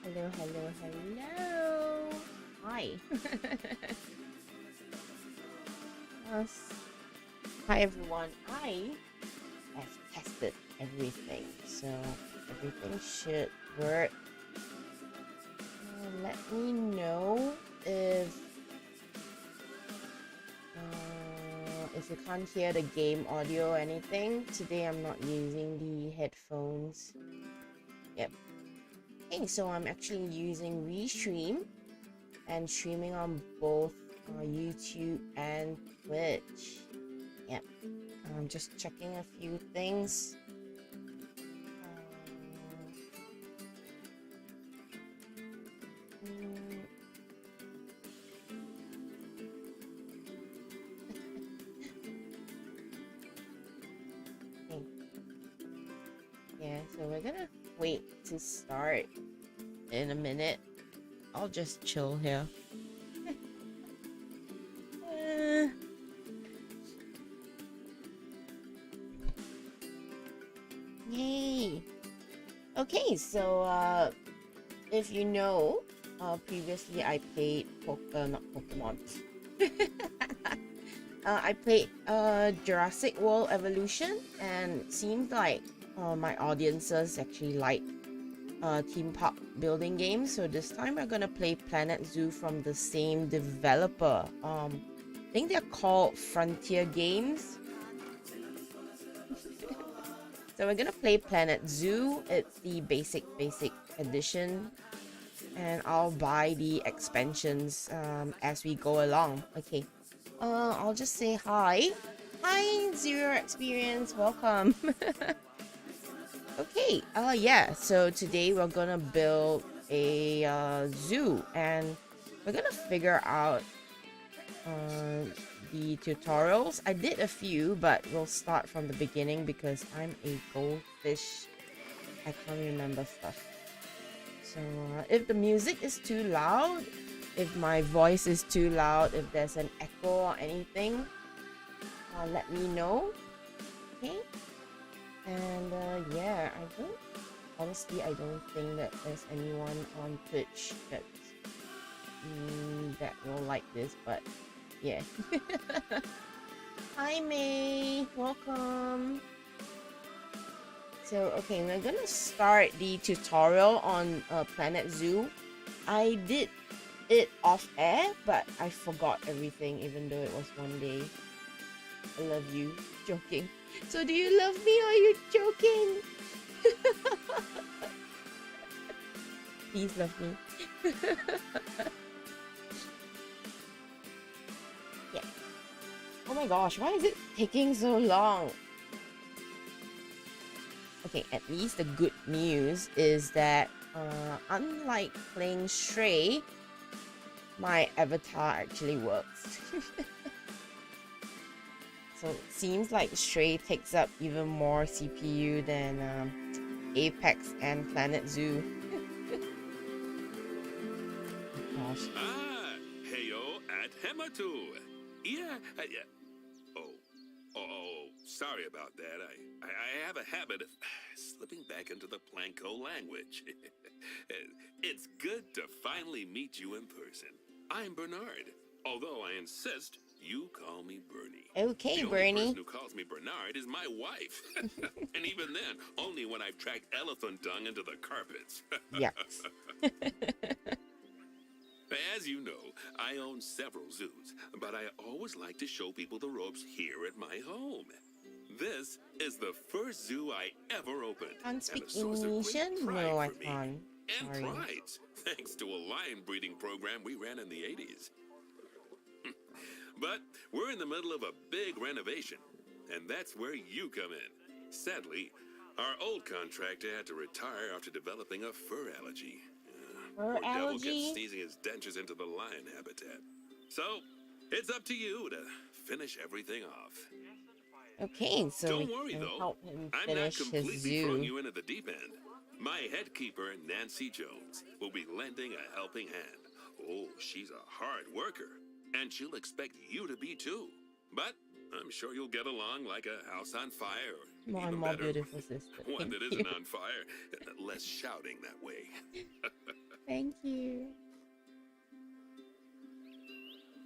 Hello, hello, hello. Hi. Hi everyone. I have tested everything, so everything should work. Let me know if you can't hear the game audio or anything. Today I'm not using the headphones. Yep. Okay, so I'm actually using Restream and streaming on both YouTube and Twitch. Yep. I'm just checking a few things. Yeah, so we're gonna wait to start in a minute. I'll just chill here. Yay! Okay, so if you know, previously I played not Pokemon. I played Jurassic World Evolution, and it seemed like my audiences actually like theme park building games. So this time we're gonna play Planet Zoo from the same developer. I think they're called Frontier Games. So we're gonna play Planet Zoo. It's the basic edition, and I'll buy the expansions as we go along. Okay, I'll just say hi. Hi, Zero Experience, welcome. Okay, yeah, so today we're gonna build a zoo, and we're gonna figure out the tutorials. I did a few, but we'll start from the beginning because I'm a goldfish. I can't remember stuff. So if the music is too loud, if my voice is too loud, if there's an echo or anything, let me know. Okay. And yeah, honestly, I don't think that there's anyone on Twitch that will like this, but yeah. Hi May, welcome. So okay, we're gonna start the tutorial on Planet Zoo. I did it off air, but I forgot everything, even though it was one day. I love you. Joking. So do you love me or are you joking? Please love me. Yeah. Oh my gosh, why is it taking so long? Okay, at least the good news is that unlike playing Stray, my avatar actually works. So it seems like Stray takes up even more CPU than Apex and Planet Zoo. Oh gosh. Heyo at Hematu. Yeah. Oh, sorry about that. I have a habit of slipping back into the Planko language. It's good to finally meet you in person. I'm Bernard, although I insist you call me Bernie. Okay, the Bernie. The only person who calls me Bernard is my wife. And even then, only when I've tracked elephant dung into the carpets. Yes. As you know, I own several zoos, but I always like to show people the ropes here at my home. This is the first zoo I ever opened. Can't speak Indonesian? No, I can't. And pride, thanks to a lion breeding program we ran in the 80s. But we're in the middle of a big renovation, and that's where you come in. Sadly, our old contractor had to retire after developing a fur allergy. Fur Poor devil allergy? kept sneezing his dentures into the lion habitat. So, it's up to you to finish everything off. Okay, so Don't we worry can though, help him I'm not finish his completely throwing zoo. you in at the deep end. My head keeper, Nancy Jones, will be lending a helping hand. Oh, she's a hard worker, and she'll expect you to be too. But I'm sure you'll get along like a house on fire, or My even more better, beautiful sister. one Thank that you. isn't on fire. Less shouting that way. Thank you.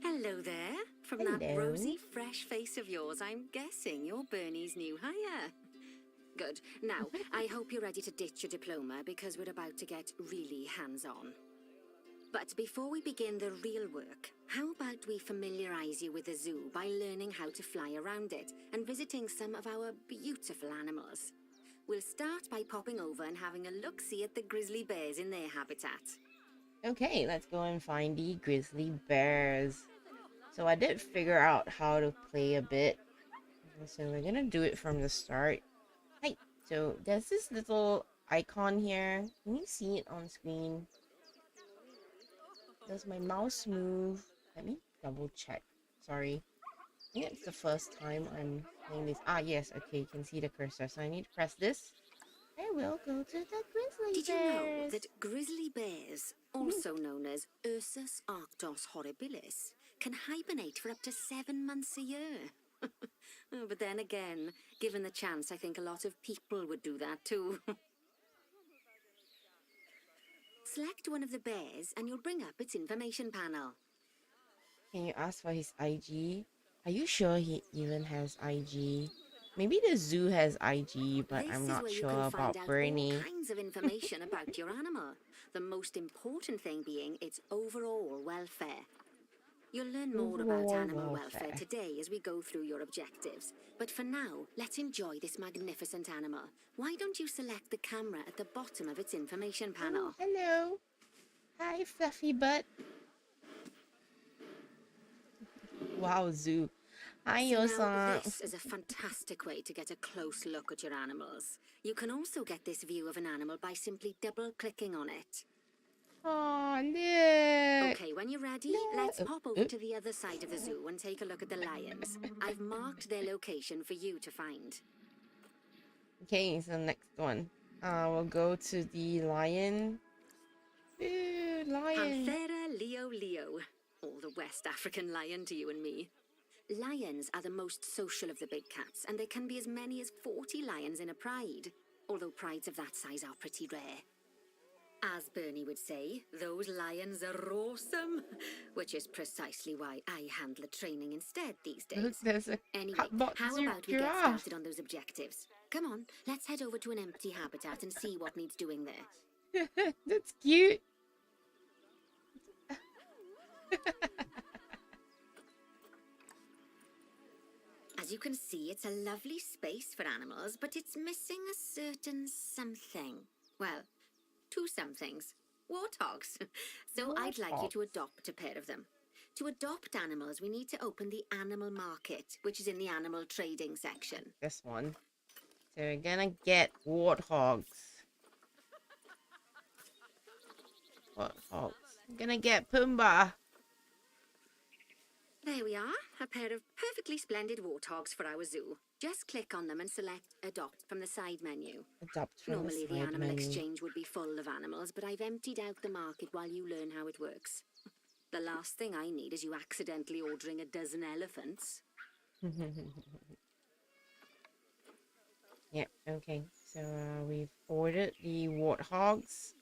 Hello there. From that rosy, fresh face of yours, I'm guessing you're Bernie's new hire. Good. Now, I hope you're ready to ditch your diploma because we're about to get really hands-on. But before we begin the real work, how about we familiarize you with the zoo by learning how to fly around it and visiting some of our beautiful animals? We'll start by popping over and having a look-see at the grizzly bears in their habitat. Okay, let's go and find the grizzly bears. So I did figure out how to play a bit. So we're gonna do it from the start. Hi. So there's this little icon here. Can you see it on screen? Does my mouse move? Let me double check. Sorry. I think it's the first time I'm playing this. Ah, yes. Okay, you can see the cursor. So I need to press this. I will go to the grizzly bears. Did you know that grizzly bears, also known as Ursus arctos horribilis, can hibernate for up to 7 months a year? Oh, but then again, given the chance, I think a lot of people would do that too. Select one of the bears and you'll bring up its information panel. Can you ask for his IG? Are you sure he even has IG? Maybe the zoo has IG, but I'm not sure about Bernie. All kinds of information about your animal. The most important thing being its overall welfare. You'll learn more about animal welfare today as we go through your objectives. But for now, let's enjoy this magnificent animal. Why don't you select the camera at the bottom of its information panel? Oh, hello. Hi, fluffy butt. Wow, zoo. Hi, Yosan. This is a fantastic way to get a close look at your animals. You can also get this view of an animal by simply double-clicking on it. Oh, look. Okay, when you're ready, let's pop over to the other side of the zoo and take a look at the lions. I've marked their location for you to find. Okay, so next one. We'll go to the lion. Ooh, lion. Panthera leo leo. Or the West African lion to you and me. Lions are the most social of the big cats, and there can be as many as 40 lions in a pride. Although prides of that size are pretty rare. As Bernie would say, those lions are awesome, which is precisely why I handle the training instead these days. Look, there's a Anyway, catbot how about we get giraffe. started on those objectives? Come on, let's head over to an empty habitat and see what needs doing there. That's cute. As you can see, it's a lovely space for animals, but it's missing a certain something. Well, 2 somethings. Warthogs. So I'd like you to adopt a pair of them. To adopt animals, we need to open the animal market, which is in the animal trading section. This one. So we're gonna get warthogs. Warthogs. I'm gonna get Pumbaa. There we are, a pair of perfectly splendid warthogs for our zoo. Just click on them and select Adopt from the side menu. Adopt from Normally the the side animal menu. exchange would be full of animals, but I've emptied out the market while you learn how it works. The last thing I need is you accidentally ordering a dozen elephants. Yep, okay. So we've ordered the warthogs.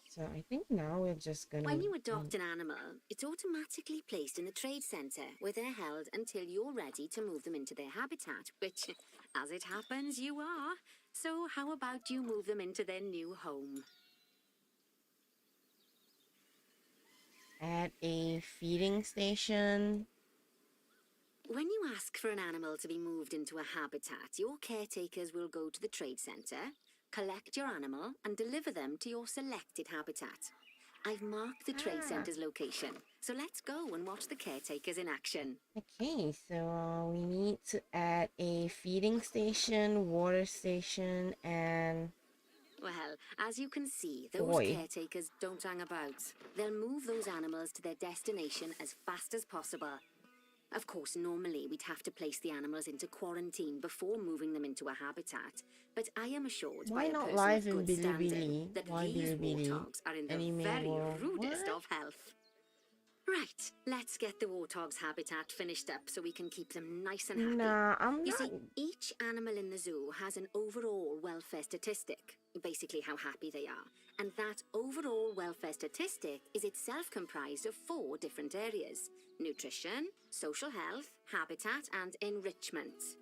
So I think now we're just gonna... When you adopt an animal, it's automatically placed in the trade centre, where they're held until you're ready to move them into their habitat, which, as it happens, you are. So how about you move them into their new home? At a feeding station. When you ask for an animal to be moved into a habitat, your caretakers will go to the trade centre, collect your animal, and deliver them to your selected habitat. I've marked the trade centre's location, so let's go and watch the caretakers in action. Okay, so we need to add a feeding station, water station, and... Well, as you can see, those caretakers don't hang about. They'll move those animals to their destination as fast as possible. Of course, normally we'd have to place the animals into quarantine before moving them into a habitat, but I am assured by a person of good standing that these warthogs are in the very rudest of health. Right, let's get the warthog's habitat finished up so we can keep them nice and happy. Nah, I'm You not. see, each animal in the zoo has an overall welfare statistic, basically how happy they are. And that overall welfare statistic is itself comprised of 4 different areas: nutrition, social health, habitat, and enrichment.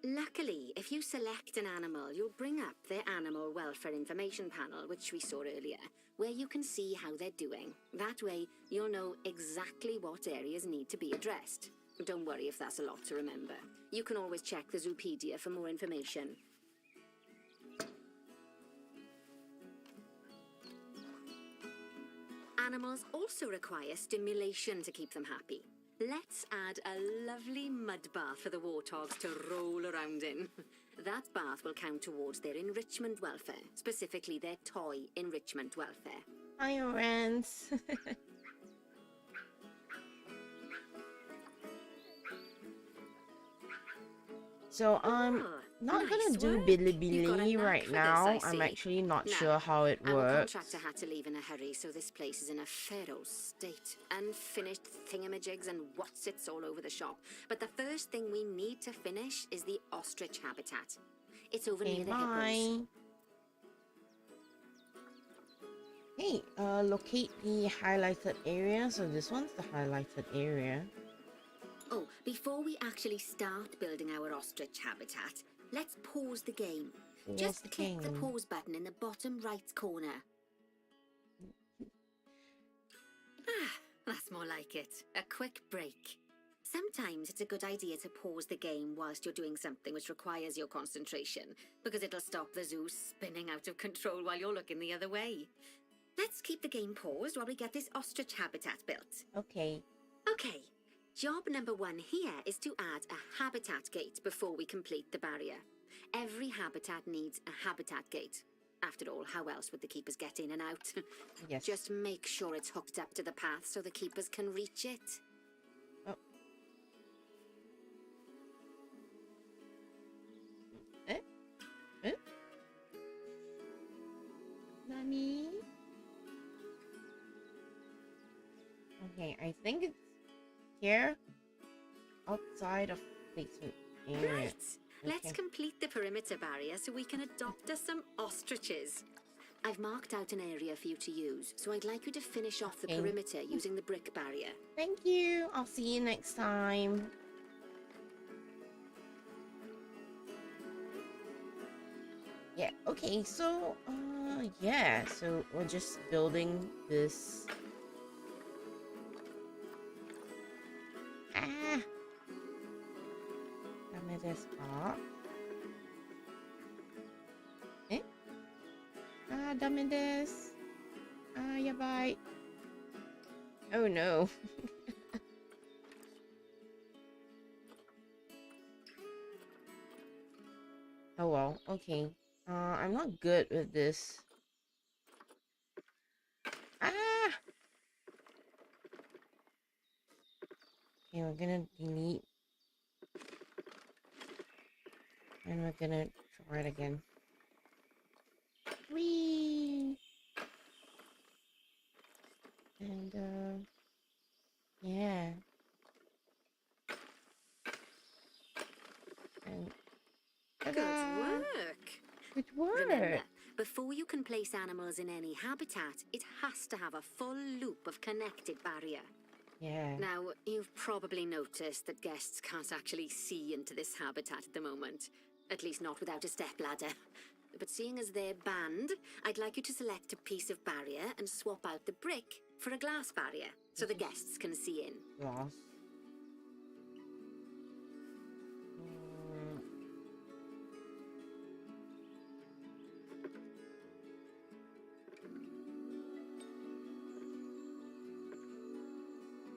Luckily, if you select an animal, you'll bring up their animal welfare information panel, which we saw earlier, where you can see how they're doing. That way, you'll know exactly what areas need to be addressed. Don't worry if that's a lot to remember. You can always check the Zoopedia for more information. Animals also require stimulation to keep them happy. Let's add a lovely mud bath for the warthogs to roll around in. That bath will count towards their enrichment welfare, specifically their toy enrichment welfare. Hi, Rance. So I'm not nice gonna do work. Bilibili You've got a knack right for now. this, I I'm see. actually not Now, sure how it Our works. contractor had to leave in a hurry, so this place is in a pharaoh state. Unfinished thingamajigs and whatsits all over the shop. But the first thing we need to finish is the ostrich habitat. It's over Okay, near the hippos. bye. Hey, locate the highlighted area. So this one's the highlighted area. Oh, before we actually start building our ostrich habitat, let's pause the game. Pause Just the click the game. pause button in the bottom right corner. That's more like it. A quick break. Sometimes it's a good idea to pause the game whilst you're doing something which requires your concentration, because it'll stop the zoo spinning out of control while you're looking the other way. Let's keep the game paused while we get this ostrich habitat built. Okay. Okay, job number 1 here is to add a habitat gate before we complete the barrier. Every habitat needs a habitat gate. After all, how else would the keepers get in and out? Yes. Just make sure it's hooked up to the path so the keepers can reach it. Oh. Eh? Eh? Nani? Okay, I think it's here. Outside of placement area. Right, let's Okay. complete the perimeter barrier so we can adopt us some ostriches. I've marked out an area for you to use, so I'd like you to finish off the Okay. perimeter using the brick barrier. Thank you. I'll see you next time. Yeah, okay, so, yeah, so we're just building this. Ah! Dame desu ka? Eh? Ah, dame desu. Ah, yabai. Oh no. Oh well, okay. I'm not good with this. Ah! Okay, we're gonna delete. And we're gonna try it again. Whee! And, yeah. And, Good ta-da! work! Good work! Remember, before you can place animals in any habitat, it has to have a full loop of connected barrier. Yeah. Now, you've probably noticed that guests can't actually see into this habitat at the moment. At least not without a stepladder. But seeing as they're banned, I'd like you to select a piece of barrier and swap out the brick for a glass barrier, so the guests can see in. Glass.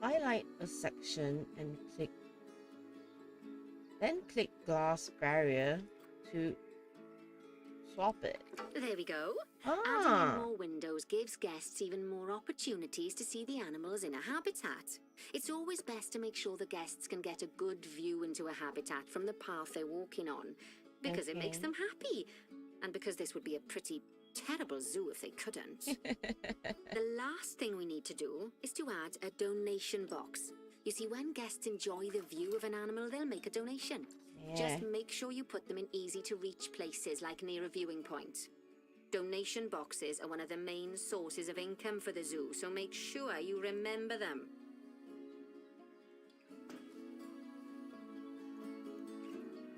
Highlight a section and then click glass barrier to swap it. There we go. Ah. Adding in more windows gives guests even more opportunities to see the animals in a habitat. It's always best to make sure the guests can get a good view into a habitat from the path they're walking on, because it makes Okay. them happy. and because this would be a pretty terrible zoo if they couldn't. The last thing we need to do is to add a donation box. You see, when guests enjoy the view of an animal, they'll make a donation. Yeah. Just make sure you put them in easy-to-reach places, like near a viewing point. Donation boxes are one of the main sources of income for the zoo, so make sure you remember them.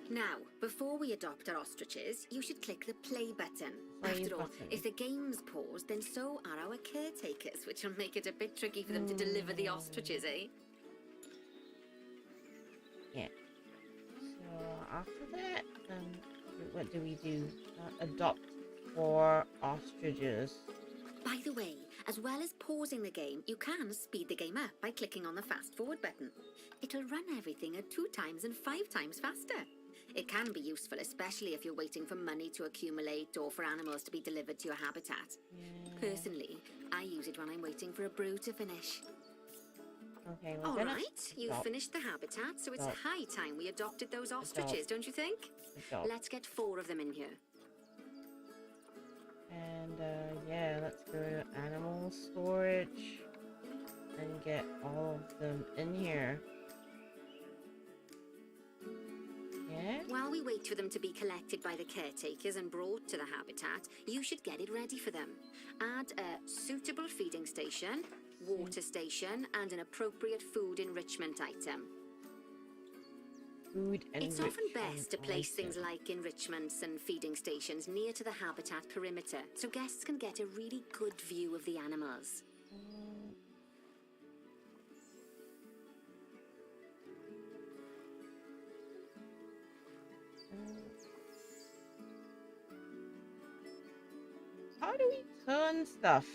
Now, before we adopt our ostriches, you should click the play button. After all, if the game's paused, then so are our caretakers, which will make it a bit tricky for them to deliver the ostriches, eh? Yeah. So after that, what do we do? Adopt 4 ostriches. By the way, as well as pausing the game, you can speed the game up by clicking on the fast forward button. It'll run everything at 2 times and 5 times faster. It can be useful, especially if you're waiting for money to accumulate or for animals to be delivered to your habitat. Yeah. Personally, I use it when I'm waiting for a brew to finish. Okay, all right, you've finished the habitat, so it's high time we adopted those ostriches, don't you think? Let's get 4 of them in here. And yeah, let's go to animal storage and get all of them in here. Yeah? While we wait for them to be collected by the caretakers and brought to the habitat, you should get it ready for them. Add a suitable feeding station, water station, and an appropriate food enrichment item. It's often best to place things like enrichments and feeding stations near to the habitat perimeter, so guests can get a really good view of the animals. How do we turn stuff?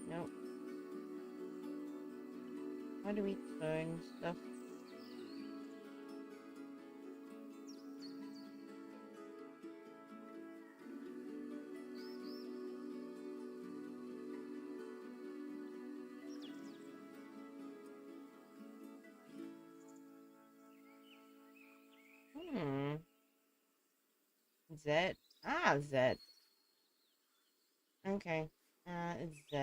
Nope. How do we turn stuff? Z. Z. Okay. It's Z.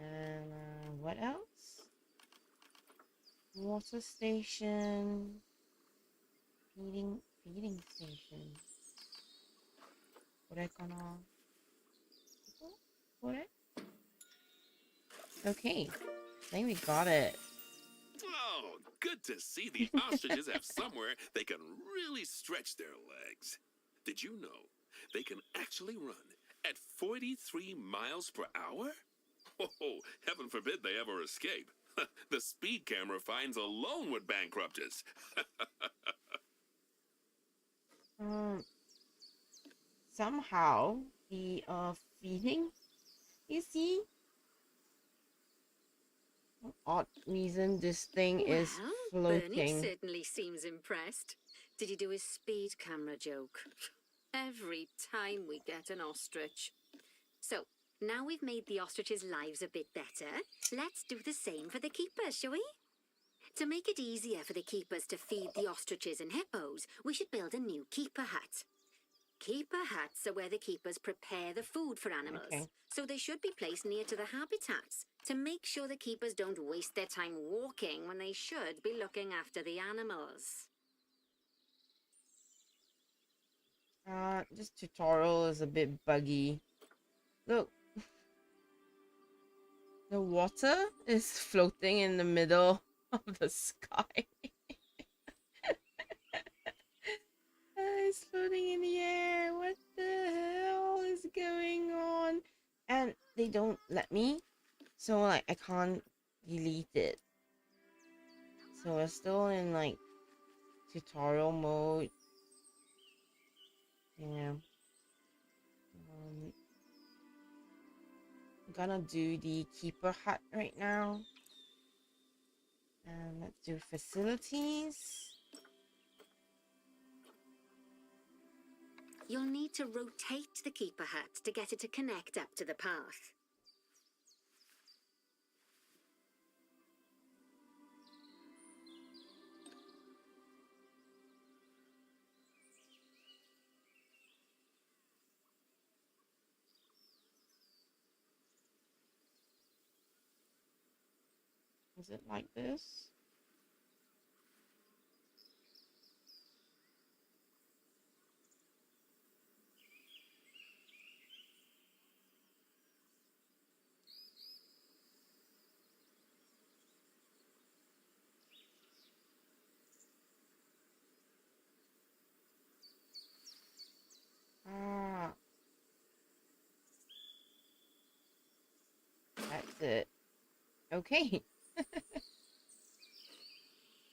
And what else? Water station. Feeding station. Okay. I think we got it. Oh, good to see the ostriches have somewhere they can really stretch their legs. Did you know they can actually run at 43 miles per hour? Oh, heaven forbid they ever escape. The speed camera fines alone would bankrupt us. Somehow the feeding, you see, odd reason this thing is floating. Bernie certainly seems impressed. Did you do his speed camera joke? Every time we get an ostrich. So, now we've made the ostriches' lives a bit better, let's do the same for the keepers, shall we? To make it easier for the keepers to feed the ostriches and hippos, we should build a new keeper hut. Keeper huts are where the keepers prepare the food for animals. Okay. So they should be placed near to the habitats to make sure the keepers don't waste their time walking when they should be looking after the animals. This tutorial is a bit buggy. Look. The water is floating in the middle of the sky. It's floating in the air. What the hell is going on? And they don't let me. So like I can't delete it. So we're still in like tutorial mode. Yeah. I'm gonna do the keeper hut right now. And let's do facilities. You'll need to rotate the keeper hut to get it to connect up to the path. Is it like this? Ah, that's it. Okay.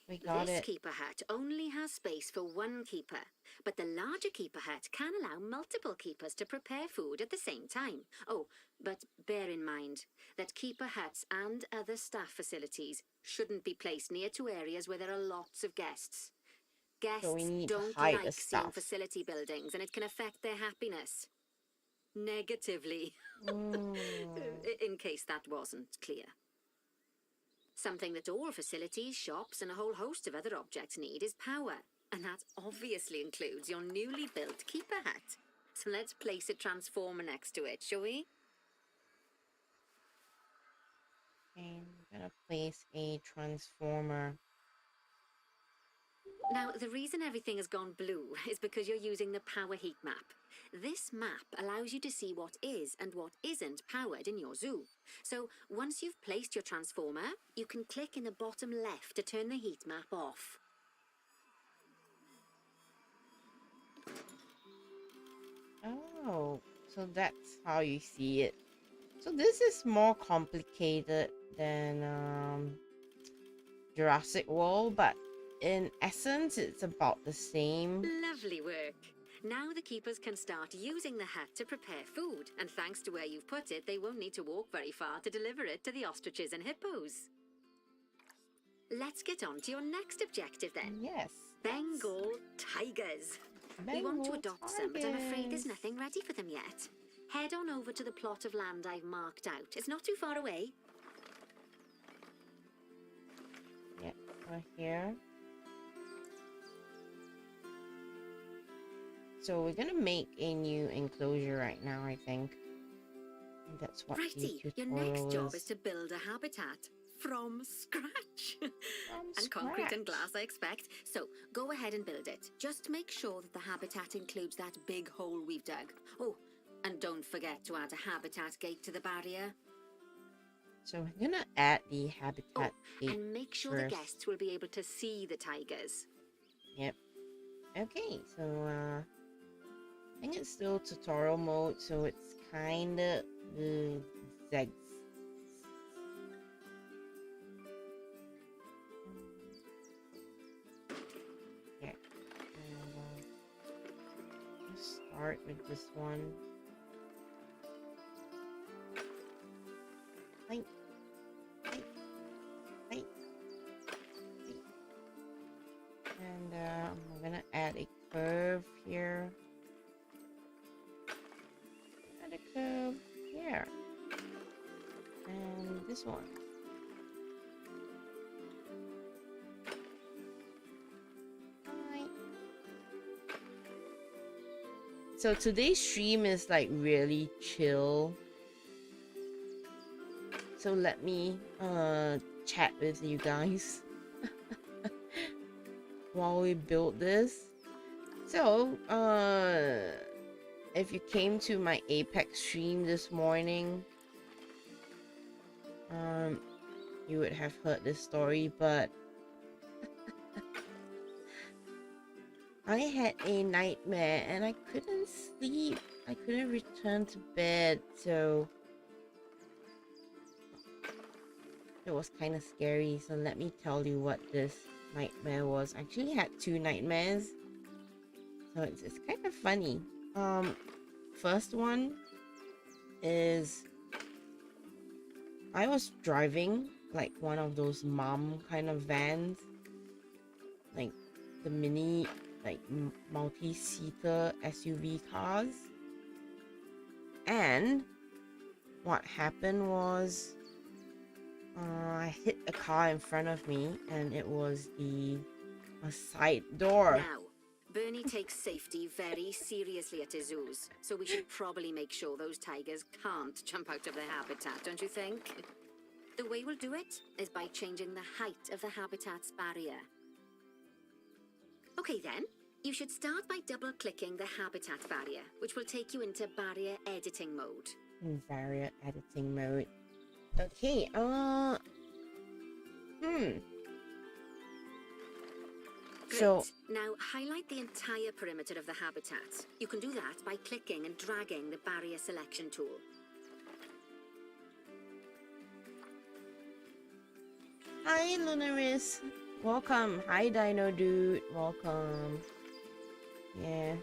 We got This it. keeper hut only has space for one keeper, but the larger keeper hut can allow multiple keepers to prepare food at the same time. Oh, but bear in mind that keeper huts and other staff facilities shouldn't be placed near to areas where there are lots of guests. Guests So we need to don't hide the like seeing stuff. facility buildings, and it can affect their happiness. Negatively. Mm. In case that wasn't clear. Something that all facilities, shops, and a whole host of other objects need is power. And that obviously includes your newly built keeper hut. So let's place a transformer next to it, shall we? Okay, I'm gonna place a transformer. Now, the reason everything has gone blue is because you're using the power heat map. This map allows you to see what is and what isn't powered in your zoo. So once you've placed your transformer, you can click in the bottom left to turn the heat map off. Oh, so that's how you see it. So this is more complicated than Jurassic World, but in essence, it's about the same. Lovely work. Now the keepers can start using the hut to prepare food, and thanks to where you've put it, they won't need to walk very far to deliver it to the ostriches and hippos. Let's get on to your next objective then. Yes. Bengal tigers. We want to Bengal adopt some, but I'm afraid there's tigers. nothing ready for them yet. Head on over to the plot of land I've marked out. It's not too far away. Yep, right here. So we're gonna make a new enclosure right now, I think. And that's what the Righty, your tutorial next job is is. to build a habitat from scratch. From And concrete and scratch. glass, I expect. So go ahead and build it. Just make sure that the habitat includes that big hole we've dug. Oh, and don't forget to add a habitat gate to the barrier. So we're gonna add the habitat gate And make sure the first. guests will be able to see the tigers. Yep. Okay, so I think it's still tutorial mode, so it's kinda zags. Yeah. Let's start with this one. Hey. Hey. Hey. Hey. And I'm gonna add a curve here. Add a curve here. And this one. Hi. So today's stream is like really chill. So let me chat with you guys while we build this. So if you came to my Apex stream this morning, you would have heard this story, but I had a nightmare and I couldn't sleep. I couldn't return to bed, so it was kind of scary. So let me tell you what this nightmare was. I actually had two nightmares, so it's kind of funny. First one is I was driving like one of those mom kind of vans, like the mini, like multi-seater SUV cars, and what happened was I hit a car in front of me, and it was a side door. Now, Bernie takes safety very seriously at his zoos, so we should probably make sure those tigers can't jump out of their habitat, don't you think? The way we'll do it is by changing the height of the habitat's barrier. Okay then, you should start by double-clicking the habitat barrier, which will take you into barrier editing mode. Barrier editing mode. Okay, Great. So, Now highlight the entire perimeter of the habitat. You can do that by clicking and dragging the barrier selection tool. hi Lunaris. Welcome. Hi Dino Dude. Welcome. Yeah.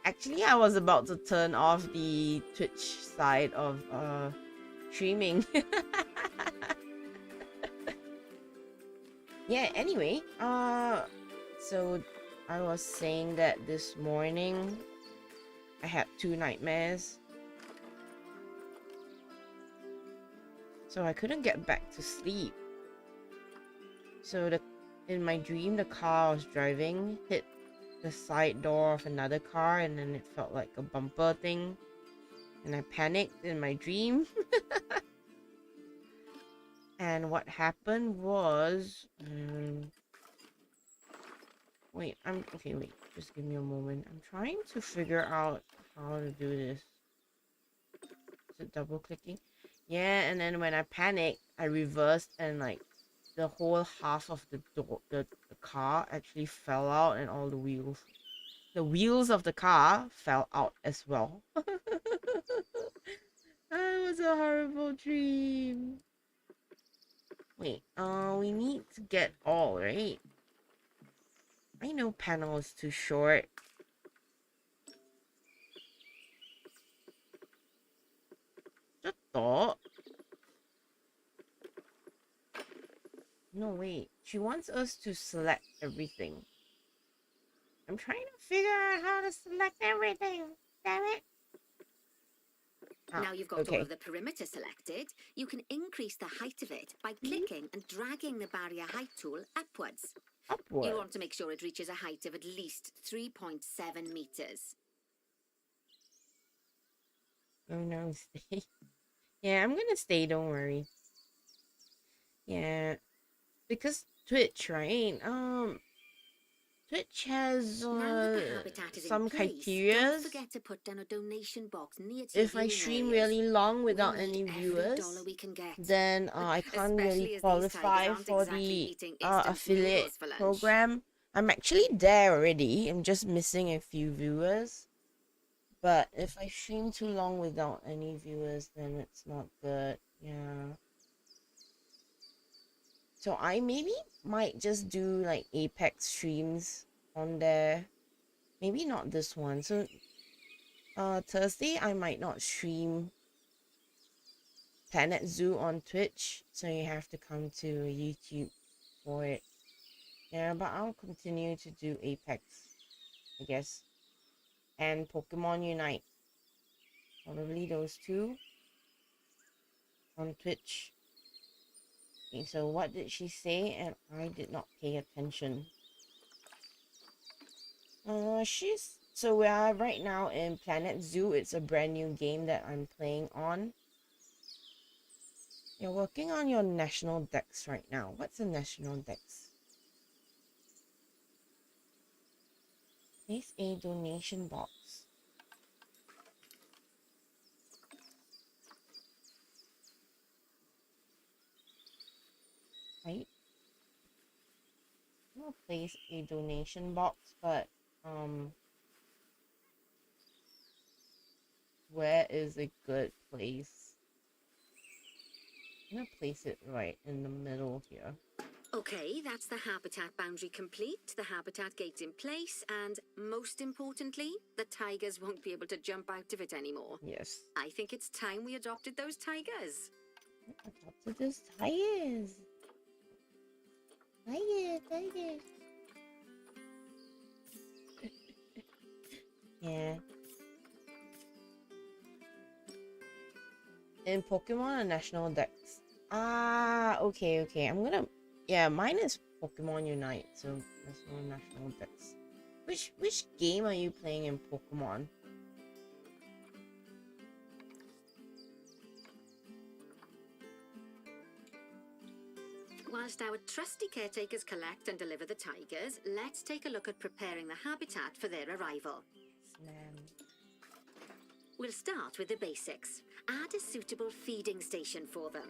Actually, I was about to turn off the Twitch side of streaming. Yeah, anyway, so I was saying that this morning I had 2 nightmares. So I couldn't get back to sleep. So in my dream, the car I was driving hit the side door of another car, and then it felt like a bumper thing. And I panicked in my dream. And what happened was... wait, just give me a moment. I'm trying to figure out how to do this. Is it double clicking? Yeah, and then when I panicked, I reversed, and like the whole half of the door, the car actually fell out, and all the wheels of the car fell out as well. That was a horrible dream. Wait, we need to get all, right? I know panel is too short. Just thought. No, wait. She wants us to select everything. I'm trying to figure out how to select everything. Damn it. Now you've got all of the perimeter selected, you can increase the height of it by clicking and dragging the barrier height tool upwards. You want to make sure it reaches a height of at least 3.7 meters. Oh no, stay. Yeah, I'm gonna stay, don't worry. Yeah. Because Twitch, right? Twitch has some criteria. If I stream really long without any viewers, then I can't really qualify for the affiliate program. I'm actually there already. I'm just missing a few viewers. But if I stream too long without any viewers, then it's not good. Yeah. So I maybe might just do like Apex streams on there. Maybe not this one. So Thursday I might not stream Planet Zoo on Twitch. So you have to come to YouTube for it. Yeah, but I'll continue to do Apex, I guess. And Pokemon Unite. Probably those two on Twitch. Okay, so what did she say? And I did not pay attention. So we are right now in Planet Zoo. It's a brand new game that I'm playing on. You're working on your national dex right now. What's a national dex? Place a donation box. Right? I'm gonna place a donation box, but where is a good place? I'm gonna place it right in the middle here. Okay, that's the habitat boundary complete, the habitat gate in place, and most importantly, the tigers won't be able to jump out of it anymore. Yes. I think it's time we adopted those tigers. Adopted those tigers. Tigers. Yeah. In Pokemon and National Dex. Okay. I'm gonna... Yeah, mine is Pokemon Unite, so there's no National Dex. Which game are you playing in Pokemon? whilst our trusty caretakers collect and deliver the tigers, let's take a look at preparing the habitat for their arrival. Ma'am. We'll start with the basics. Add a suitable feeding station for them.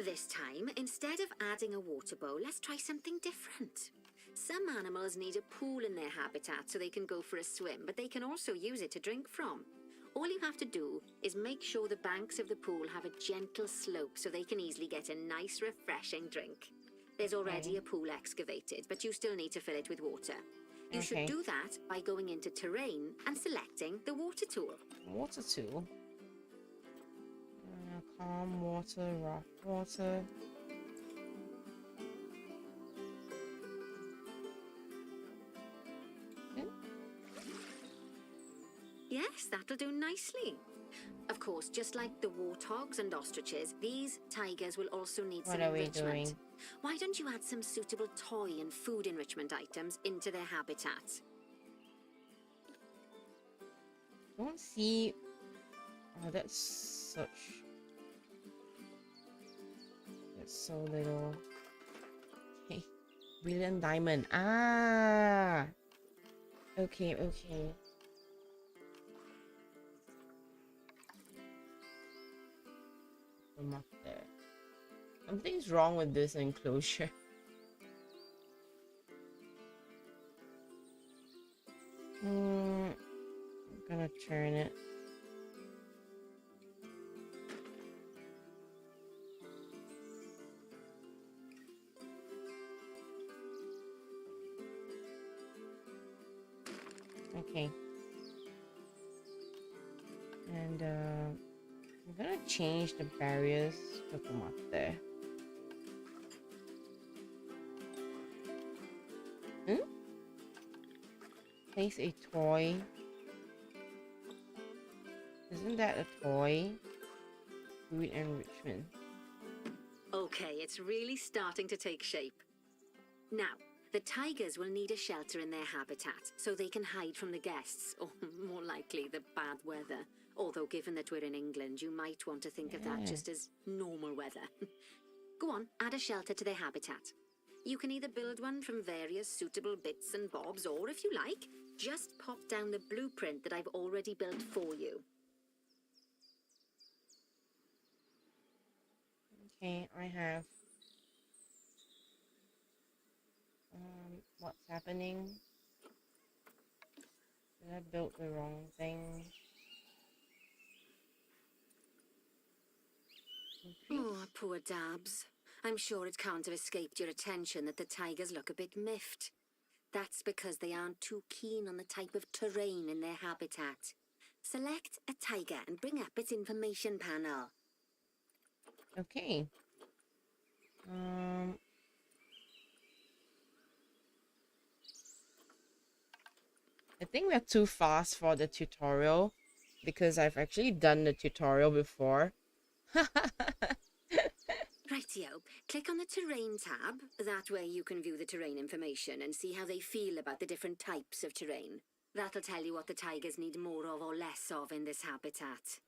This time, instead of adding a water bowl, let's try something different. Some animals need a pool in their habitat so they can go for a swim, but they can also use it to drink from. All you have to do is make sure the banks of the pool have a gentle slope so they can easily get a nice, refreshing drink. There's already a pool excavated, but you still need to fill it with water. You should do that by going into terrain and selecting the water tool. Water tool? Calm water, rough water. Yes, that'll do nicely. Of course, just like the warthogs and ostriches, these tigers will also need some enrichment. Why don't you add some suitable toy and food enrichment items into their habitat? Don't see. Oh, that's so little. Okay. Brilliant diamond. Ah. Okay. I'm up there. Something's wrong with this enclosure. I'm gonna turn it. Okay. And I'm gonna change the barriers to come up there. Place a toy. Isn't that a toy? Food enrichment. Okay, it's really starting to take shape. Now, the tigers will need a shelter in their habitat so they can hide from the guests, or more likely the bad weather. Although given that we're in England, you might want to think of that just as normal weather. Go on, add a shelter to their habitat. You can either build one from various suitable bits and bobs, or if you like, just pop down the blueprint that I've already built for you. Okay, I have. What's happening? Did I build the wrong thing? Oh, poor Dabs. I'm sure it can't have escaped your attention that the tigers look a bit miffed. That's because they aren't too keen on the type of terrain in their habitat. Select a tiger and bring up its information panel. Okay. I think we're too fast for the tutorial because I've actually done the tutorial before. Rightio, click on the terrain tab. That way you can view the terrain information and see how they feel about the different types of terrain. That'll tell you what the tigers need more of or less of in this habitat.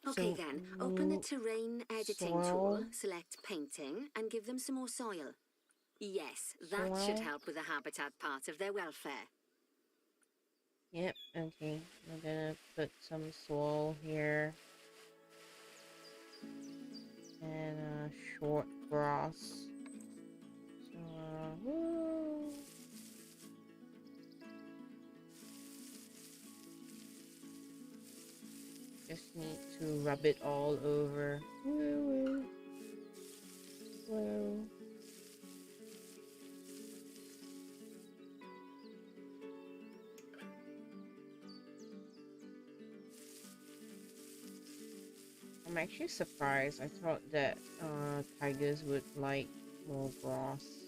Okay then, open the terrain editing tool, select painting, and give them some more soil. Yes, that should help with the habitat part of their welfare. Yep, okay. I'm gonna put some soil here. And short grass. So, just need to rub it all over. Whoa. I'm actually surprised. I thought that tigers would like more grass.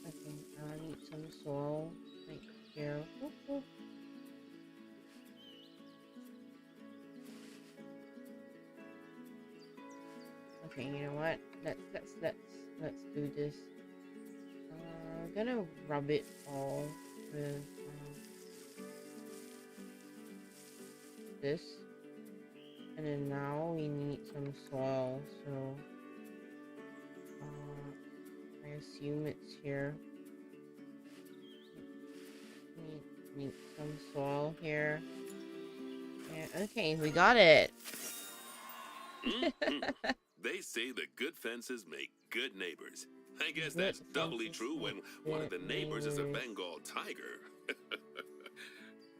Okay, I need some soil right here. Whoop, whoop. Okay, you know what? Let's do this. I'm gonna rub it all with this, and then now we need some soil. So I assume it's here. Need some soil here. Yeah, okay, we got it. They say that good fences make good neighbors. I guess that's doubly true when one of the neighbors is a Bengal tiger.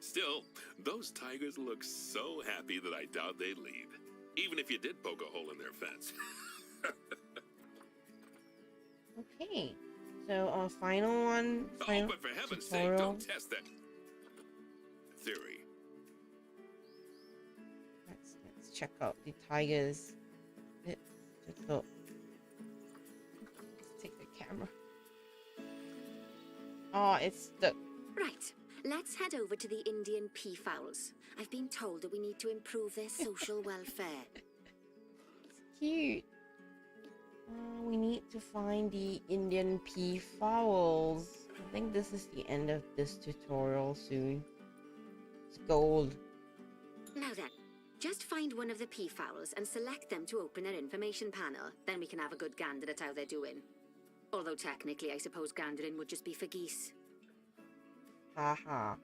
Still, those tigers look so happy that I doubt they'd leave, even if you did poke a hole in their fence. Okay, so final one. Oh, but for heaven's sake, don't test that theory. Let's check out the tigers. Let's take the camera. Oh, it's the... Right, let's head over to the Indian peafowls. I've been told that we need to improve their social welfare. It's cute. We need to find the Indian peafowls. I think this is the end of this tutorial soon. It's gold. Now then, just find one of the peafowls and select them to open their information panel. Then we can have a good gander at how they're doing. Although technically, I suppose gandering would just be for geese. Haha.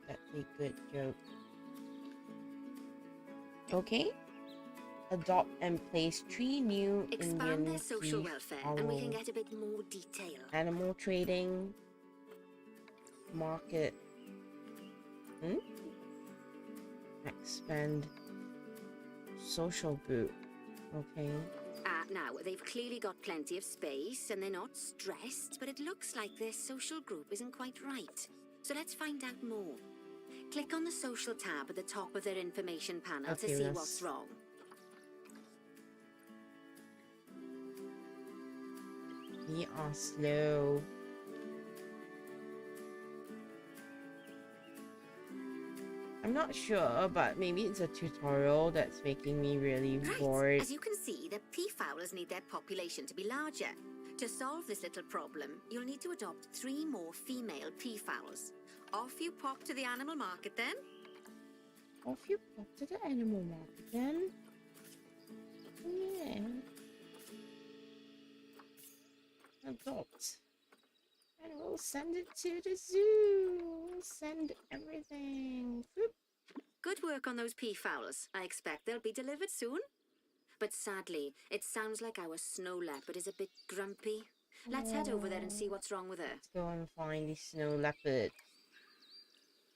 That's a good joke. Okay. Adopt and place 3 new Expand Indian their social welfare, and we can get a bit more detail. Animal trading. Market. Expand. Social group. Okay. Now, they've clearly got plenty of space, and they're not stressed, but it looks like their social group isn't quite right. So let's find out more. Click on the social tab at the top of their information panel to see what's wrong. We are slow. I'm not sure, but maybe it's a tutorial that's making me really bored. As you can see, the peafowls need their population to be larger. To solve this little problem, you'll need to adopt 3 more female peafowls. Off you pop to the animal market then. Off you pop to the animal market then. Yeah. Adopt. And we'll send it to the zoo. We'll send everything. Whoop. Good work on those peafowls. I expect they'll be delivered soon. But sadly, it sounds like our snow leopard is a bit grumpy. Let's head over there and see what's wrong with her. Let's go and find the snow leopard.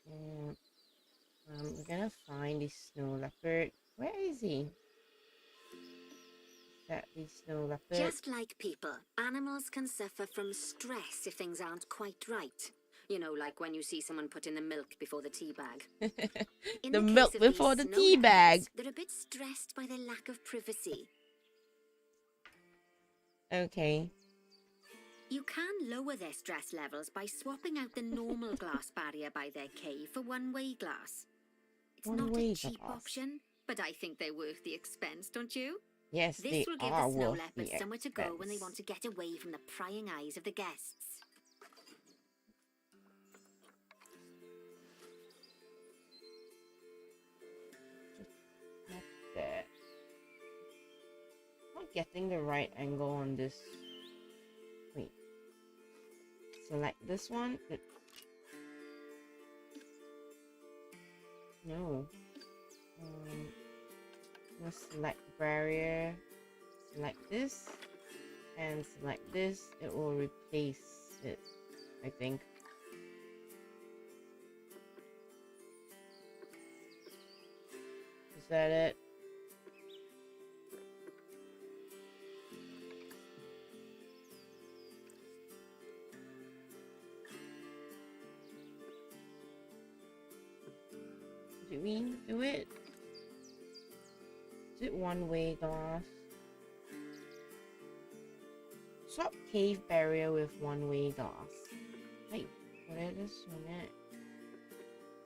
We're gonna find the snow leopard. Where is he? Is that the snow leopard? Just like people, animals can suffer from stress if things aren't quite right. You know, like when you see someone put in the milk before the tea bag. The milk before the tea bag. They're a bit stressed by their lack of privacy. Okay. You can lower their stress levels by swapping out the normal glass barrier by their cave for one-way glass. It's not a cheap option, but I think they're worth the expense, don't you? Yes, this will give are the snow worth leopards the somewhere to go when they expense. want to get away from the prying eyes of the guests. There. Not getting the right angle on this. Wait. Select this one. No. Let's select barrier. Select this. And select this. It will replace it, I think. Is that it? Did we do it? Is it one-way glass? Stop cave barrier with one-way glass. Wait, what is this one?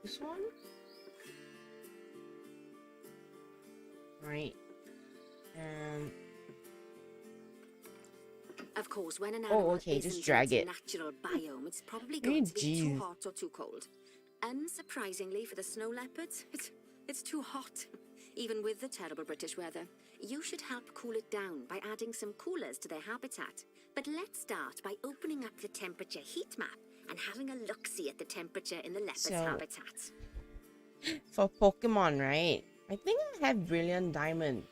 This one? Right. And of course, when an animal okay, isn't just drag in it. its natural biome, it's probably going to be too Jeez. hot or too cold. Unsurprisingly for the snow leopards, it's too hot. Even with the terrible British weather, you should help cool it down by adding some coolers to their habitat. But let's start by opening up the temperature heat map and having a look-see at the temperature in the leopard's habitat. For Pokemon, right? I think I have Brilliant Diamond.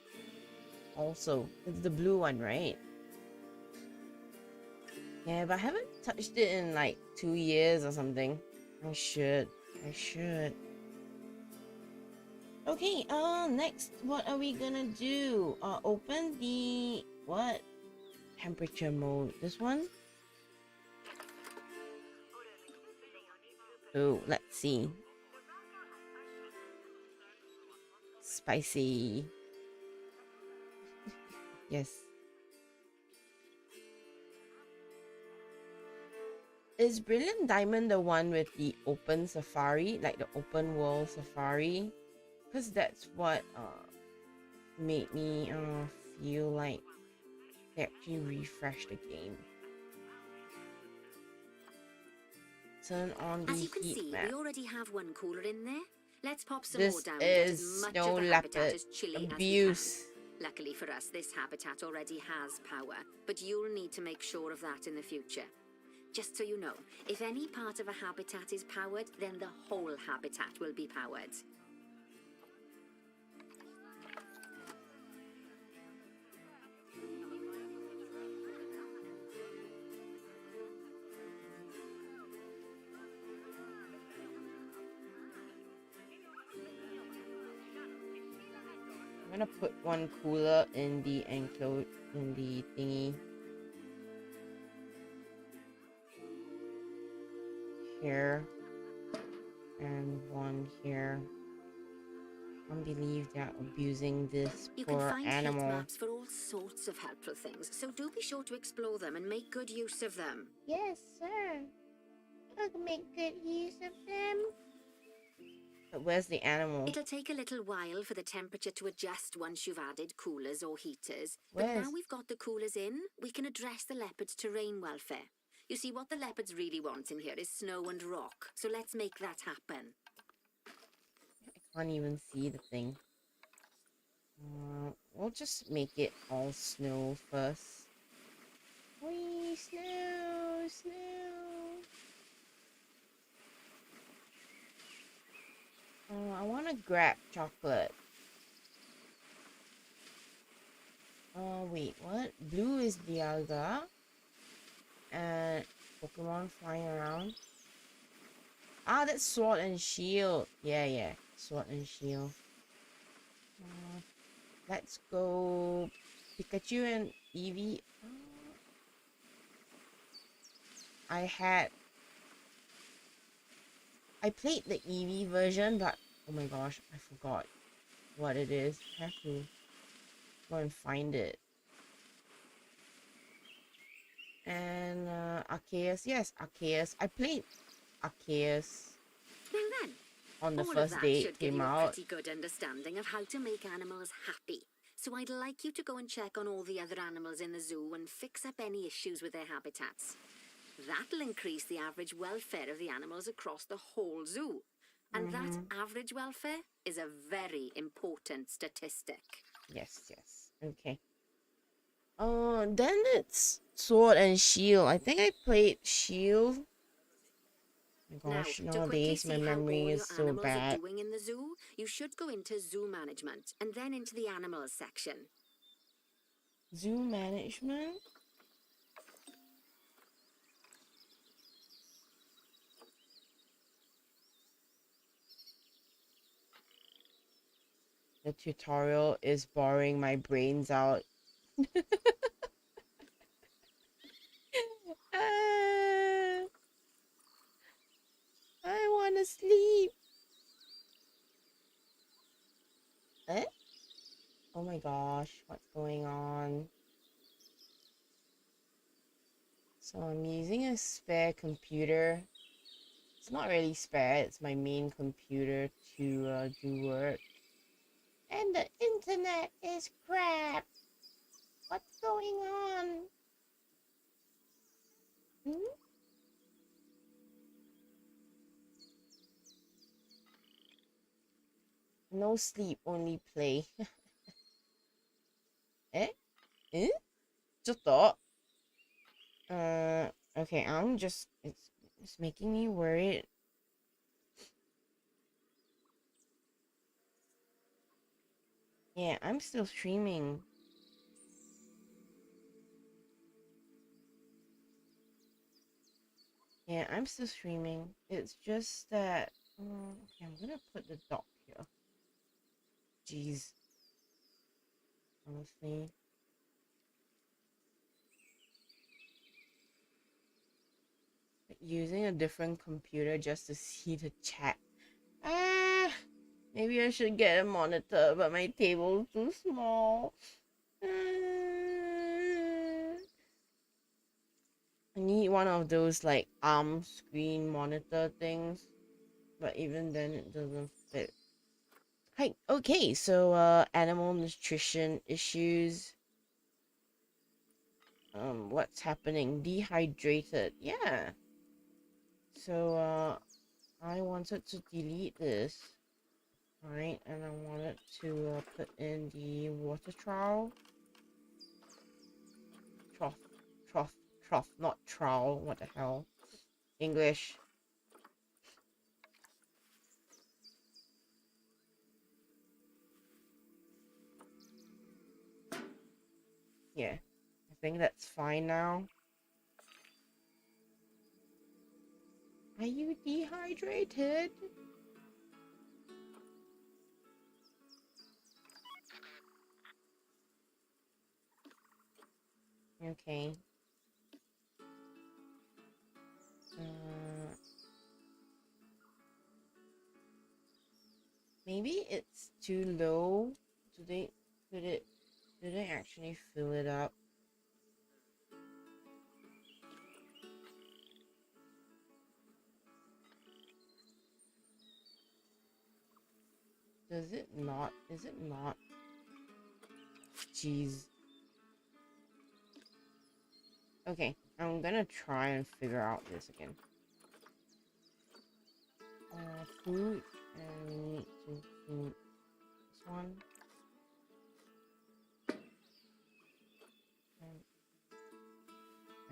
Also, it's the blue one, right? Yeah, but I haven't touched it in like 2 years or something. I should. Okay, next, what are we gonna do? Open the, what? Temperature mode. This one? Oh, let's see. Spicy. Yes. Is Brilliant Diamond the one with the open safari? Like the open world safari? Because that's what made me feel like they actually refreshed the game. Turn on the As you can heat see, map. we already have one cooler in there. Let's pop some This more down and get as is much snow of the habitat leopard as chilly abuse. as we can. Luckily for us, this habitat already has power, but you'll need to make sure of that in the future. Just so you know, if any part of a habitat is powered, then the whole habitat will be powered. I'm gonna put one cooler in the enclosure, in the thingy. Here. And one here. I can't believe they're abusing this You can poor find animal. heat maps for all sorts of helpful things, so do be sure to explore them and make good use of them. Yes, sir. I'll make good use of them. But where's the animal? It'll take a little while for the temperature to adjust once you've added coolers or heaters. But now we've got the coolers in, we can address the leopard's terrain welfare. You see, what the leopards really want in here is snow and rock, so let's make that happen. I can't even see the thing. We'll just make it all snow first. Wee, snow, snow. I want to grab chocolate. Wait, what? Blue is Dialga. And Pokemon flying around. Ah, that's Sword and Shield. Yeah. Sword and Shield. Let's go Pikachu and Eevee. I played the Eevee version, but oh my gosh, I forgot what it is. I have to go and find it. And Arceus, yes, Arceus. I played Arceus on the first day it came out. All of that should give you a pretty good understanding of how to make animals happy. So I'd like you to go and check on all the other animals in the zoo and fix up any issues with their habitats. That'll increase the average welfare of the animals across the whole zoo. And that average welfare is a very important statistic. Yes. Okay. Then it's Sword and Shield. I think I played Shield. Oh my gosh, nowadays my memory is so bad. Doing in the zoo, you should go into zoo management and then into the animals section. Zoo management? The tutorial is boring my brains out. I want to sleep. Eh? Oh my gosh, what's going on? So I'm using a spare computer. It's not really spare, it's my main computer to do work. And the internet is crap. What's going on? No sleep, only play. Eh? Eh? ちょっと? Okay, it's making me worried. Yeah, I'm still streaming. Yeah, I'm still streaming. It's just that... okay, I'm gonna put the dock here. Jeez. Honestly. Using a different computer just to see the chat. Maybe I should get a monitor, but my table's too small. I need one of those like arm screen monitor things, but even then it doesn't fit. Hi. Okay, so animal nutrition issues. What's happening? Dehydrated. Yeah. So I wanted to delete this. Right, and I wanted to put in the water trowel. Trough, not trowel. What the hell? English. Yeah, I think that's fine now. Are you dehydrated? Okay. Maybe it's too low. Do they actually fill it up? Does it not? Is it not? Jeez. Okay, I'm gonna try and figure out this again. Food, and we need to do this one.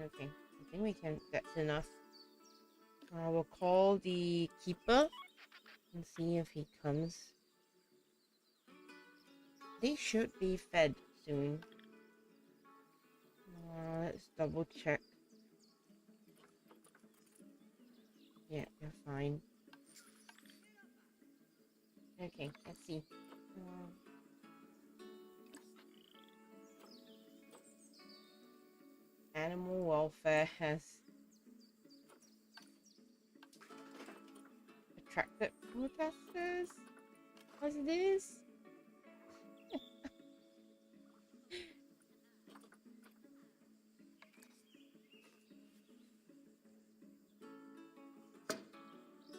Okay, I think we can, that's enough. I will call the keeper and see if he comes. They should be fed soon. Let's double check. Yeah, they're fine. Okay, let's see. Animal welfare has attracted protesters? What's this?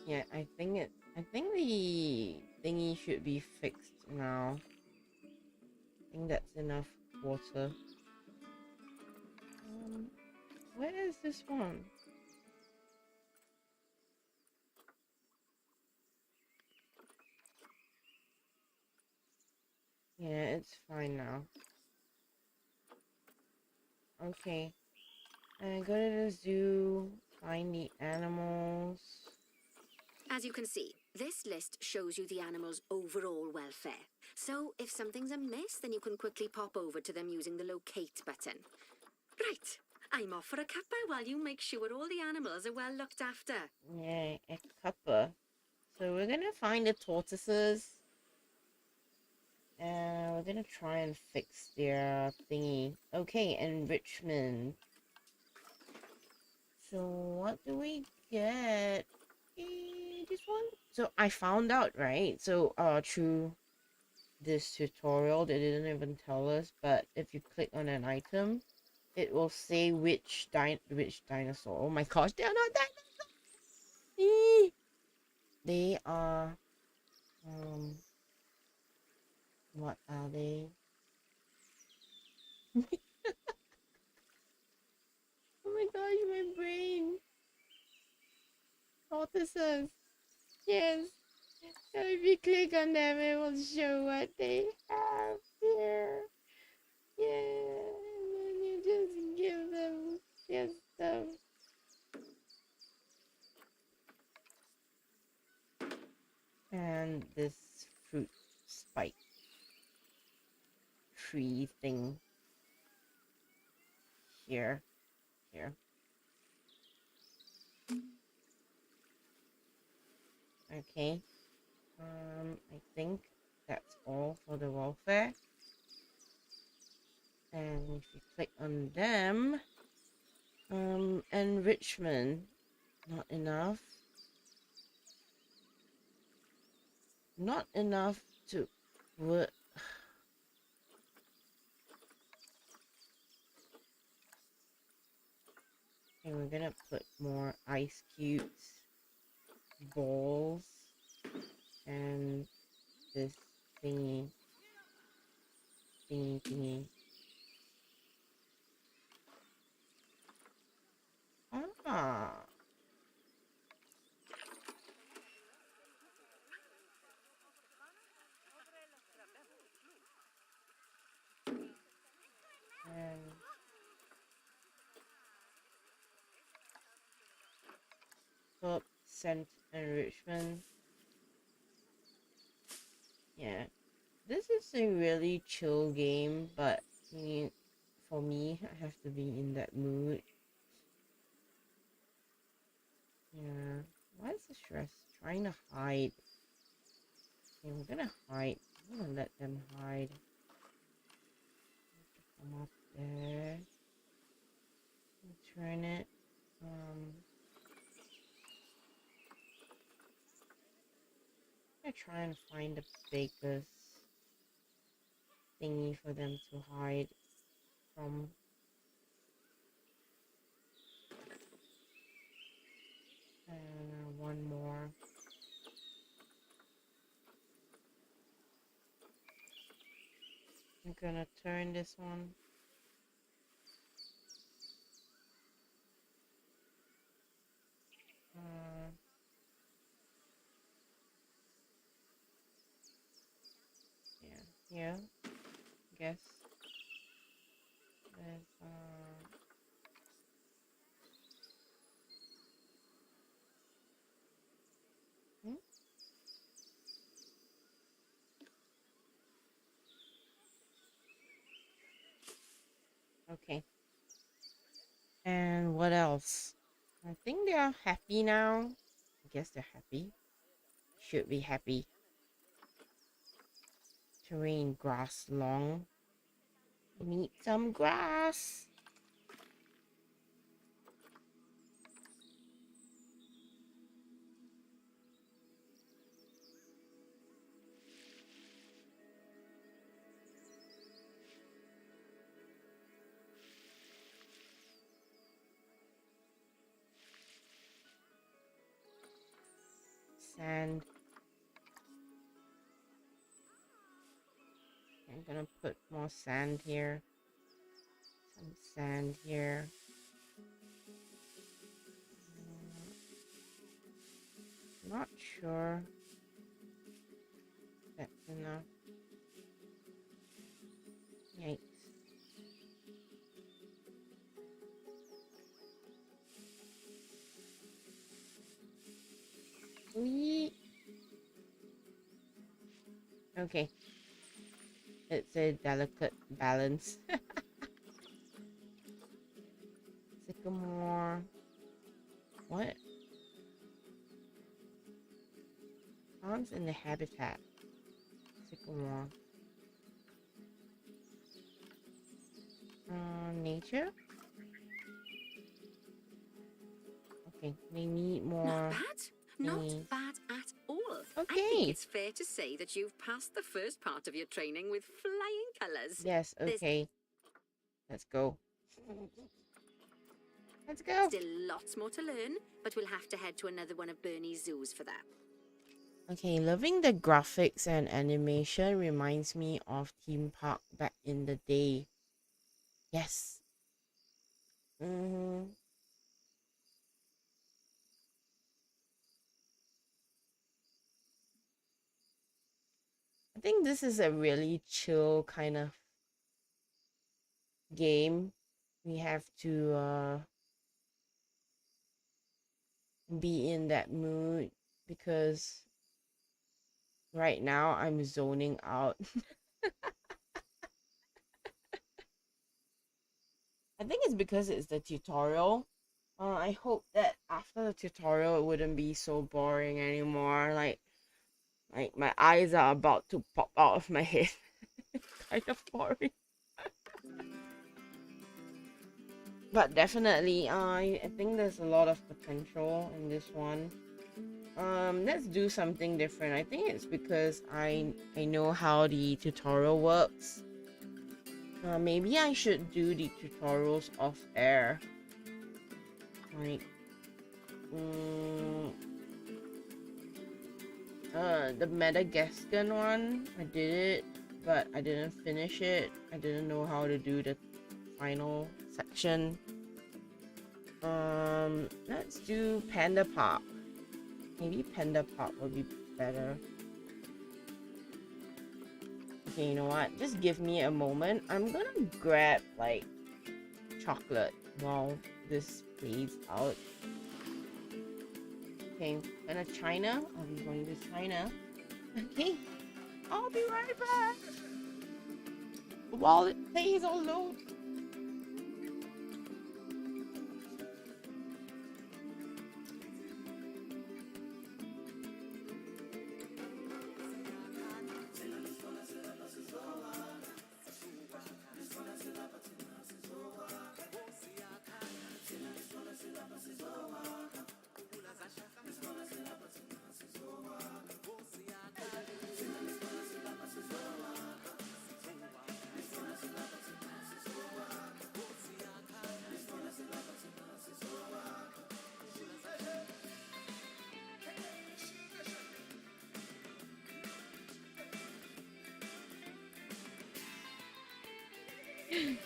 Yeah, I think the thingy should be fixed now. I think that's enough water. Where is this one? Yeah, it's fine now. Okay. And go to the zoo, find the animals. As you can see, this list shows you the animal's overall welfare. So if something's amiss, then you can quickly pop over to them using the locate button. Right, I'm off for a cuppa while you make sure all the animals are well looked after. Yeah, a cuppa. So we're gonna find the tortoises. And we're gonna try and fix their thingy. Okay, enrichment. So what do we get? This one? So I found out, right? So through this tutorial, they didn't even tell us, but if you click on an item, it will say which dinosaur. Oh my gosh, they are not dinosaurs. They are what are they? Oh my gosh, my brain. Tortoises. Yes. So if you click on them, it will show what they have here. Yeah. And then you just give them their stuff. And this fruit spike tree thing here. Okay. I think that's all for the welfare. And if you click on them, enrichment, not enough. Not enough to put. Okay, we're gonna put more ice cubes, balls, and this thingy. Ah. And top scent enrichment. Yeah, this is a really chill game, but for me, I have to be in that mood. Yeah, why is the stress trying to hide? Okay, we're gonna hide. I'm gonna let them hide. Come up there. Turn it. I'm gonna try and find the baker's thingy for them to hide from. And one more. I'm gonna turn this one. Yeah, guess. There's, Okay. And what else? I think they are happy now. I guess they're happy. Should be happy. Terrain grass long. Need some grass. Sand. I'm gonna put more sand here. Some sand here. Not sure that's enough. Yikes. Okay. It's a delicate balance. Sycamore. What? Plants in the habitat. Sycamore. Nature? Okay, they need more. Not bad. Not bad at all. Okay. I think it's fair to say that you've passed the first part of your training with flying colours. Yes, okay. Let's go. Let's go. Still lots more to learn, but we'll have to head to another one of Bernie's zoos for that. Okay, loving the graphics and animation reminds me of Theme Park back in the day. Yes. I think this is a really chill kind of game. We have to be in that mood because right now I'm zoning out. I think it's because it's the tutorial. I hope that after the tutorial it wouldn't be so boring anymore. Like my eyes are about to pop out of my head. Kind of boring. But definitely, I think there's a lot of potential in this one. Let's do something different. I think it's because I know how the tutorial works. Maybe I should do the tutorials off air. Like, the Madagascar one, I did it, but I didn't finish it. I didn't know how to do the final section. Let's do Panda Park. Maybe Panda Park would be better. Okay, you know what? Just give me a moment. I'm gonna grab like chocolate while this plays out. Okay, gonna China. I'll be going to China. Okay, I'll be right back. While it plays on load.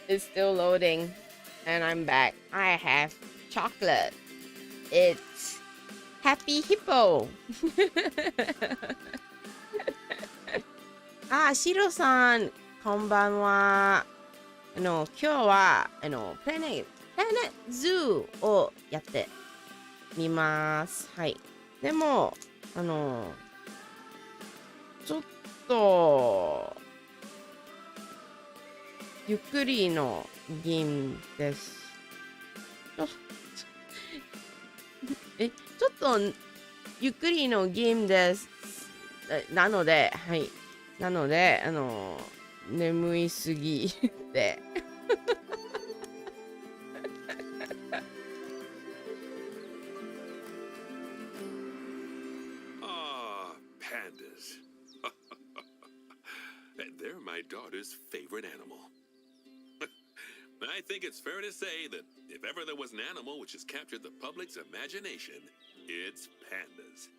It's still loading and I'm back. I have chocolate. It's Happy Hippo. あ、シロさん、こんばんは。今日はプラネットズーをやってみます。はい。でもちょっとゆっくりのゲームです。ちょっとゆっくりのゲームです。なので、はい。なので、眠いすぎて。Ah, pandas. They're my daughter's favorite animal. I think it's fair to say that if ever there was an animal which has captured the public's imagination, it's pandas.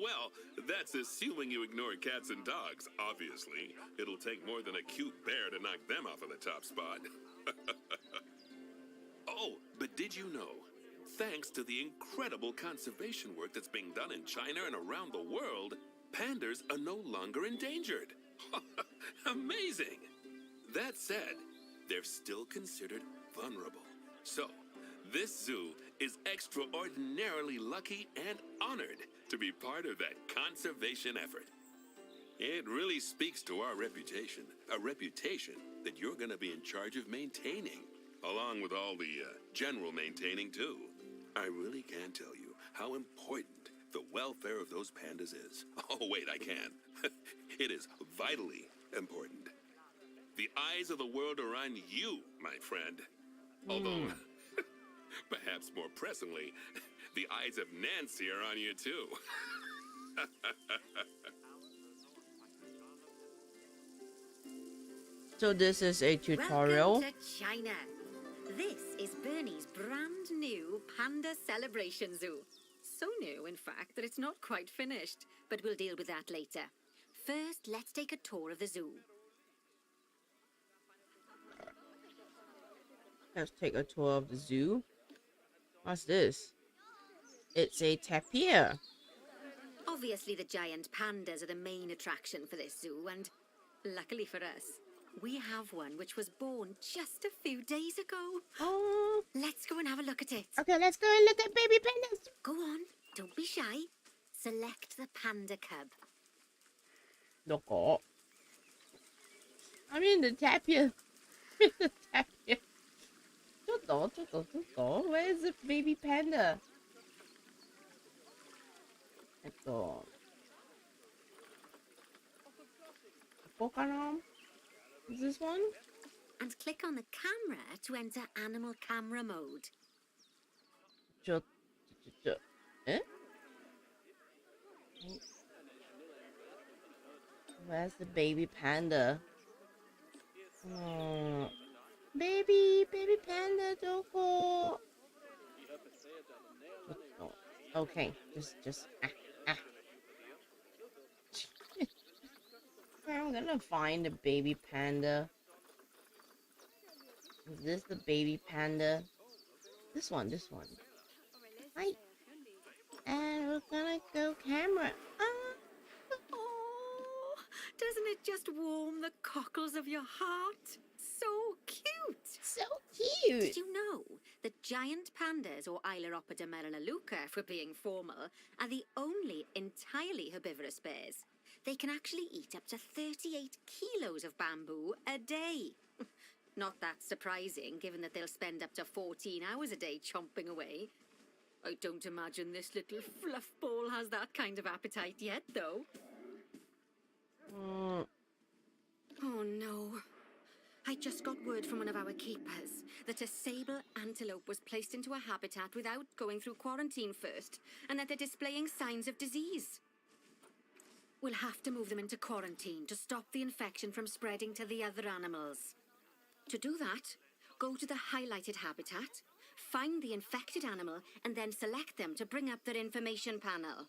Well, that's assuming you ignore cats and dogs, obviously. It'll take more than a cute bear to knock them off of the top spot. Oh, but did you know? Thanks to the incredible conservation work that's being done in China and around the world, pandas are no longer endangered. Amazing! That said, they're still considered vulnerable. So, this zoo is extraordinarily lucky and honored to be part of that conservation effort. It really speaks to our reputation, a reputation that you're going to be in charge of maintaining, along with all the general maintaining too. I really can't tell you how important the welfare of those pandas is. Oh, wait, I can. It is vitally important. The eyes of the world are on you, my friend. Although, perhaps more pressingly, the eyes of Nancy are on you too. So this is a tutorial. Welcome to China. This is Bernie's brand new Panda Celebration Zoo. So new, in fact, that it's not quite finished. But we'll deal with that later. First, let's take a tour of the zoo. Let's take a tour of the zoo. What's this? It's a tapir. Obviously, the giant pandas are the main attraction for this zoo, and luckily for us, we have one which was born just a few days ago. Oh. Let's go and have a look at it. Okay, let's go and look at baby pandas. Go on, don't be shy. Select the panda cub. どこ? I'm in the tapir. The tapir. ちょっと Where's the baby panda? ここかな? Is this one? And click on the camera to enter animal camera mode. え? Where's the baby panda? Baby panda どこ? Okay, just I'm gonna find a baby panda. Is this the baby panda? This one. Hi. And we're gonna go camera. Oh, doesn't it just warm the cockles of your heart? So cute. So cute. Did you know that giant pandas, or Ailuropoda melaleuca for being formal, are the only entirely herbivorous bears? They can actually eat up to 38 kilos of bamboo a day. Not that surprising, given that they'll spend up to 14 hours a day chomping away. I don't imagine this little fluff ball has that kind of appetite yet, though. Oh no. I just got word from one of our keepers that a sable antelope was placed into a habitat without going through quarantine first, and that they're displaying signs of disease. We'll have to move them into quarantine to stop the infection from spreading to the other animals. To do that, go to the highlighted habitat, find the infected animal, and then select them to bring up their information panel.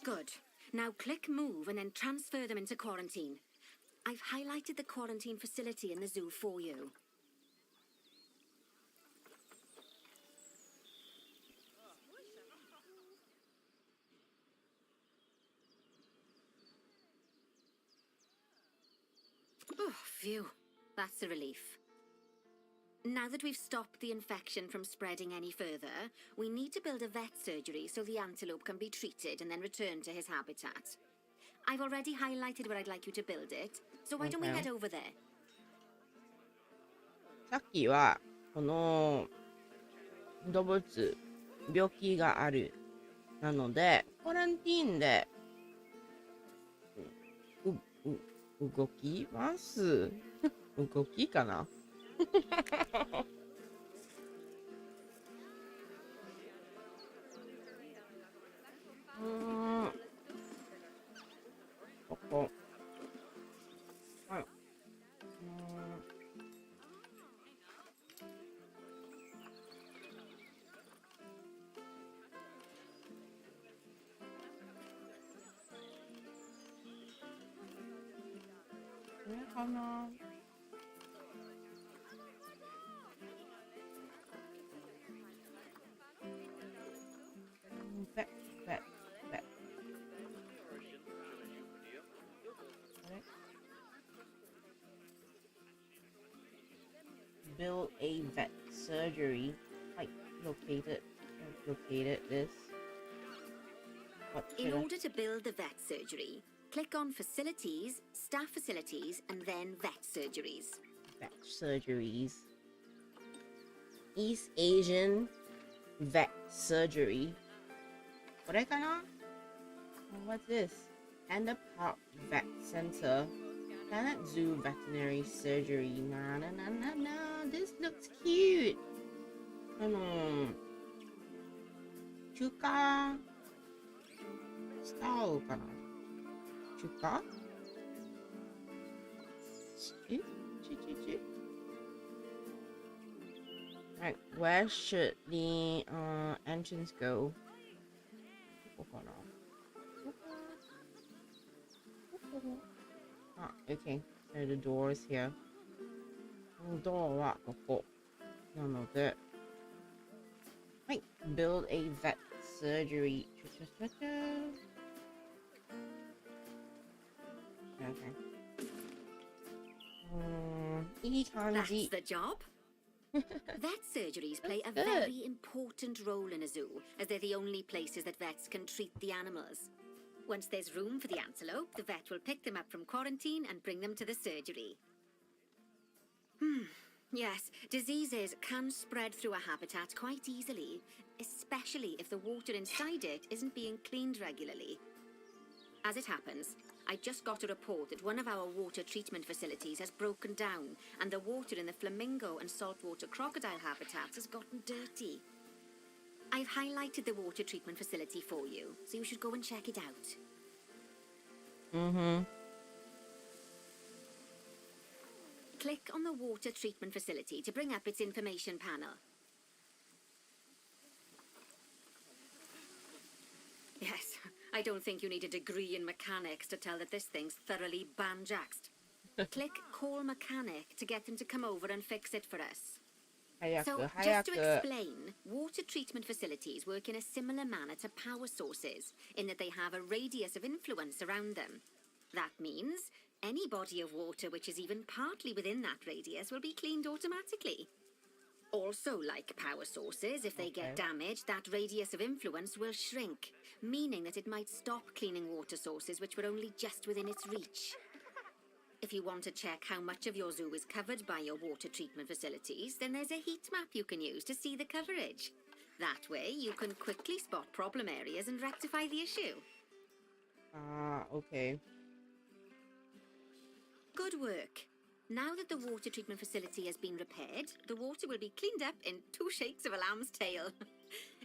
Good. Now click move and then transfer them into quarantine. I've highlighted the quarantine facility in the zoo for you. Oh, phew. That's a relief. Now that we've stopped the infection from spreading any further, we need to build a vet surgery so the antelope can be treated and then returned to his habitat. I've already highlighted where I'd like you to build it, so why don't we head over there? さっきはこの動物病気があるなのでコランティーンで動きます動きかなここはいこれかなvet build a vet surgery. I located this. In order to build the vet surgery, click on Facilities, Staff Facilities, and then Vet Surgeries. Vet surgeries. East Asian vet surgery. これかな? What's this? Panda Park Vet Center. Planet Zoo Veterinary Surgery. Nah. This looks cute. 中華スタイルかな Chuka? Alright, where should the entrance go? Ah, okay. So the door is here. Door はここ。なので、はい。Build a vet surgery. Okay. いい感じ。 That's the job. Vet surgeries play a very important role in a zoo, as they're the only places that vets can treat the animals. Once there's room for the antelope, the vet will pick them up from quarantine and bring them to the surgery. Yes, diseases can spread through a habitat quite easily, especially if the water inside it isn't being cleaned regularly. As it happens, I just got a report that one of our water treatment facilities has broken down, and the water in the flamingo and saltwater crocodile habitats has gotten dirty. I've highlighted the water treatment facility for you, so you should go and check it out. Click on the water treatment facility to bring up its information panel. Yes, I don't think you need a degree in mechanics to tell that this thing's thoroughly banjaxed. Click Call Mechanic to get them to come over and fix it for us. So, just to explain, water treatment facilities work in a similar manner to power sources, in that they have a radius of influence around them. That means any body of water which is even partly within that radius will be cleaned automatically. Also, like power sources, if they get damaged, that radius of influence will shrink, meaning that it might stop cleaning water sources which were only just within its reach. If you want to check how much of your zoo is covered by your water treatment facilities, then there's a heat map you can use to see the coverage. That way, you can quickly spot problem areas and rectify the issue. Okay. Good work. Now that the water treatment facility has been repaired, the water will be cleaned up in 2 shakes of a lamb's tail.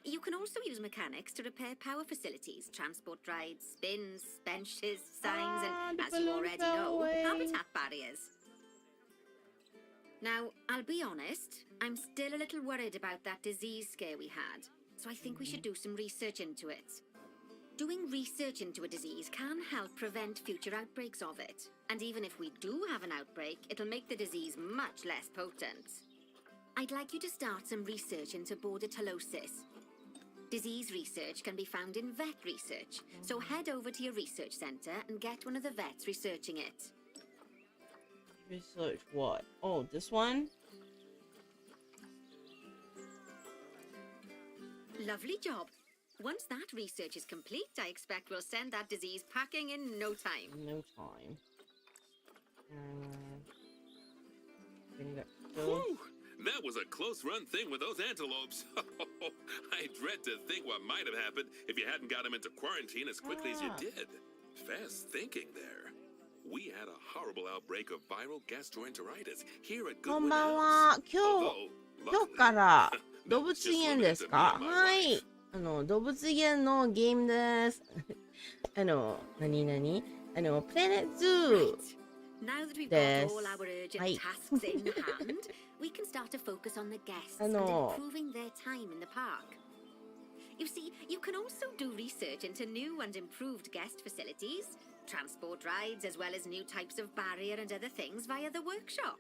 You can also use mechanics to repair power facilities, transport rides, spins, benches, signs, and, as you already know, habitat barriers. Now, I'll be honest, I'm still a little worried about that disease scare we had, so I think we should do some research into it. Doing research into a disease can help prevent future outbreaks of it. And even if we do have an outbreak, it'll make the disease much less potent. I'd like you to start some research into bordetalosis. Disease research can be found in vet research, so head over to your research centre and get one of the vets researching it. Research what? Oh, this one? Lovely job. Once that research is complete, I expect we'll send that disease packing in no time. No time. Whew, that was a close-run thing with those antelopes. I dread to think what might have happened if you hadn't got them into quarantine as quickly as you did. Fast thinking there. We had a horrible outbreak of viral gastroenteritis here at こん Goodwin ばん House. は。今 Although, 日から luckily, 動物 just 園 limited です to me か？ and my はい。 wife. 動物園のゲームです。何プレネッツ Right. Now that we've got Yes. all our urgent Hi. tasks in hand, we can start to focus on the guests and improving their time in the park. You see, you can also do research into new and improved guest facilities, transport rides, as well as new types of barrier and other things via the workshop.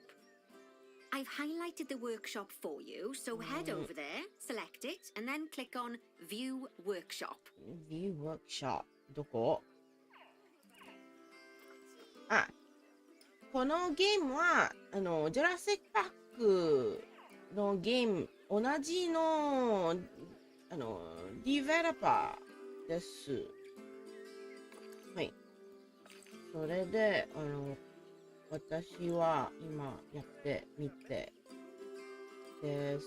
I've highlighted the workshop for you, so head over there, select it, and then click on View Workshop. View Workshop どこ？あ、このゲームはジュラシック・パークのゲーム同じのディベロッパーです。はい。それで私は今やってみてです。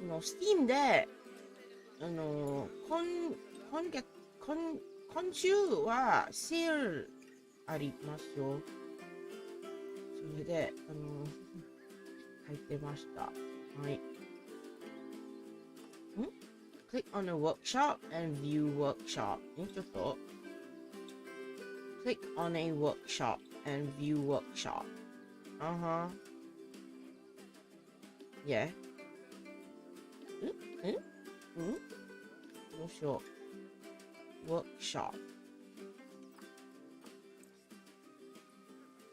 Steam で今週はセールありますよ。それで入ってました。はい。Click on the workshop and view workshop. ちょっと Click on a workshop and view workshop. Yeah. どうしよう。workshop.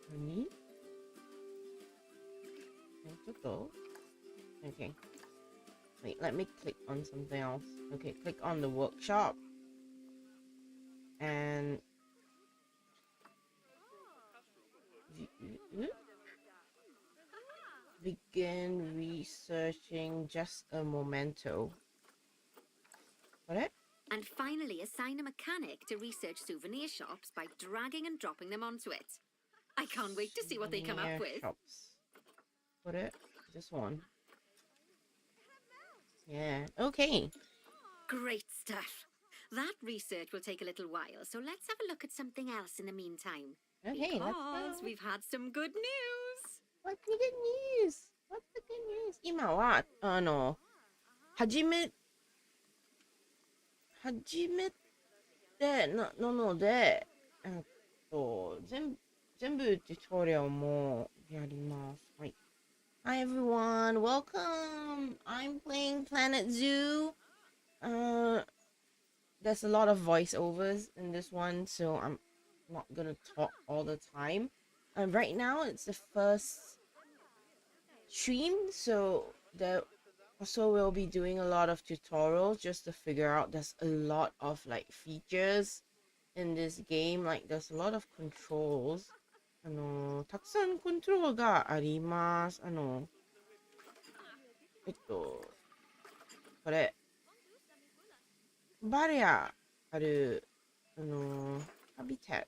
何？ちょっと Okay. Wait, let me click on something else. Okay, click on the workshop. And begin researching just a momento. What? And finally, assign a mechanic to research souvenir shops by dragging and dropping them onto it. I can't wait to see what they come up with. Shops. What? This one. Yeah. Okay. Great stuff. That research will take a little while, so let's have a look at something else in the meantime. Okay, let's Because go. we've had some good news. What's the good news? What's the good news? 今は始めてなので全部チュートリアルもやります。はい。Hi everyone, welcome. I'm playing Planet Zoo. There's a lot of voiceovers in this one, so I'm not gonna talk all the time. Right now it's the first stream, so there also we'll be doing a lot of tutorials just to figure out. There's a lot of like features in this game. Like there's a lot of controls. たくさんコントロールがあります。これバリアあるハビタット、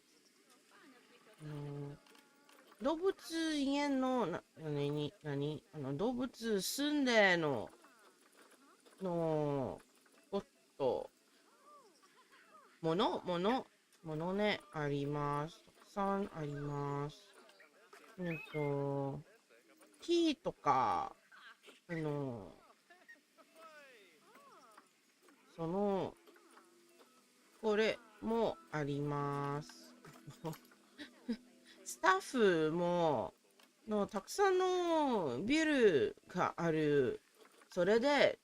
動物園の動物住んでのことものねあります。たくさんあります。木とかこれもあります。スタッフもたくさんのビルがある。それで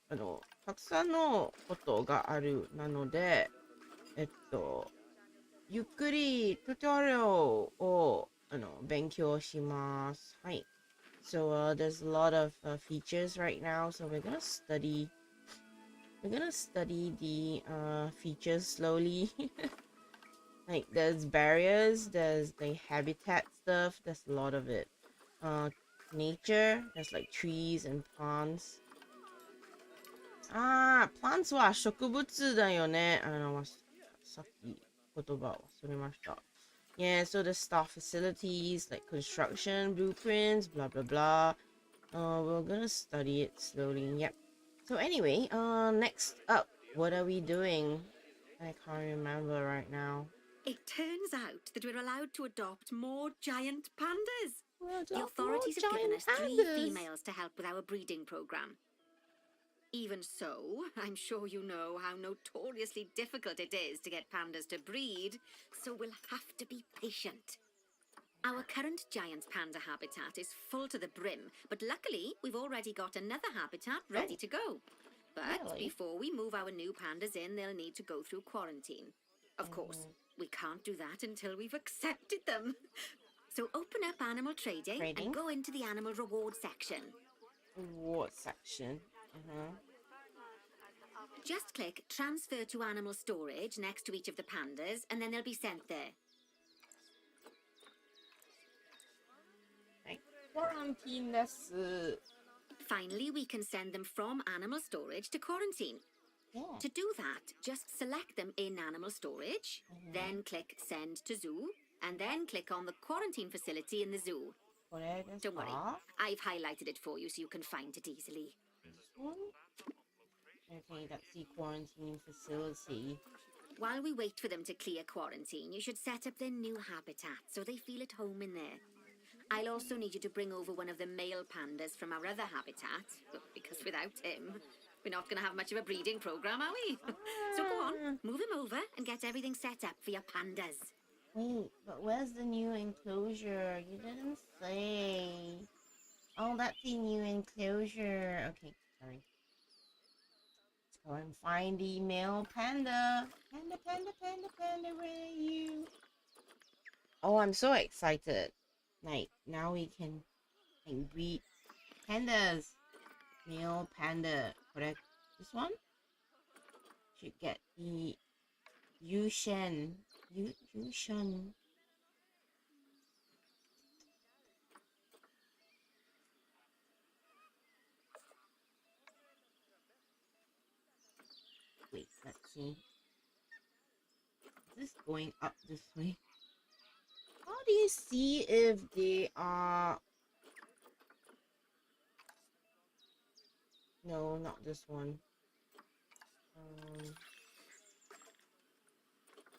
たくさんのことがある。なのでゆっくりチュートリアルを勉強します。はい。So there's a lot of features right now, so we're gonna study the features slowly. Like there's barriers, there's the habitat stuff, there's a lot of it. Nature, there's like trees and plants. Plants は植物だよね。さっき言葉を忘れました。Yeah, so the staff facilities like construction, blueprints, blah blah blah. We're gonna study it slowly. Yep. So anyway, next up, what are we doing? I can't remember right now. It turns out that we're allowed to adopt more giant pandas. The authorities have given us 3 females to help with our breeding program. Even so, I'm sure you know how notoriously difficult it is to get pandas to breed, so we'll have to be patient. Our current giant panda habitat is full to the brim, but luckily we've already got another habitat ready to go. But before we move our new pandas in, they'll need to go through quarantine. Of course, we can't do that until we've accepted them. So open up Animal Trading and go into the Animal Reward section. Reward section. Just click Transfer to Animal Storage next to each of the pandas, and then they'll be sent there. Quarantine です。 Finally, we can send them from Animal Storage to quarantine. Yeah. To do that, just select them in Animal Storage, then click Send to Zoo, and then click on the quarantine facility in the zoo. これですか? Don't worry, I've highlighted it for you so you can find it easily. This one? Okay, that's the quarantine facility. While we wait for them to clear quarantine, you should set up their new habitat so they feel at home in there. I'll also need you to bring over one of the male pandas from our other habitat, because without him, we're not going to have much of a breeding program, are we? So go on, move him over and get everything set up for your pandas. Wait, but where's the new enclosure? You didn't say. Oh, that's the new enclosure. Okay, sorry. Let's go and find the male panda. Panda, panda, panda, panda, where are you? Oh, I'm so excited. Like, now we can breed pandas. Male panda. Correct? This one? Should get the Yushen. Yushen. Wait, let's see. Is this going up this way? How do you see if they are... No, not this one. I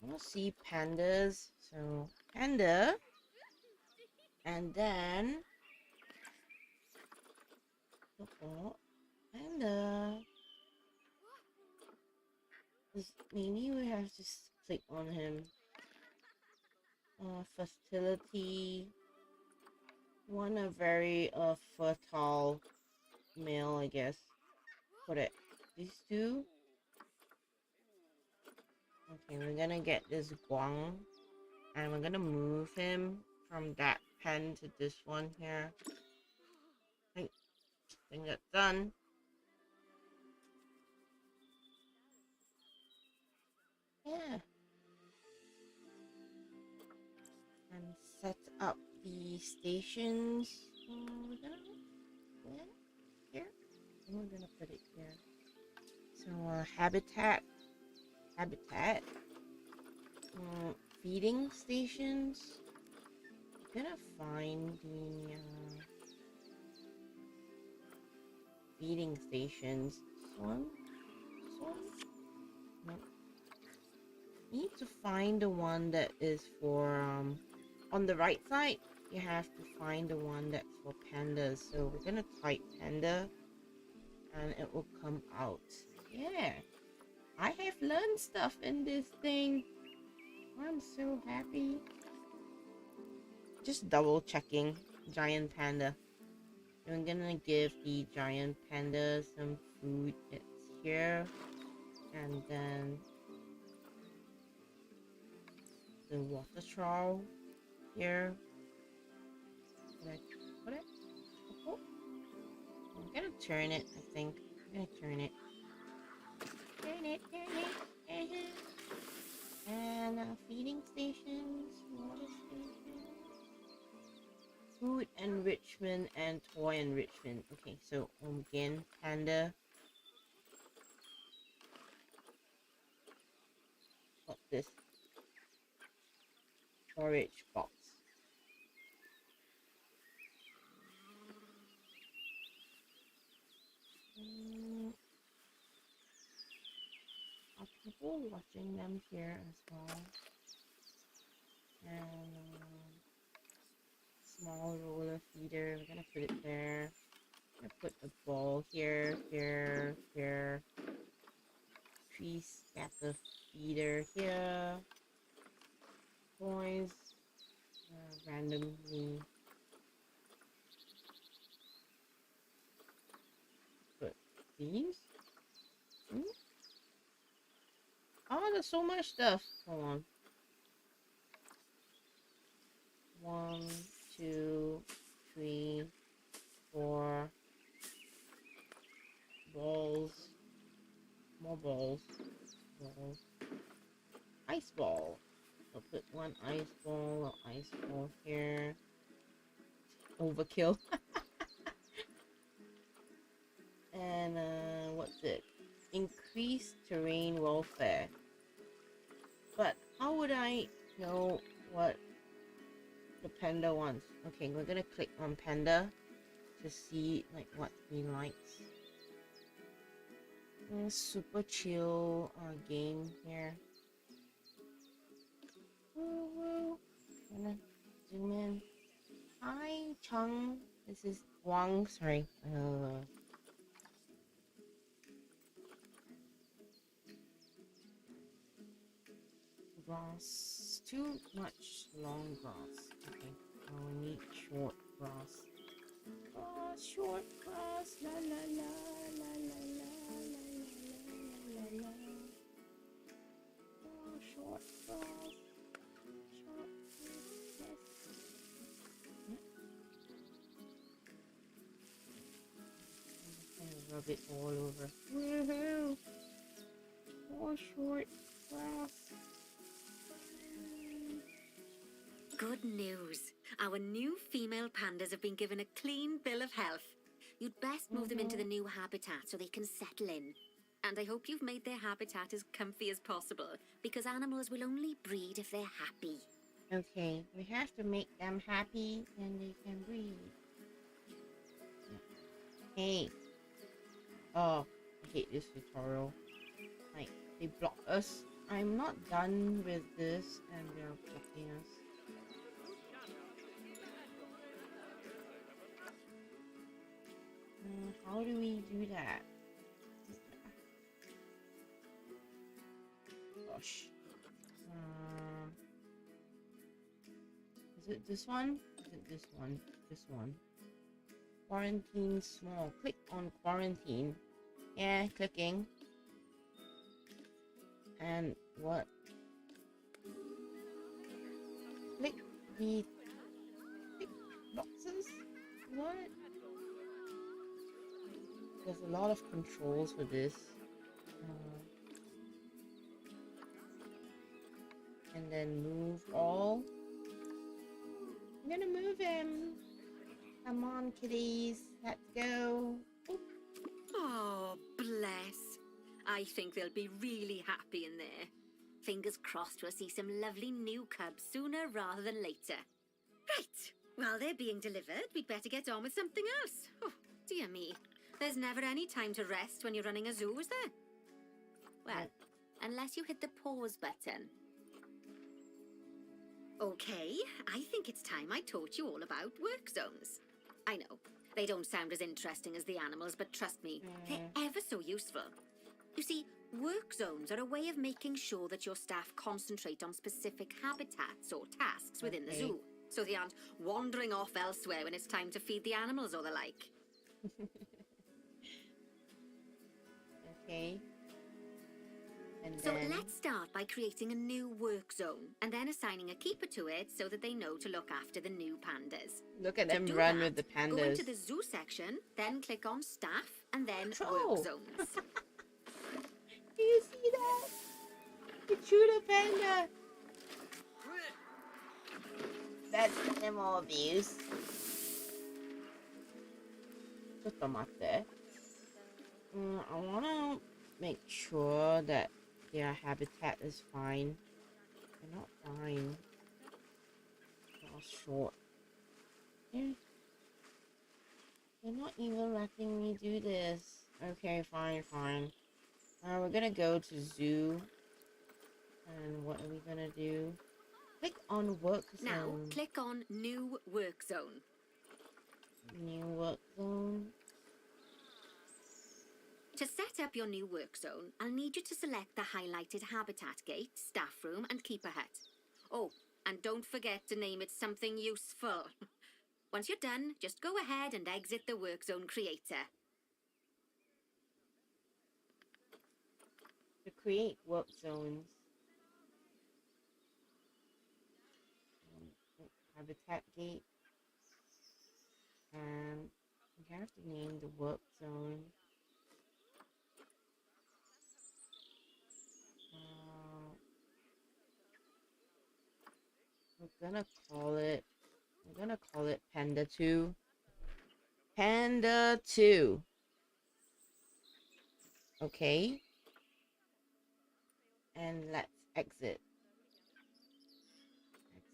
want to see pandas. So, panda. And then... Panda. Maybe we have to click on him. Fertility. Want a very fertile male, I guess. Put it. These two. Okay, we're gonna get this Guang. And we're gonna move him from that pen to this one here. I think that's done. Yeah. And set up the stations. We're gonna here. And we're gonna put it here. So habitat. Feeding stations. I'm gonna find the feeding stations. This one. No. Need to find the one that is for on the right side. You have to find the one that's for pandas. So we're gonna type panda and it will come out. Yeah, I have learned stuff in this thing. I'm so happy. Just double checking. Giant panda. I'm gonna give the giant panda some food. It's here. And then the water trough here. Can I put it? Oh. I'm gonna turn it, I think. I'm gonna turn it. Turn it. And feeding stations, water stations, food enrichment, and toy enrichment. Okay, so again, panda. What's this? Storage box. Are people watching them here as well? And small roller feeder. We're gonna put it there. I'm gonna put a ball here. Tree scatter feeder here. Toys randomly. Put these. Oh, there's so much stuff. Hold on. 1, 2, 3, 4 balls. More balls. Ice ball. I'll put one ice ball here. Overkill. And what's it? Increase terrain welfare. But how would I know what the panda wants? Okay, we're gonna click on panda to see like what he likes. Super chill game here. Woo. Gonna zoom in. Hi Chung, this is Wang. Sorry. Ross. too much long grass. Okay, we need short grass. Oh, short grass. La la la la la la la la la la. Oh, short grass. Short grass. And rub it all over. Woohoo! More short grass. Good news. Our new female pandas have been given a clean bill of health. You'd best move them into the new habitat so they can settle in. And I hope you've made their habitat as comfy as possible, because animals will only breed if they're happy. Okay, we have to make them happy and they can breathe. Hey. Oh, I hate this tutorial. Like, they block us. I'm not done with this and they're blocking us. How do we do that? Gosh. Is it this one? Is it this one? This one. Quarantine small. Click on quarantine. Yeah, clicking. And what? Click the tick boxes? What? There's a lot of controls for this. And then move all. I'm gonna move him. Come on, kitties. Let's go. Oop. Oh, bless. I think they'll be really happy in there. Fingers crossed we'll see some lovely new cubs sooner rather than later. Right. While they're being delivered, we'd better get on with something else. Oh, dear me. There's never any time to rest when you're running a zoo, is there? Well, unless you hit the pause button. Okay, I think it's time I taught you all about work zones. I know, they don't sound as interesting as the animals, but trust me, they're ever so useful. You see, work zones are a way of making sure that your staff concentrate on specific habitats or tasks within the zoo, so they aren't wandering off elsewhere when it's time to feed the animals or the like. Okay. And So then... let's start by creating a new work zone and then assigning a keeper to it so that they know to look after the new pandas. Look at To them do run that, with the pandas. Go into the zoo section, then click on staff and then Control. work zones. Do you see that? The Chuda panda. That's animal abuse. ちょっと待って。I wanna make sure that their habitat is fine. They're not fine. They're all short. They're not even letting me do this. Okay, fine. We're gonna go to zoo. And what are we gonna do? Click on work zone. Now, click on new work zone. New work zone. To set up your new work zone, I'll need you to select the highlighted habitat gate, staff room and keeper hut. Oh, and don't forget to name it something useful. Once you're done, just go ahead and exit the work zone creator. To create work zones. Habitat gate. And we have to name the work zone. We're gonna call it Panda 2. Panda 2. Okay. And let's exit.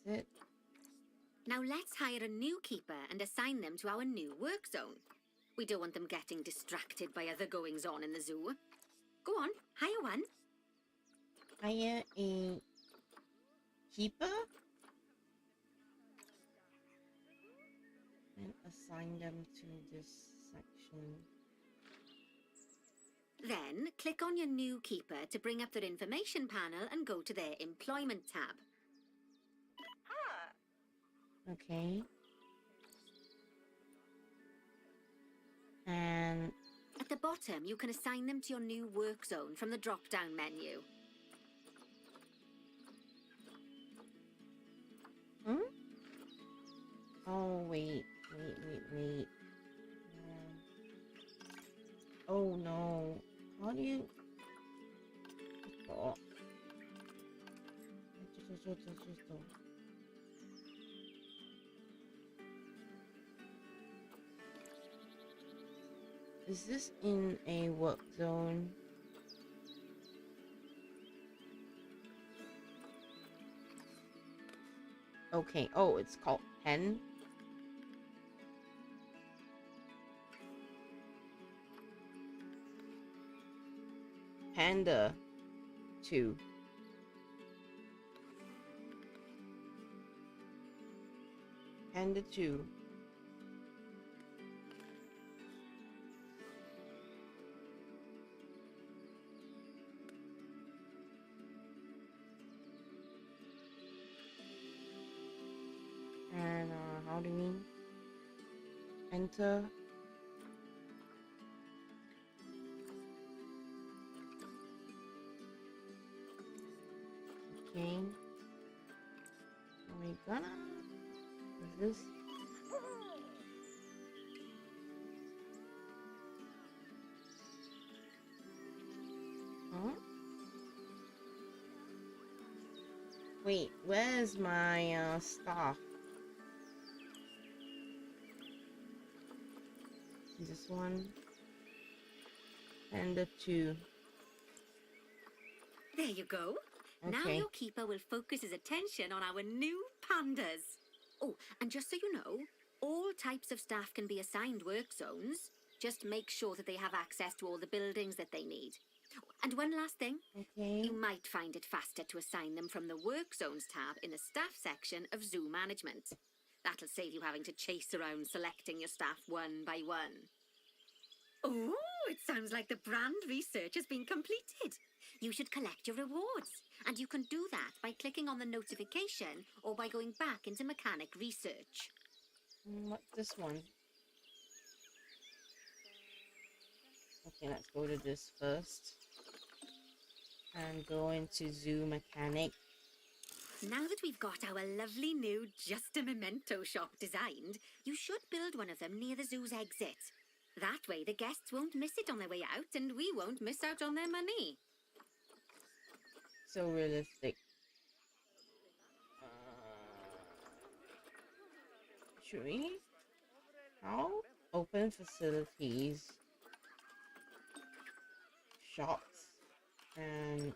Exit. Now let's hire a new keeper and assign them to our new work zone. We don't want them getting distracted by other goings-on in the zoo. Go on, hire one. Hire a keeper? And assign them to this section. Then, click on your new keeper to bring up their information panel and go to their employment tab. Okay. And At the bottom, you can assign them to your new work zone from the drop-down menu. oh wait. Oh no. How do you? Oh. Is this in a work zone? Okay. Oh, it's called pen. Panda 2. Panda 2. And how do we enter? Okay. Are we gonna? Is this? Huh? Wait, where's my stuff? This one and the 2. There you go. Okay. Now your keeper will focus his attention on our new pandas. Oh, and just so you know, all types of staff can be assigned work zones. Just make sure that they have access to all the buildings that they need. And one last thing. Okay. You might find it faster to assign them from the Work Zones tab in the Staff section of Zoo Management. That'll save you having to chase around selecting your staff one by one. Oh, it sounds like the brand research has been completed. You should collect your rewards, and you can do that by clicking on the notification or by going back into mechanic research. What's this one? Okay, let's go to this first. And go into Zoo Mechanic. Now that we've got our lovely new Just a Memento shop designed, you should build one of them near the zoo's exit. That way the guests won't miss it on their way out and we won't miss out on their money. So realistic. Should we? How? Open facilities. Shops. And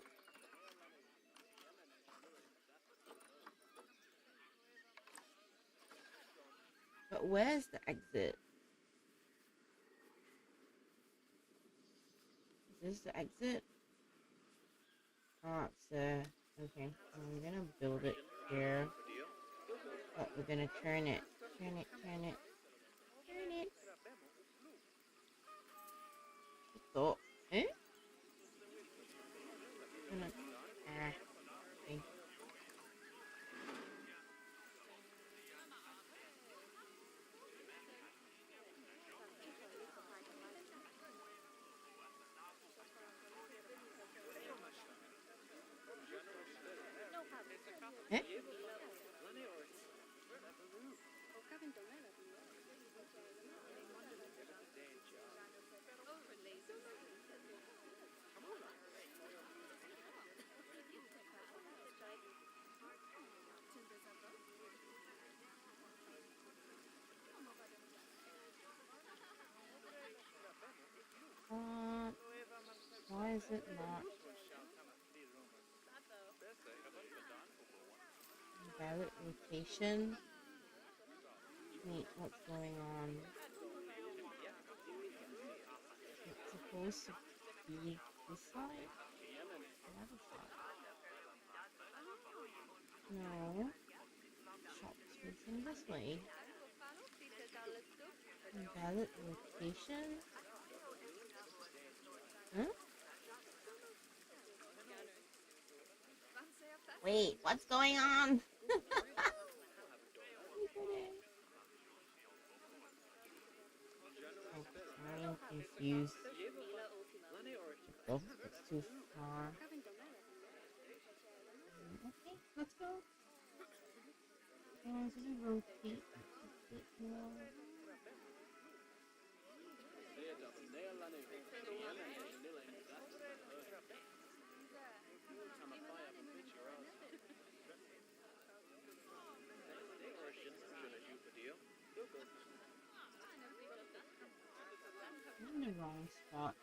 but where's the exit? Is this the exit? Oh, it's there. Okay, I'm gonna build it here. But we're gonna turn it. Turn it. Stop. Eh? Okay. Eh? Why is it not valid rotation? Wait, what's going on? It's supposed to be this side? The other side? No. Shops facing this way. Valid rotation? Huh? Wait, what's going on? so confused. Oh, it's too far. Okay, let's go. Just rotate a bit more. I'm in the wrong spot.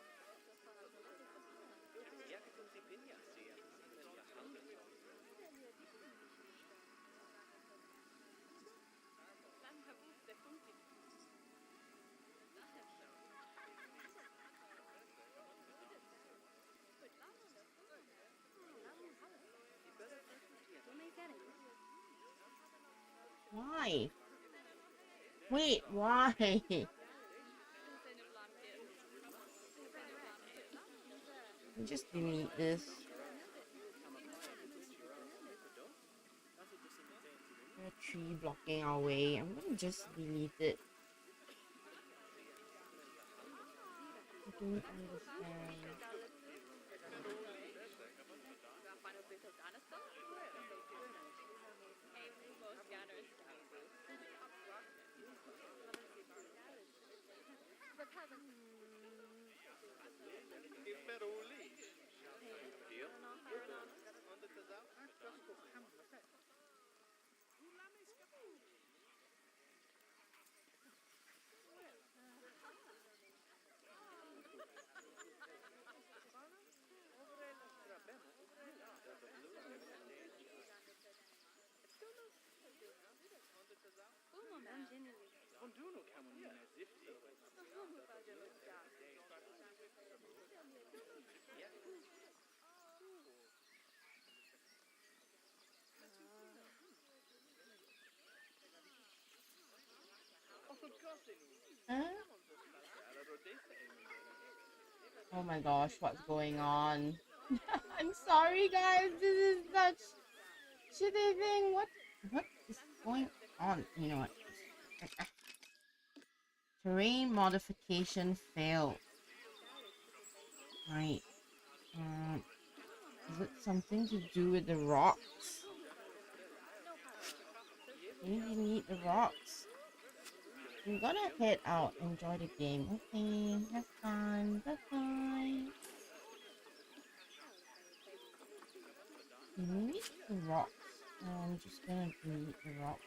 Why? Wait, why? Just delete this. There are a tree blocking our way. I'm gonna just delete it. I don't understand. Huh? Oh my gosh, what's going on? I'm sorry guys, this is such shitty thing. What is going on? You know what? Terrain modification failed. Right. Is it something to do with the rocks? Can you delete the rocks? I'm gonna head out. Enjoy the game. Okay, have fun. Bye-bye. Delete the rocks. I'm just gonna delete the rocks.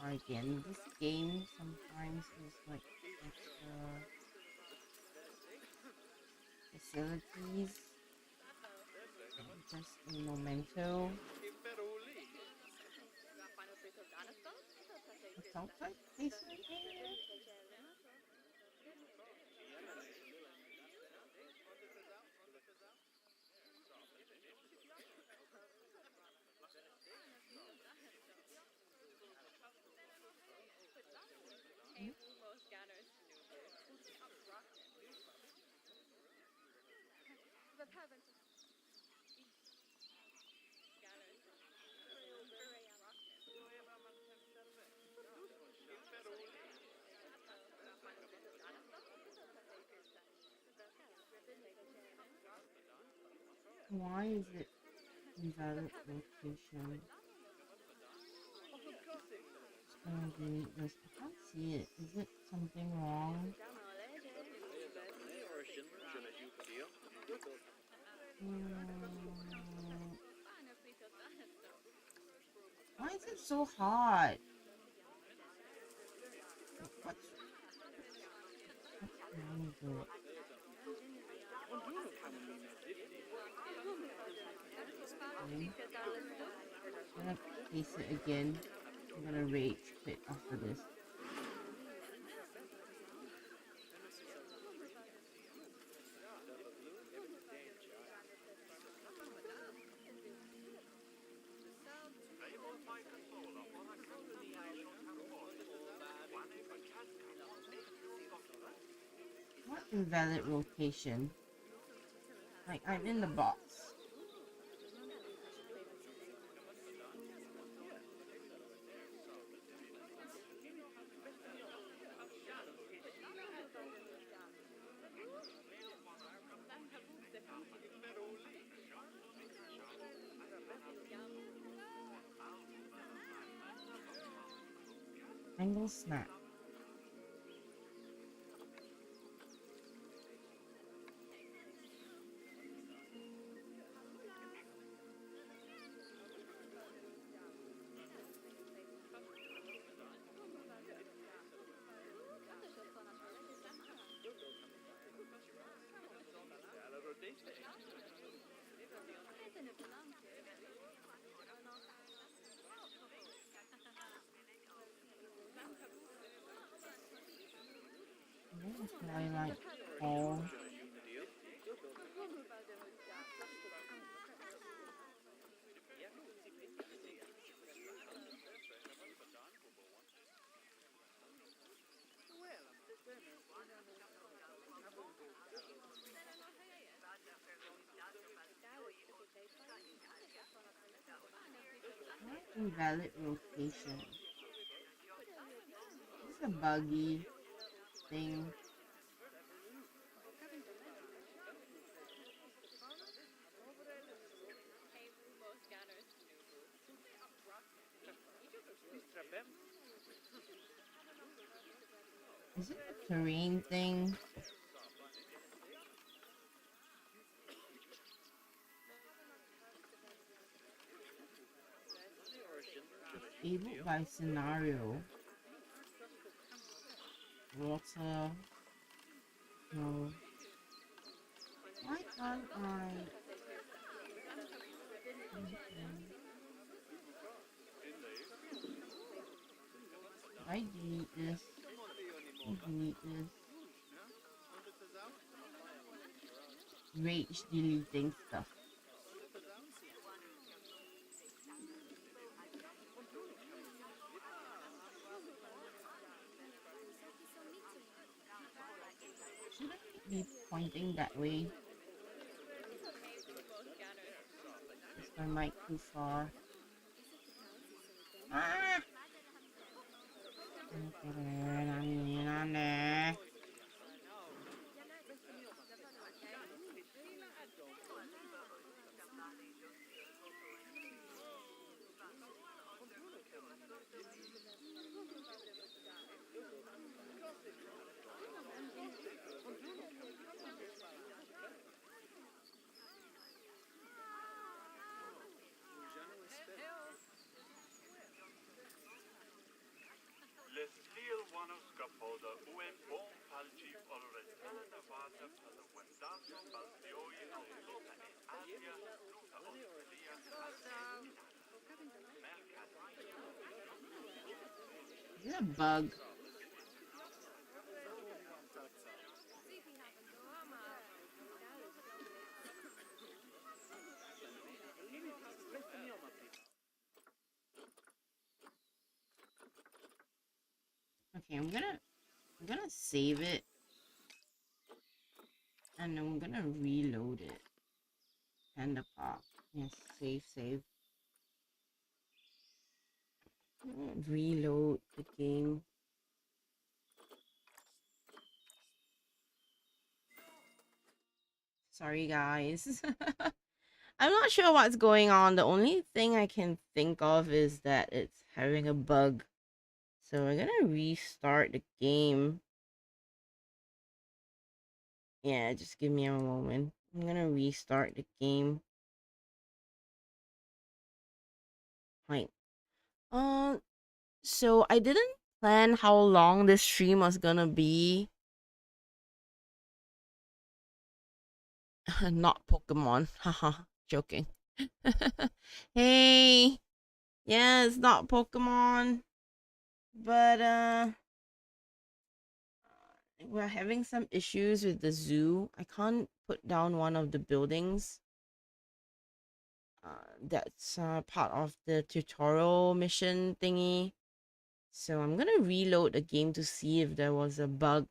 Try again. This game sometimes is like extra facilities. Just a memento. It's outside basement area. Why is it invalid location? Just gonna delete this. I can't see it. Is it something wrong? Why is it so hard? What's wrong with it? Okay. I'm gonna paste it again. I'm gonna rage quit after this. What invalid location? Like, I'm in the box. Angle snap. Twilight Hall. Invalid location. It's a buggy thing. Is it a terrain thing? Able by scenario. Water. No. Why can't I? I delete this. Delete this. Rage deleting stuff. Should I be pointing that way? Is my mic too far? Ah! Is it a bug? Okay, I'm gonna save it, and then I'm gonna reload it. Panda Park. Yes, save. Reload the game. Sorry, guys. I'm not sure what's going on. The only thing I can think of is that it's having a bug. So we're gonna restart the game. Yeah, just give me a moment. I'm gonna restart the game. Right. So I didn't plan how long this stream was gonna be. Not Pokemon. Haha, joking. Hey. Yeah, it's not Pokemon. But we're having some issues with the zoo. I can't put down one of the buildings. That's part of the tutorial mission thingy. So I'm gonna reload the game to see if there was a bug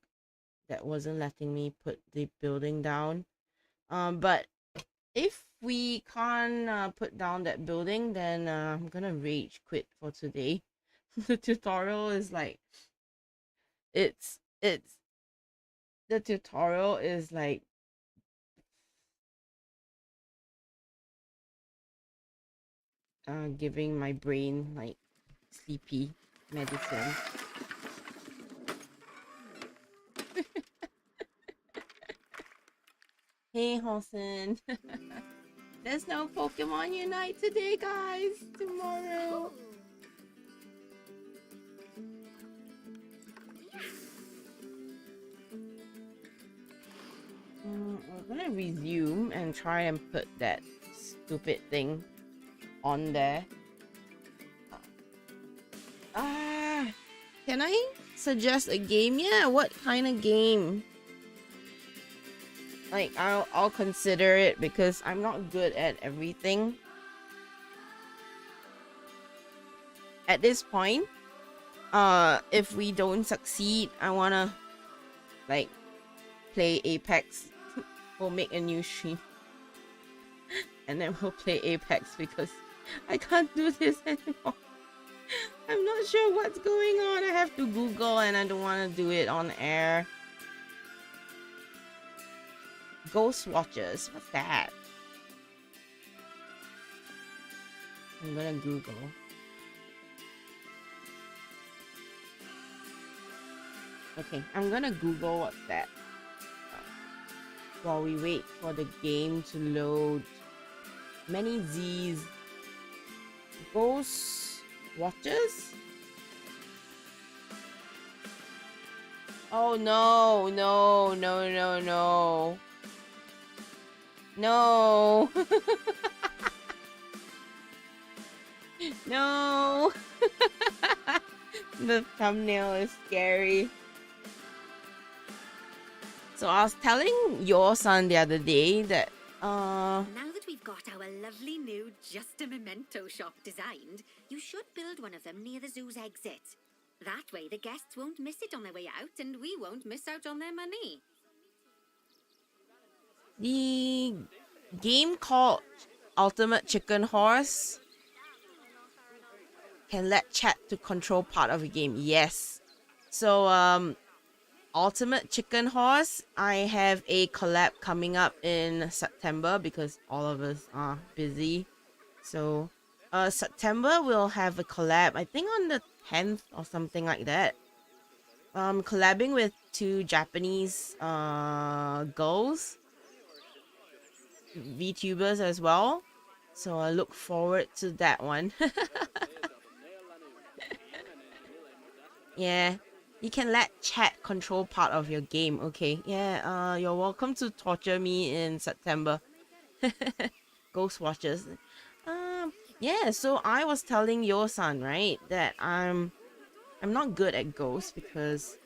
that wasn't letting me put the building down. But if we can't put down that building, then I'm gonna rage quit for today. The tutorial is like, it's the tutorial is like giving my brain like sleepy. medicine. Hey, Hosen. There's no Pokemon Unite today, guys. Tomorrow. We're gonna resume and try and put that stupid thing on there. Can I suggest a game? Yeah, what kind of game? Like, I'll consider it because I'm not good at everything. At this point, if we don't succeed, I wanna like play Apex. We'll make a new stream. And then we'll play Apex because I can't do this anymore. I'm not sure what's going on. I have to Google and I don't want to do it on air. Ghost Watchers. What's that? I'm gonna Google. Okay, I'm gonna Google what's that. While we wait for the game to load. Many Z's. Ghost Watchers? Oh no, no, no, no, no. No. No. The thumbnail is scary. So I was telling your son the other day that Now that we've got our lovely new Just a Memento shop designed, you should build one of them near the zoo's exit. That way the guests won't miss it on their way out and we won't miss out on their money. the game called Ultimate Chicken Horse can let chat to control part of the game. Yes. So Ultimate Chicken Horse, I have a collab coming up in September because all of us are busy. So September we'll have a collab, I think on the 10th or something like that. Collabing with two Japanese girls, VTubers as well. So I look forward to that one. Yeah. You can let chat control part of your game. Okay. Yeah, you're welcome to torture me in September. Ghost Watchers. Yeah, so I was telling your son, right, that I'm not good at ghosts because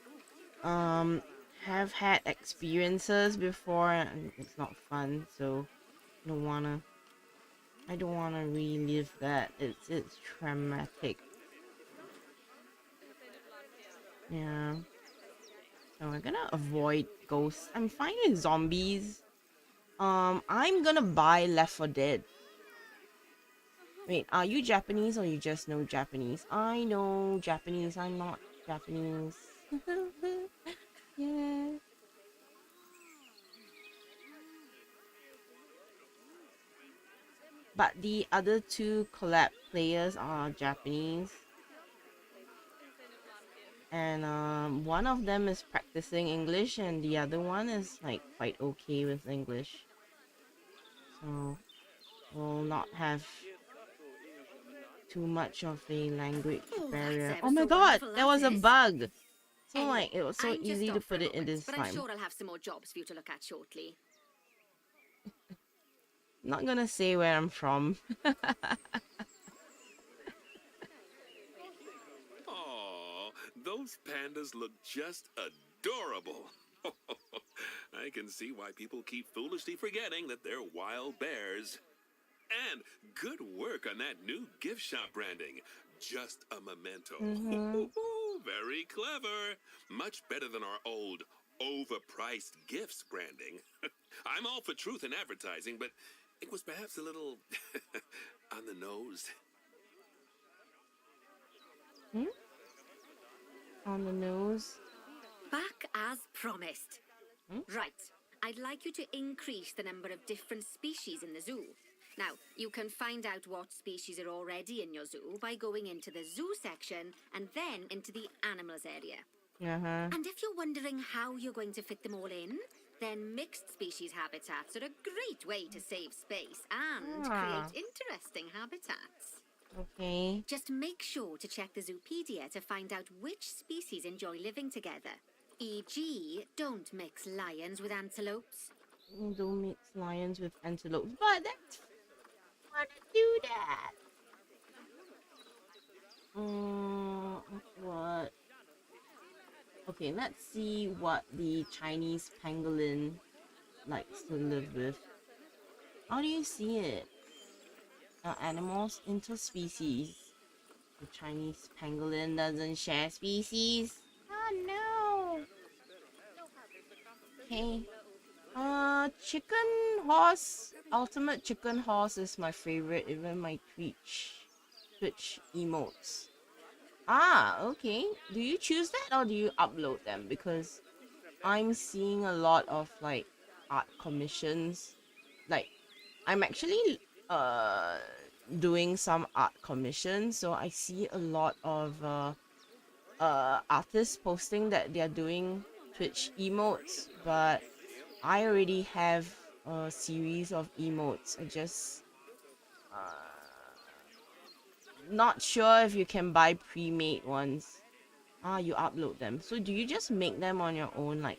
have had experiences before and it's not fun, so I don't wanna relive that. It's traumatic. Yeah. So we're gonna avoid ghosts. I'm fine with zombies. I'm gonna buy Left 4 Dead. Wait, are you Japanese or you just know Japanese? I know Japanese. I'm not Japanese. Yeah. But the other two collab players are Japanese. And one of them is practicing English and the other one is like quite okay with English. So we'll not have too much of a language barrier. Oh my god, there was a bug. So Anyway, like it was so I'm just easy to off for a put it in moment, this but time. I'm sure I'll have some more jobs for you to look at shortly. Not gonna say where I'm from. Aw, those pandas look just adorable. I can see why people keep foolishly forgetting that they're wild bears. And good work on that new gift shop branding. Just a memento. Very clever. Much better than our old overpriced gifts branding. I'm all for truth in advertising, but it was perhaps a little on the nose. On the nose. Back as promised. Right. I'd like you to increase the number of different species in the zoo. Now, you can find out what species are already in your zoo by going into the zoo section and then into the animals area. And if you're wondering how you're going to fit them all in, then mixed species habitats are a great way to save space and create interesting habitats. Okay. Just make sure to check the Zoopedia to find out which species enjoy living together. E.g., don't mix lions with antelopes. Don't mix lions with antelopes, but that's want to do that. What? Okay, let's see what the Chinese pangolin likes to live with. How do you see it? Animals interspecies. The Chinese pangolin doesn't share species. Oh no. Okay. Chicken horse. Ultimate chicken horse is my favorite. Even my Twitch emotes. Okay. Do you choose that or do you upload them? Because I'm seeing a lot of like art commissions. Like I'm actually doing some art commissions, so I see a lot of artists posting that they're doing Twitch emotes, but I already have a series of emotes. I just not sure if you can buy pre-made ones. You upload them. So do you just make them on your own, like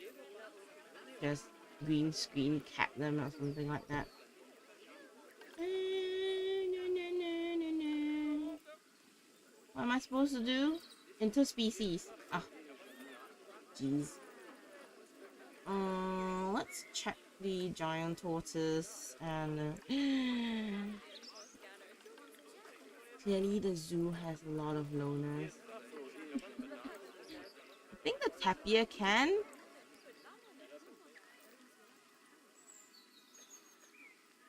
just green screen cap them or something like that? What am I supposed to do? Interspecies. Jeez. Let's check the giant tortoise and clearly the zoo has a lot of loners. I think the tapir can.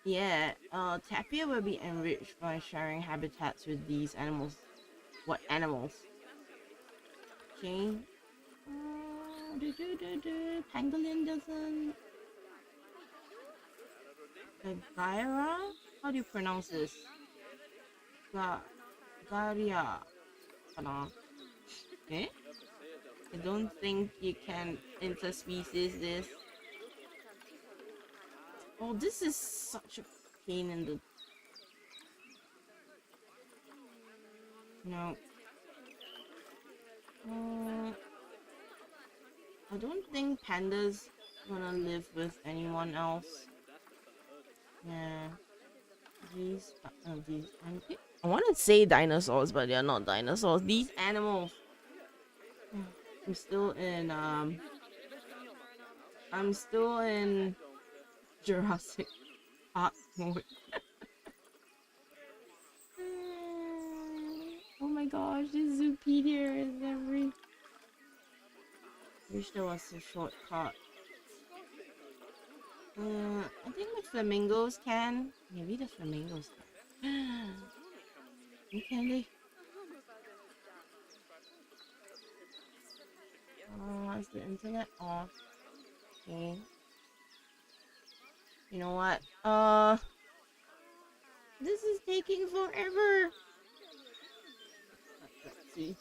Yeah, tapir will be enriched by sharing habitats with these animals. What animals? Okay. Pangolin doesn't. Gaira? How do you pronounce this? Garia. Okay. I don't think you can interspecies this. Oh, this is such a pain in the... No. I don't think pandas gonna live with anyone else. Yeah. These I want to say dinosaurs, but they're not dinosaurs. These animals. I'm still in Jurassic Park mode. Oh my gosh, this Zoopedia is every... Wish there was a shortcut. I think the flamingos can. Maybe the flamingos can. Can they? Is the internet off? Okay. You know what? This is taking forever. Let's see.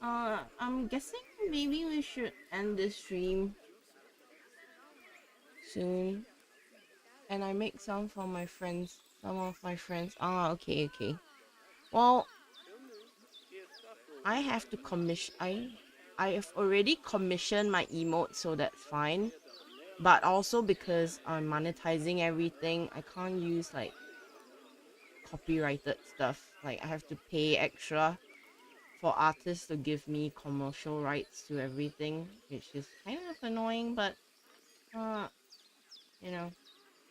I'm guessing maybe we should end this stream soon. And I make some for my friends. Some of my friends. Okay. Well, I have to commission. I have already commissioned my emote, so that's fine. But also because I'm monetizing everything, I can't use like copyrighted stuff. Like I have to pay extra for artists to give me commercial rights to everything, which is kind of annoying, but you know,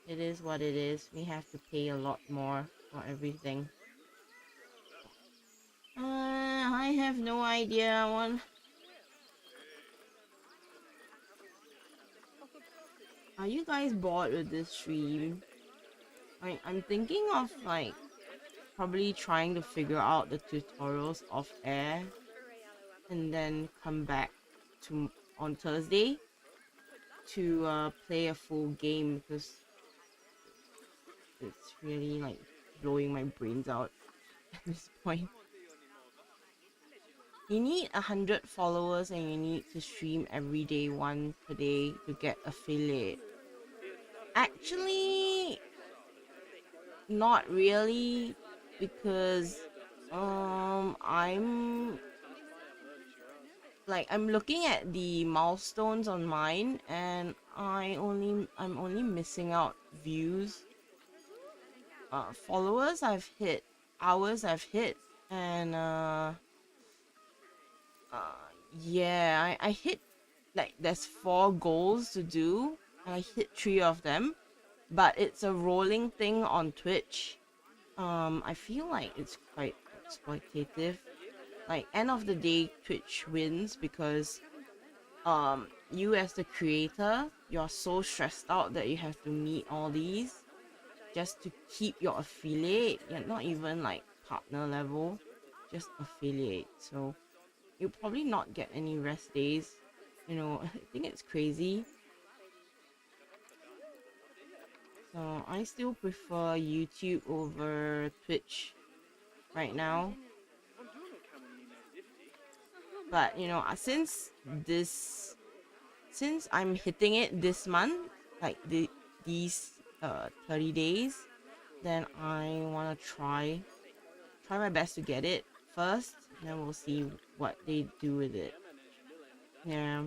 it is what it is. We have to pay a lot more for everything. I have no idea. Are you guys bored with this stream? I'm thinking of like probably trying to figure out the tutorials off air and then come back to on Thursday to play a full game, because It's really like blowing my brains out at this point. You need 100 followers and you need to stream every day, one per day, to get affiliate. Actually, not really, because I'm looking at the milestones on mine, and I'm only missing out views, followers I've hit, hours I've hit, and yeah, I hit, like, there's 4 goals to do, and I hit 3 of them, but it's a rolling thing on Twitch. I feel like it's quite exploitative. Like, end of the day, Twitch wins because you as the creator, you're so stressed out that you have to meet all these just to keep your affiliate. You're not even like partner level, just affiliate. So you'll probably not get any rest days. You know, I think it's crazy. So I still prefer YouTube over Twitch right now. But you know, since I'm hitting it this month, like these 30 days, then I want to try my best to get it first, and then we'll see what they do with it. Yeah.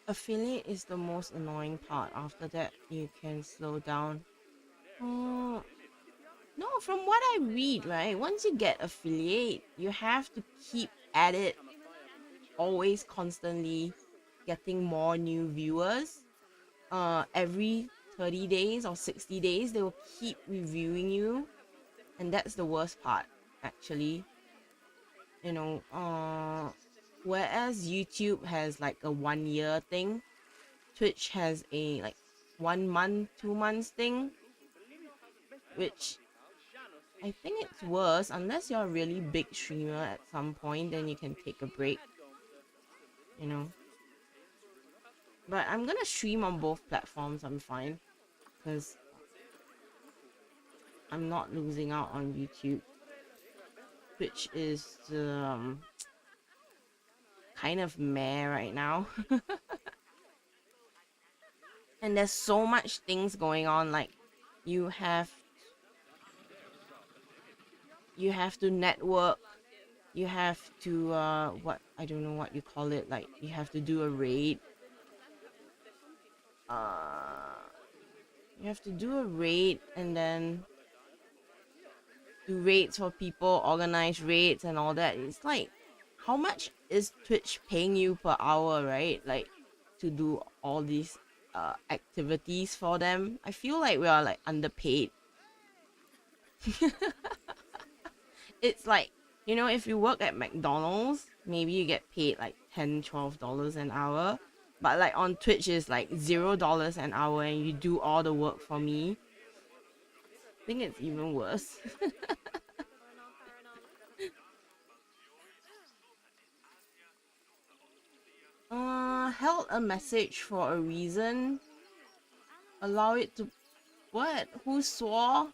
Affiliate is the most annoying part. After that, you can slow down. No, from what I read, right, once you get affiliate, you have to keep at it, always constantly getting more new viewers. Every 30 days or 60 days, they will keep reviewing you, and that's the worst part, actually. You know, whereas YouTube has like a 1-year thing, Twitch has a like 1 month, 2 months thing, which I think it's worse. Unless you're a really big streamer at some point, then you can take a break, you know. But I'm gonna stream on both platforms, I'm fine, because I'm not losing out on YouTube. Twitch is kind of meh right now. And there's so much things going on, like you have to network, you have to what, I don't know what you call it, like you have to do a raid, and then do raids for people, organize raids and all that. It's like, how much is Twitch paying you per hour, right? Like, to do all these activities for them. I feel like we are like underpaid. It's like, you know, if you work at McDonald's, maybe you get paid like $10-12 an hour, but like on Twitch is like $0 an hour and you do all the work for me. I think it's even worse. Held a message for a reason. Allow it to... What? Who swore?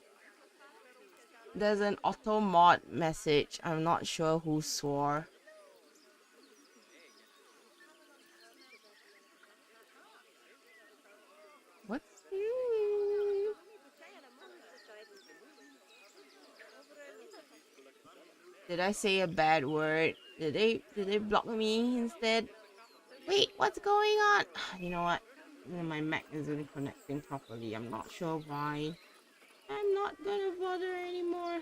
There's an auto mod message. I'm not sure who swore. What's... Did I say a bad word? Did they block me instead? Wait, what's going on? You know what? My Mac isn't connecting properly. I'm not sure why. I'm not gonna bother anymore.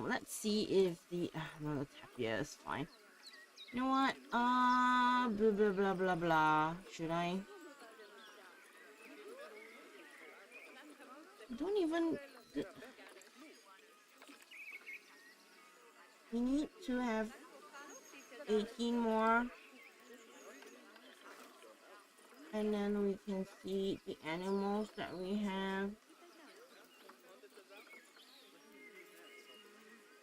Let's see if the no, the tapia is fine. You know what? Blah blah blah blah blah. Should I? Don't even. We need to have 18 more, and then we can see the animals that we have.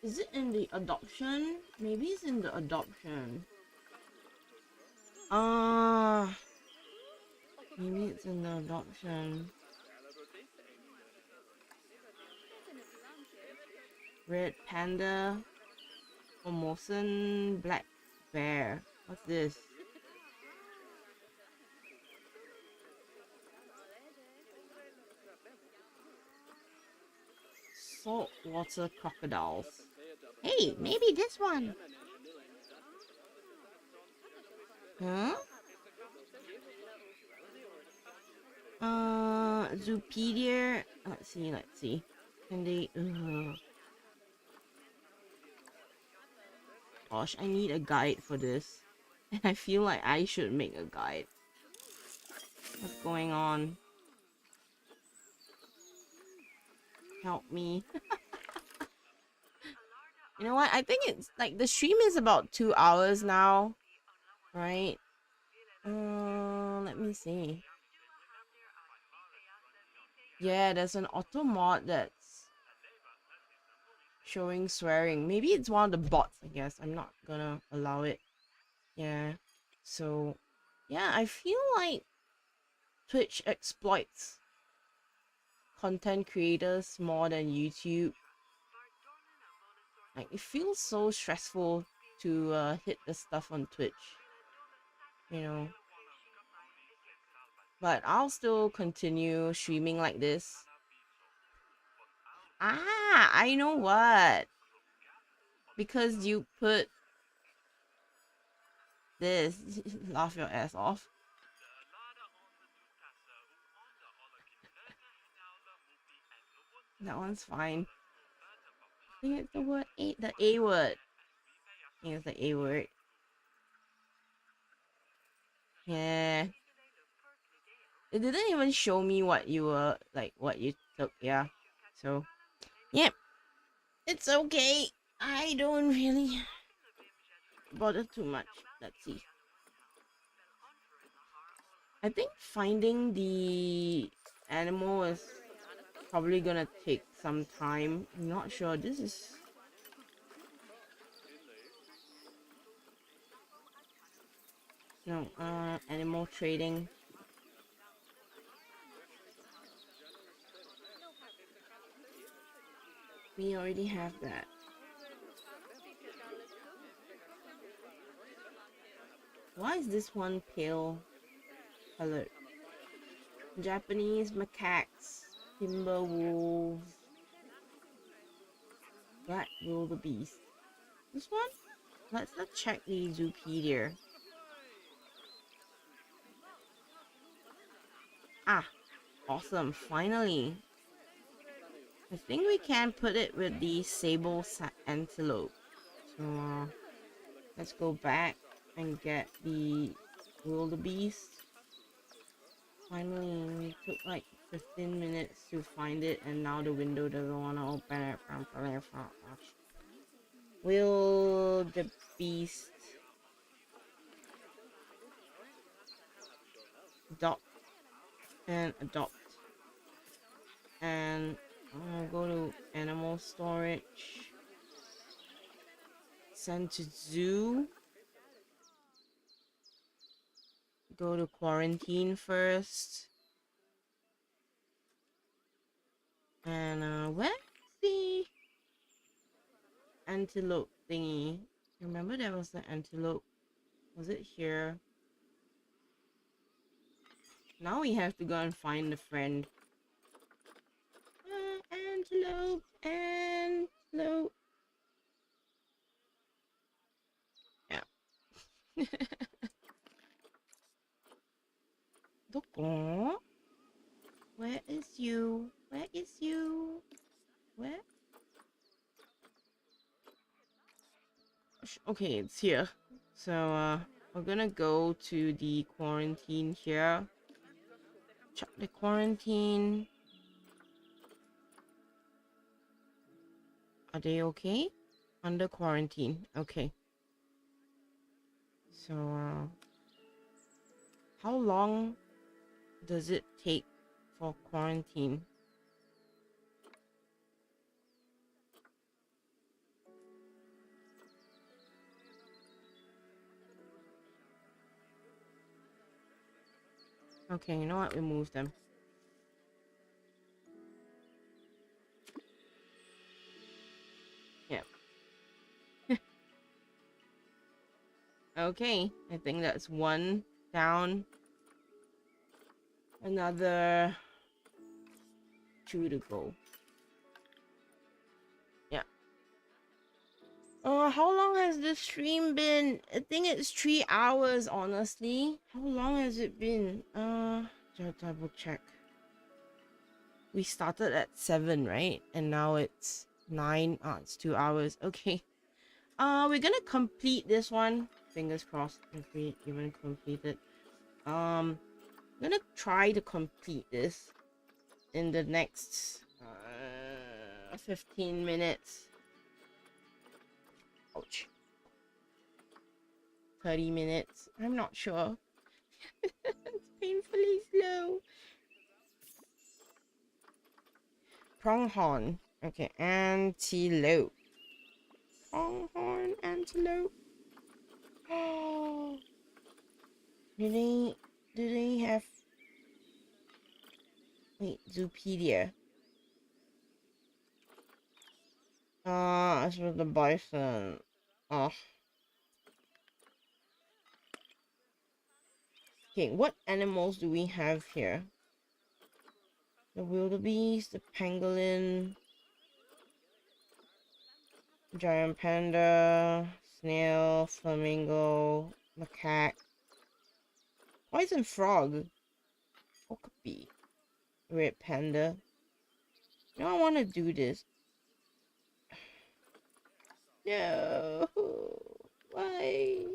Is it in the adoption? Maybe it's in the adoption. Maybe it's in the adoption. Red panda, Formosan black bear. What's this? Saltwater crocodiles. Hey, maybe this one. Huh? Zoopedia. Let's see. Can they? Gosh, I need a guide for this. And I feel like I should make a guide. What's going on? Help me. You know what? I think it's like the stream is about 2 hours now. Right? Let me see. Yeah, there's an auto mod that's showing swearing. Maybe it's one of the bots, I guess. I'm not gonna allow it. Yeah. So, yeah, I feel like Twitch exploits content creators more than YouTube. Like, it feels so stressful to hit the stuff on Twitch, you know. But I'll still continue streaming like this. Ah, I know what. Because you put this, laugh your ass off. That one's fine. I think it's the word A, the A word. I think it's the A word. Yeah. It didn't even show me what you were, like, what you took, yeah. So, yep. It's okay. I don't really bother too much. Let's see. I think finding the animal is probably gonna take some time. I'm not sure. This is... No, animal trading. We already have that. Why is this one pale colored? Japanese macaques, timber wolves, black wildebeest. This one? Let's check the Zoopedia. Ah, awesome! Finally. I think we can put it with the sable antelope. So let's go back and get the wildebeest. Finally, we took like 15 minutes to find it, and now the window doesn't want to open it. Wildebeest. Adopt and adopt. And I'll go to animal storage. Send to zoo. Go to quarantine first. And where's the antelope thingy? Remember there was the antelope. Was it here? Now we have to go and find the friend. Antelope, antelope. Yeah. Doko? Where is you? Where is you? Where? Okay, it's here. So, we're gonna go to the quarantine here. Check the quarantine. Are they okay? Under quarantine. Okay. So, how long does it take for quarantine? Okay, you know what? Remove them. Yeah. Okay, I think that's one down. Another 2 to go. Yeah. How long has this stream been? I think it's 3 hours, honestly. How long has it been? Just double check. We started at 7, right? And now it's 9. It's 2 hours. Okay. We're gonna complete this one. Fingers crossed if we even complete it. I'm gonna try to complete this in the next 15 minutes. Ouch. 30 minutes. I'm not sure. It's painfully slow. Pronghorn. Okay, antelope. Pronghorn antelope. Oh. Do they have... Wait, Zoopedia. As for the bison. Oh. Okay, what animals do we have here? The wildebeest, the pangolin, giant panda, snail, flamingo, macaque, poison frog, okapi, red panda. No, I want to do this. No. Why?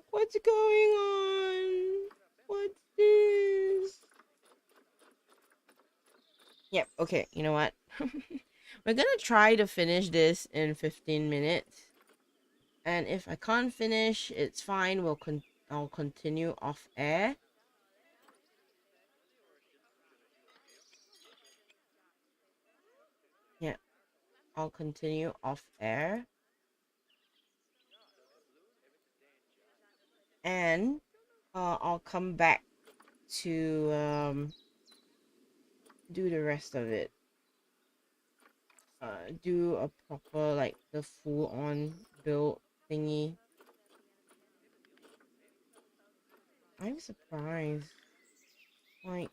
What's going on? What's this? Yep, okay, you know what? We're gonna try to finish this in 15 minutes. And if I can't finish, it's fine. I'll continue off air. Yeah, I'll continue off air. And I'll come back to do the rest of it. Do a proper, like, the full-on build thingy. I'm surprised. Like,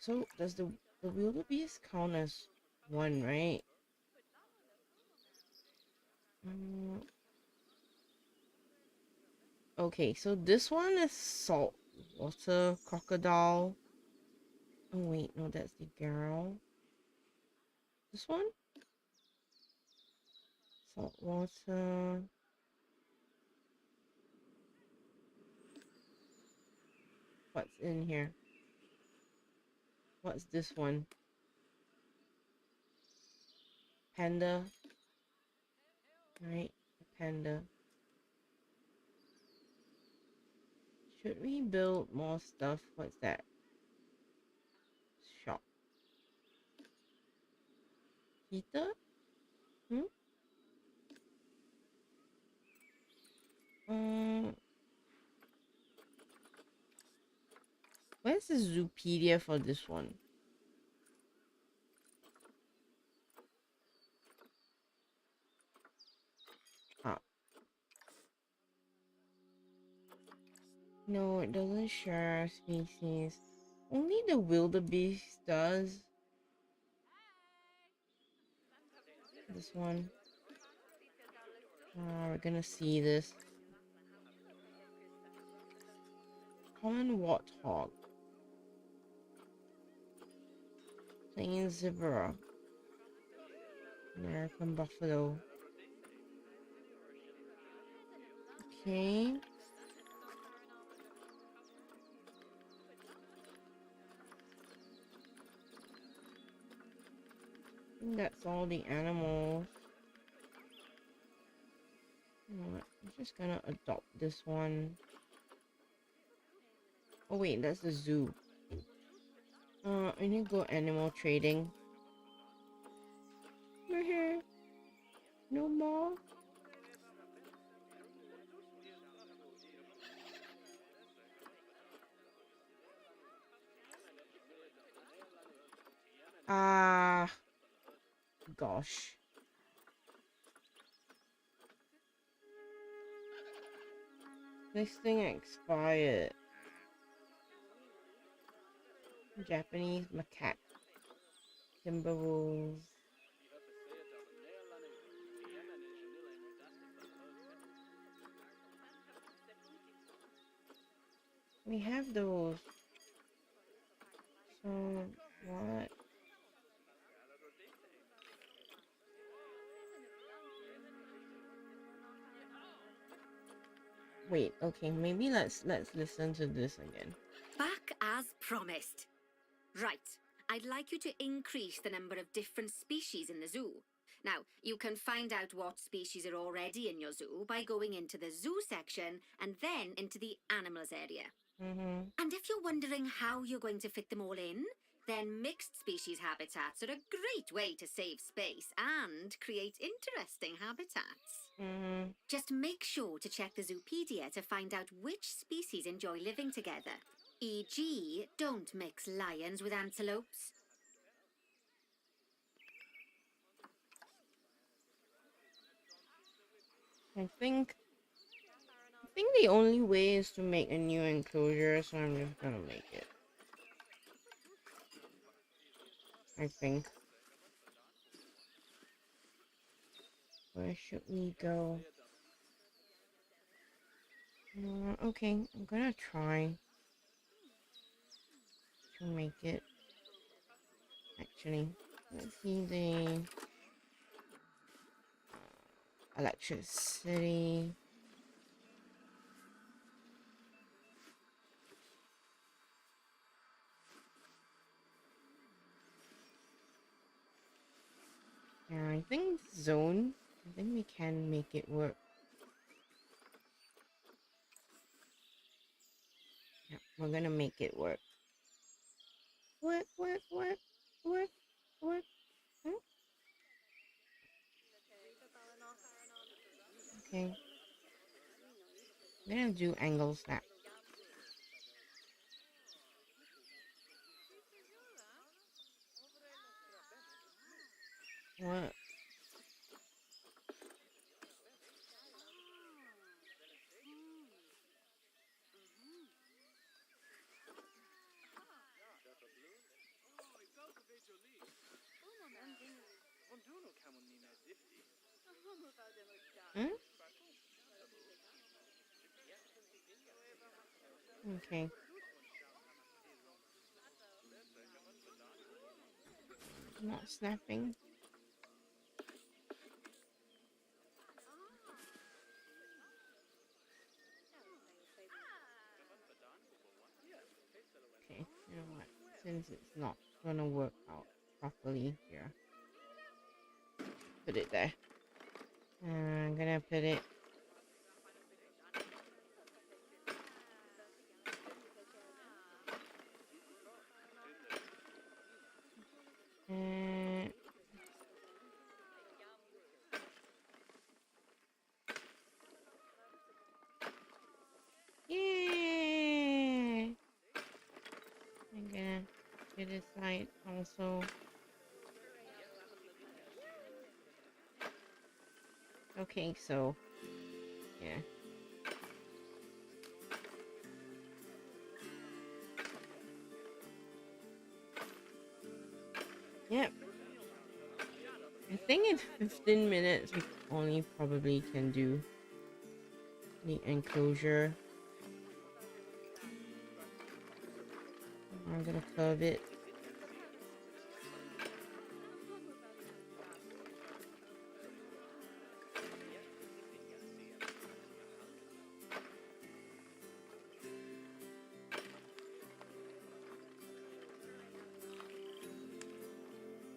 so does the wildebeest count as one, right? Okay, so this one is saltwater crocodile. Oh wait, no, that's the girl. This one? Saltwater. What's in here? What's this one? Panda. Right, panda. Should we build more stuff? What's that? Shop. Cheetah? Where's the Zoopedia for this one? No, it doesn't share species. Only the wildebeest does. This one. We're gonna see this. Common warthog. Plain zebra. American buffalo. Okay. I think that's all the animals. You know what? I'm just gonna adopt this one. Oh wait, that's the zoo. I need to go animal trading. We're here. No more. Gosh. This thing expired. Japanese macaque. Timberwolves. We have those. So, what? Wait, okay, maybe let's listen to this again. Back as promised. Right. I'd like you to increase the number of different species in the zoo. Now, you can find out what species are already in your zoo by going into the zoo section and then into the animals area. And if you're wondering how you're going to fit them all in, then mixed species habitats are a great way to save space and create interesting habitats. Just make sure to check the Zoopedia to find out which species enjoy living together. E.g., don't mix lions with antelopes. I think the only way is to make a new enclosure, so I'm just gonna make it. I think. Where should we go? Okay, I'm gonna try to make it. Actually, let's see the electricity. Yeah, I think zone. I think we can make it work. Yeah, we're gonna make it work. What? Huh? Okay. I'm gonna do angle snap. What? Hmm? Okay. Not snapping. Okay, you know what? Since it's not gonna work out properly here, put it there. I'm gonna put it. Yeah. I'm gonna do this side also. Okay, so yeah. Yep. I think in 15 minutes we only probably can do the enclosure. I'm gonna curve it.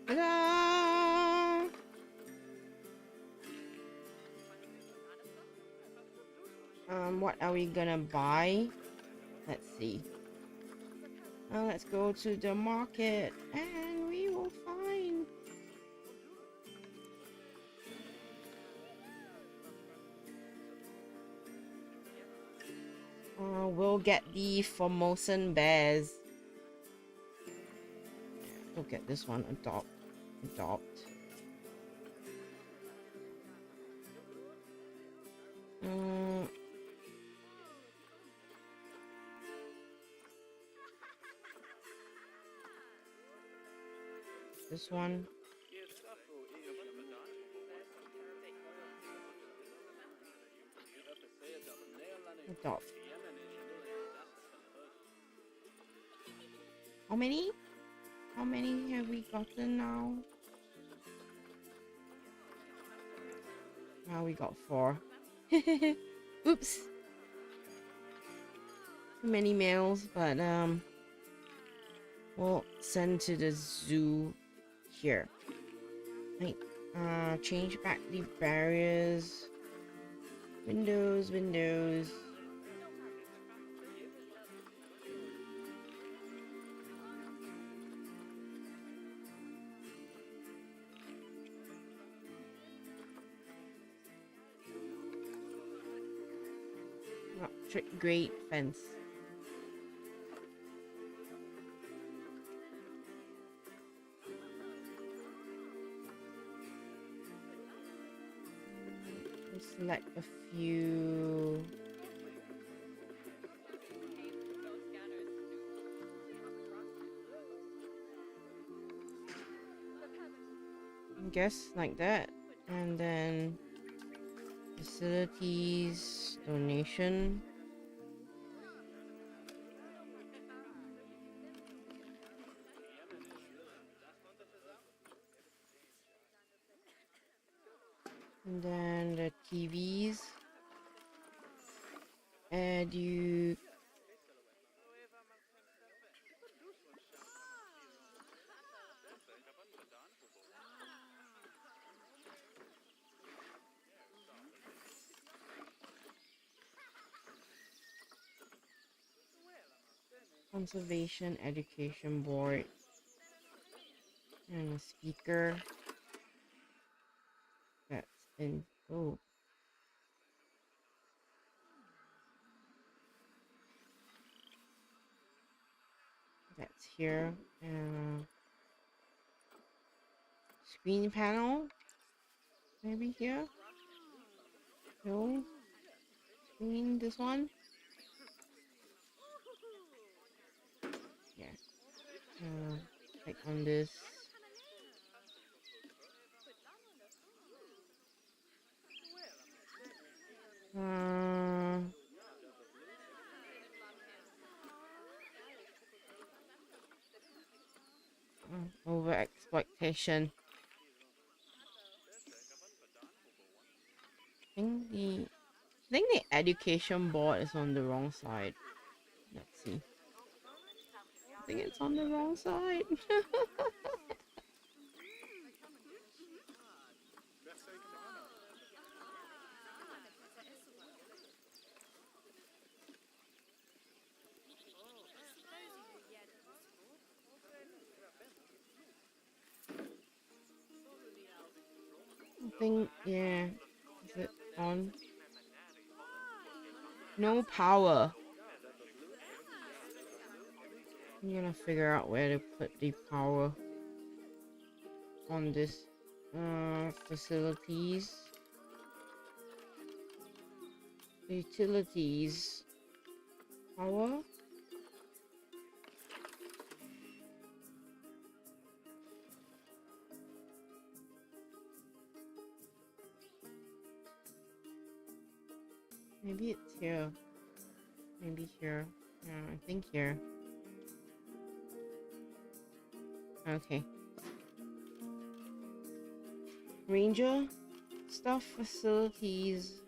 Ta-da! What are we gonna buy? Let's see. Let's go to the market and we will find. We'll get the Formosan bears. get this one. Adopt. This one. Adopt. How many? How many have we gotten now? Now we got 4. Oops. Too many males, but we'll send to the zoo here. Right. Change back the barriers. Windows. Great fence. We'll select a few. I guess like that, and then facilities, donation. And then the TVs. Conservation Education Board. And a speaker. That's in. Oh. That's here. Screen panel. Maybe here. No. Screen. This one. Yeah. Click on this. Over exploitation. I think the education board is on the wrong side. Let's see. I think it's on the wrong side. I think, yeah. Is it on? No power. I'm gonna figure out where to put the power on this facilities. Utilities. Power. Maybe it's here. Maybe here. Yeah, I think here. Okay. Ranger stuff, facilities.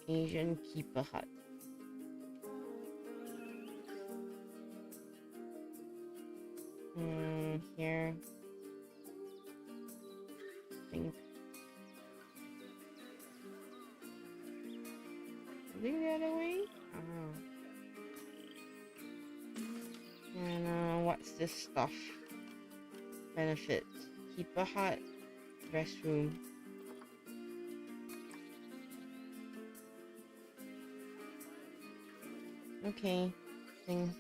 Asian keeper hut. Here. I think the other way? And what's this stuff? Benefits. Keeper hut. Restroom. Okay. Thing.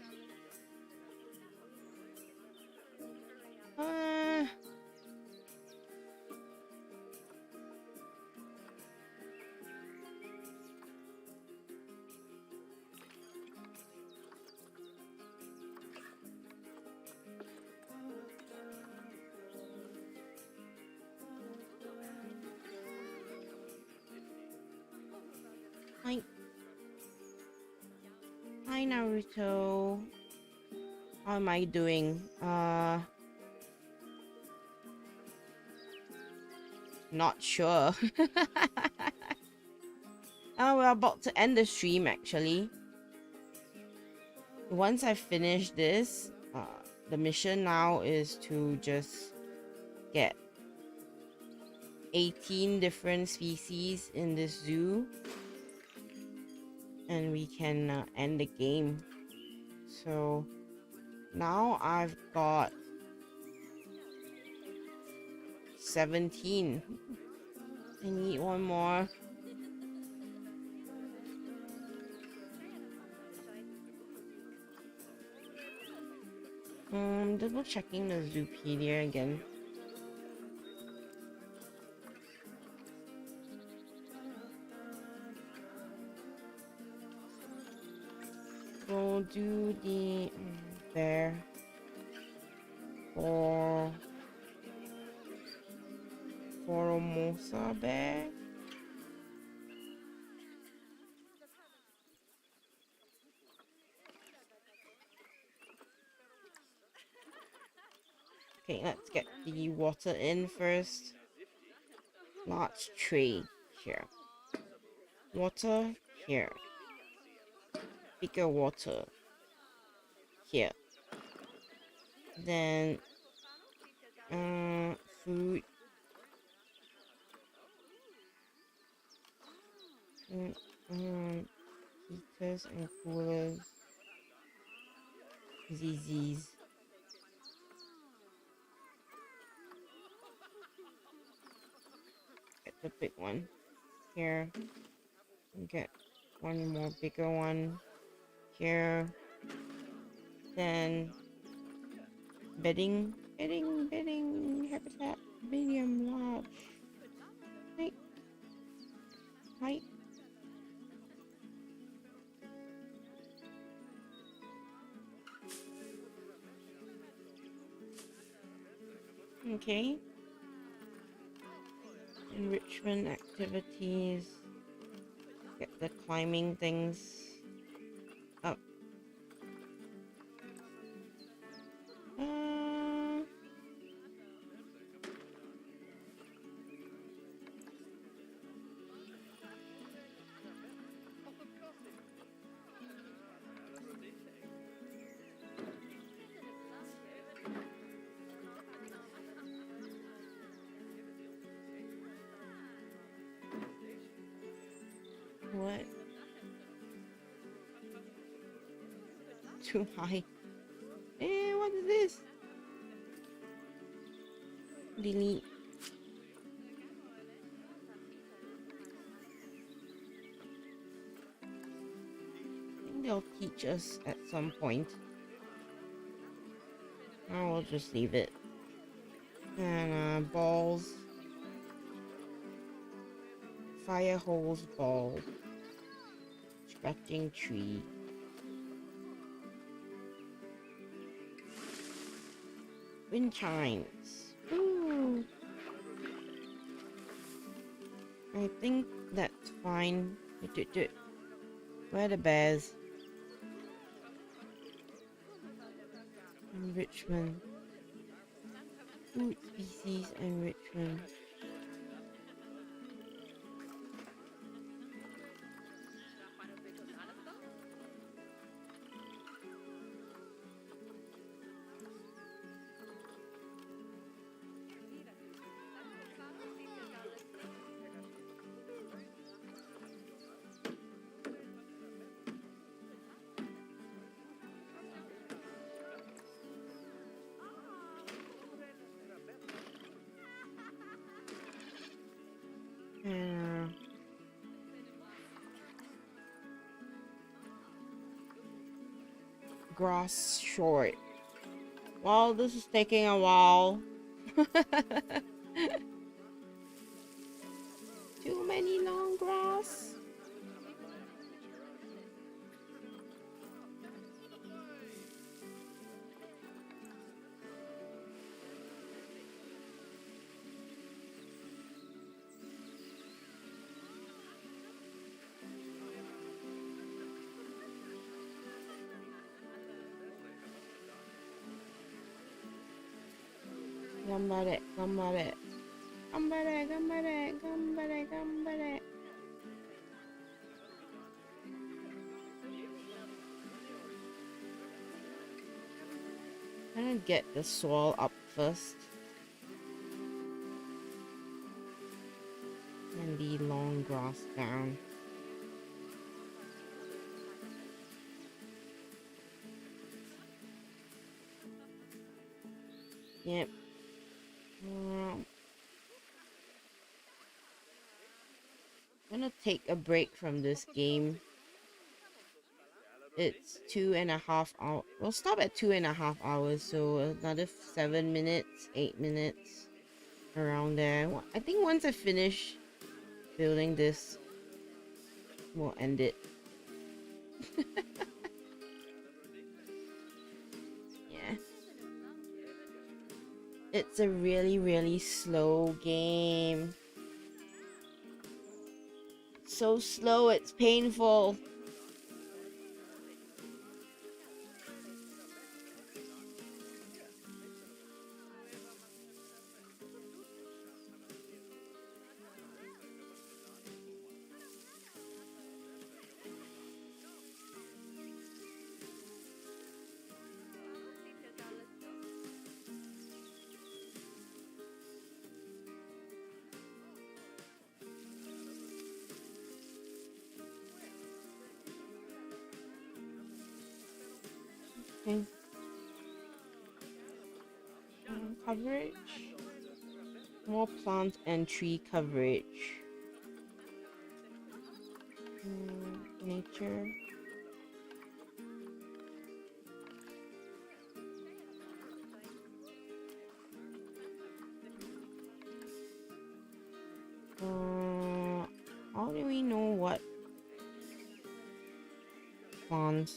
Hi Naruto. How am I doing? Not sure. We're about to end the stream actually. Once I finish this, the mission now is to just get 18 different species in this zoo. And we can end the game. So now I've got 17. I need one more. Double checking the Zoopedia again. We'll do the bear for Formosa bear. Okay, let's get the water in first. Large tray here. Water here. Bigger water here. Then food. Heaters and coolers. ZZs. Get the big one here. And get one more bigger one here. Then bedding habitat medium large. Height. Okay. Enrichment activities. Get the climbing things up. What? Too high. What is this? Delete. I think they'll teach us at some point. I will just leave it. And balls. Fire hose ball. Scratching tree. Wind chimes. Ooh. I think that's fine. Where are the bears? Enrichment. Food species enrichment. grass short. Well, this is taking a while. Too many long grass. Gambare, gambare. Gambare, gambare, gambare, gambare. I'm gonna get the soil up first. And the long grass down. Yep. I'm gonna take a break from this game. It's 2.5 hours. We'll stop at 2.5 hours, so another 7 minutes, 8 minutes, around there. I think once I finish building this, we'll end it. Yeah. It's a really, really slow game. So slow, it's painful. Okay. Coverage. More plant and tree coverage. Nature. How do we know what plants?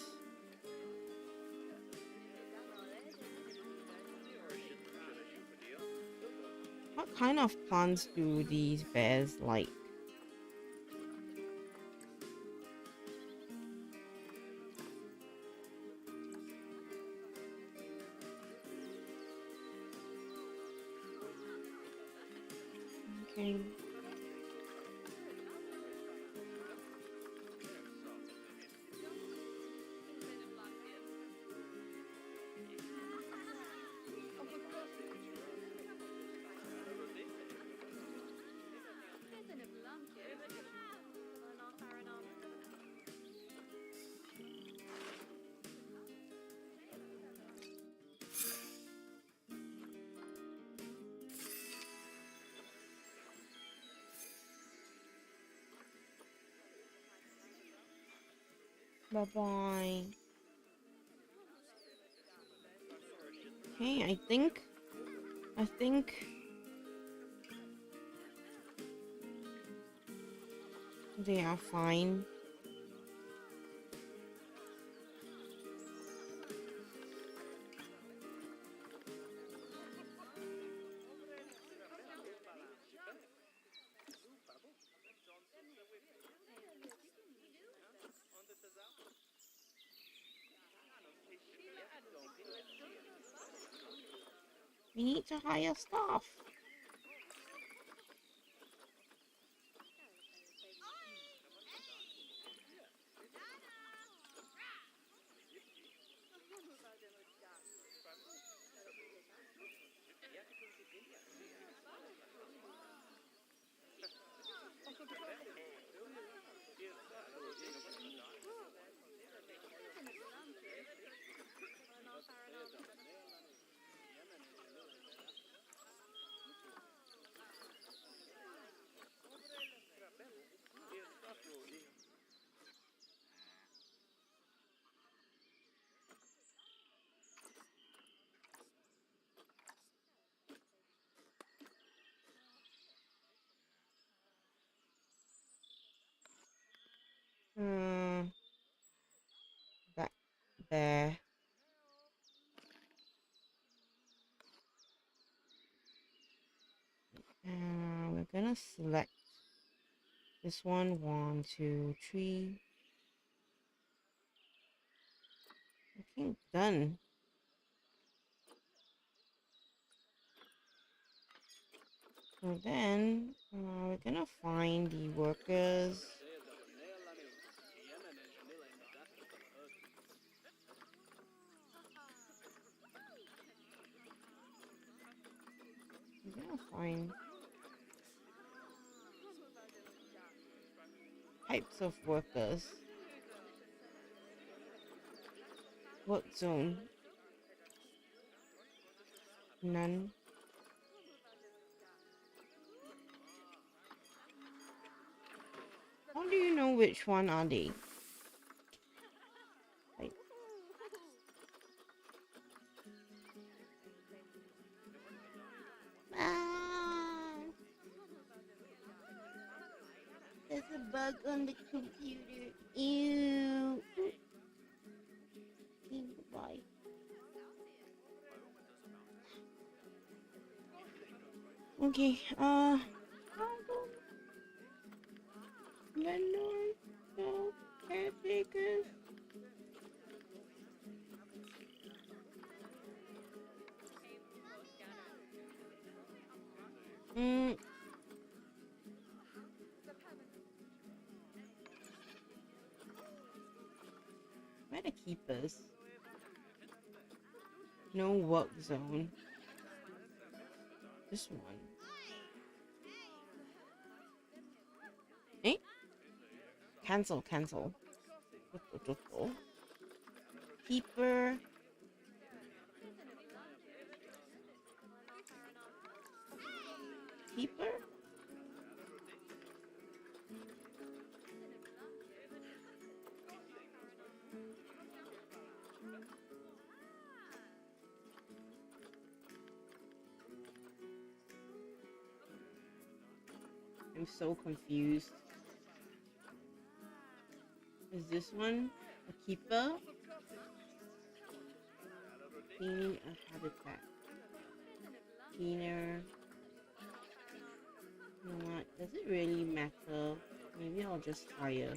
What kind of plants do these bears like? Okay. Bye-bye. Okay, I think they are fine. We need to hire staff. gonna select this one. 1, 2, 3. Okay, done. So then we're gonna find the workers. We're gonna find types of workers. Work zone. None. How do you know which one are they? Like, there's a bug on the computer. Ew. Goodbye. Okay, landlord, no caretakers. Where are the keepers? No work zone. This one. Eh? Cancel. Keeper. Keeper? I'm so confused. Is this one a keeper? Cleaning a habitat. Cleaner. You know what? Does it really matter? Maybe I'll just hire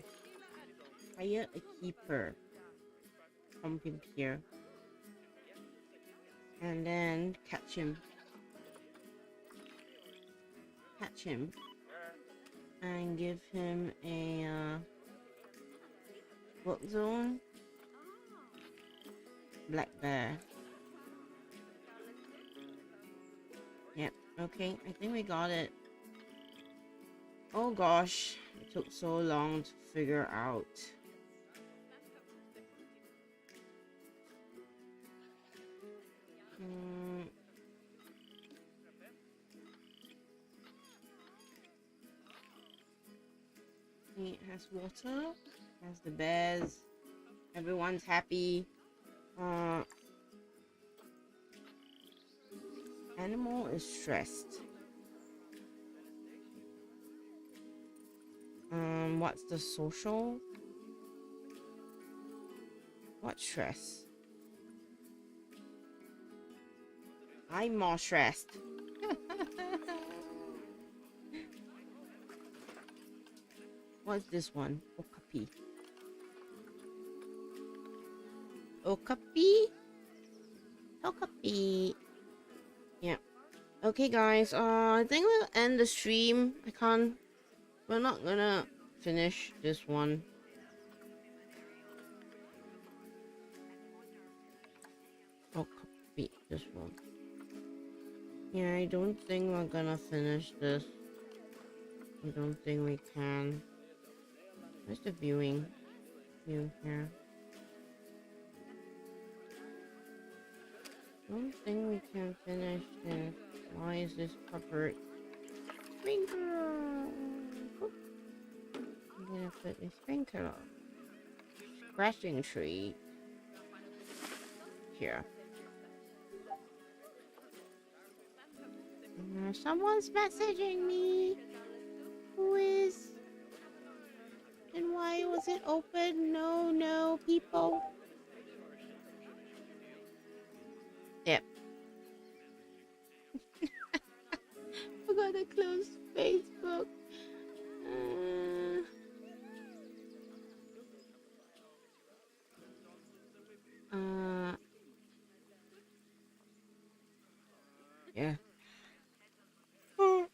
a keeper from here. And then catch him. And give him a work zone. Black bear. Yep, okay, I think we got it. Oh gosh, it took so long to figure out. It has water, has the bears, everyone's happy. Animal is stressed. What's the social? What stress? I'm more stressed. What's this one? Okapi. Okapi. Yeah. Okay, guys. I think we'll end the stream. We're not gonna finish this one. Okapi. This one. Yeah, I don't think we're gonna finish this. I don't think we can. Where's the viewing? View here. Don't think we can finish this. Why is this covered? Sprinkler! I'm gonna put a sprinkler. Scratching tree. Here. Someone's messaging me. Who is? And why was it open? No, people. Yep. Forgot to close Facebook. Yeah. Oh,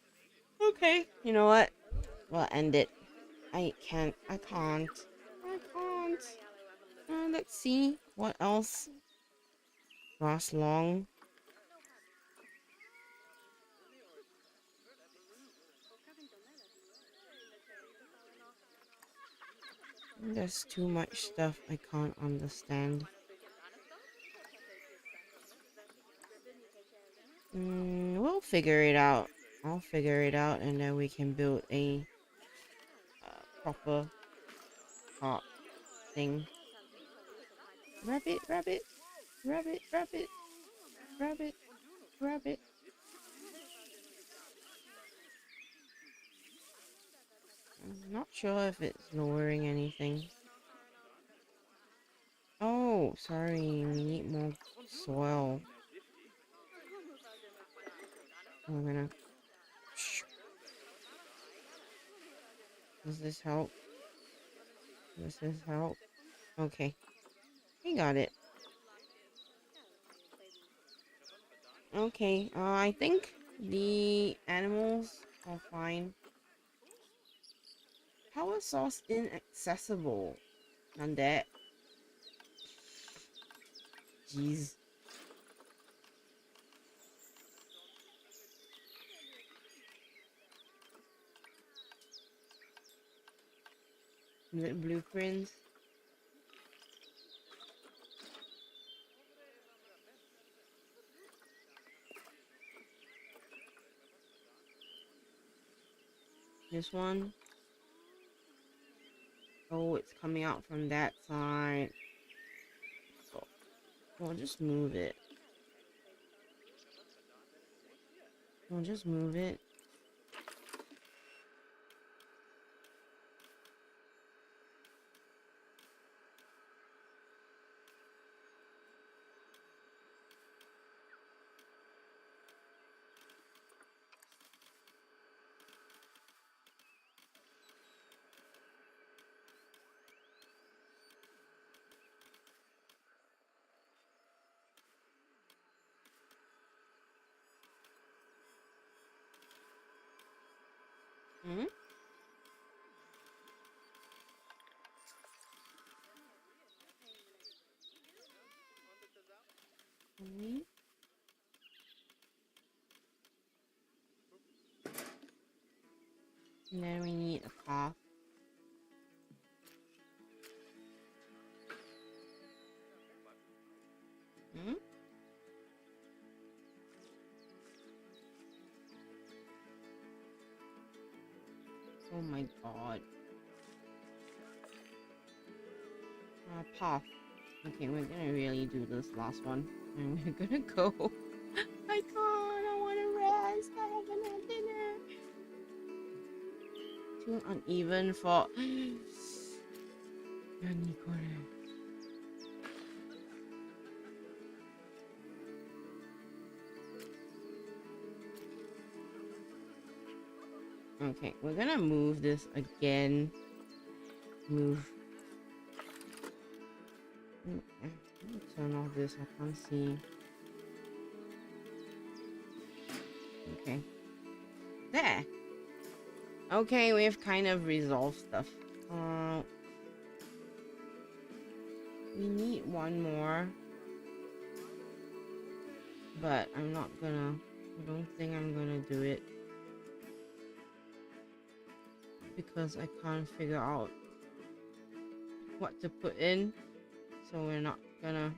okay. You know what? We'll end it. I can't. Let's see what else lasts long. There's too much stuff I can't understand. We'll figure it out. I'll figure it out, and then we can build a proper heart thing. Rabbit. I'm not sure if it's lowering anything. Oh, sorry, we need more soil. We're gonna... Does this help? Does this help? Okay. We got it. Okay, I think the animals are fine. Power source inaccessible. None that. Jeez. Is it blueprints? This one? Oh, it's coming out from that side. So, we'll just move it. We'll just move it. Hmm? Mhm. And then we need a path. Hmm? Oh my god. Path. Okay, we're gonna really do this last one. And we're gonna go. I can't, I wanna rest. I haven't had dinner. Too uneven for... Okay, we're gonna move this again. Move. Let me turn off this, I can't see. Okay. There! Okay, we've kind of resolved stuff. We need one more. But I don't think I'm gonna do it. Because I can't figure out what to put in. So we're not gonna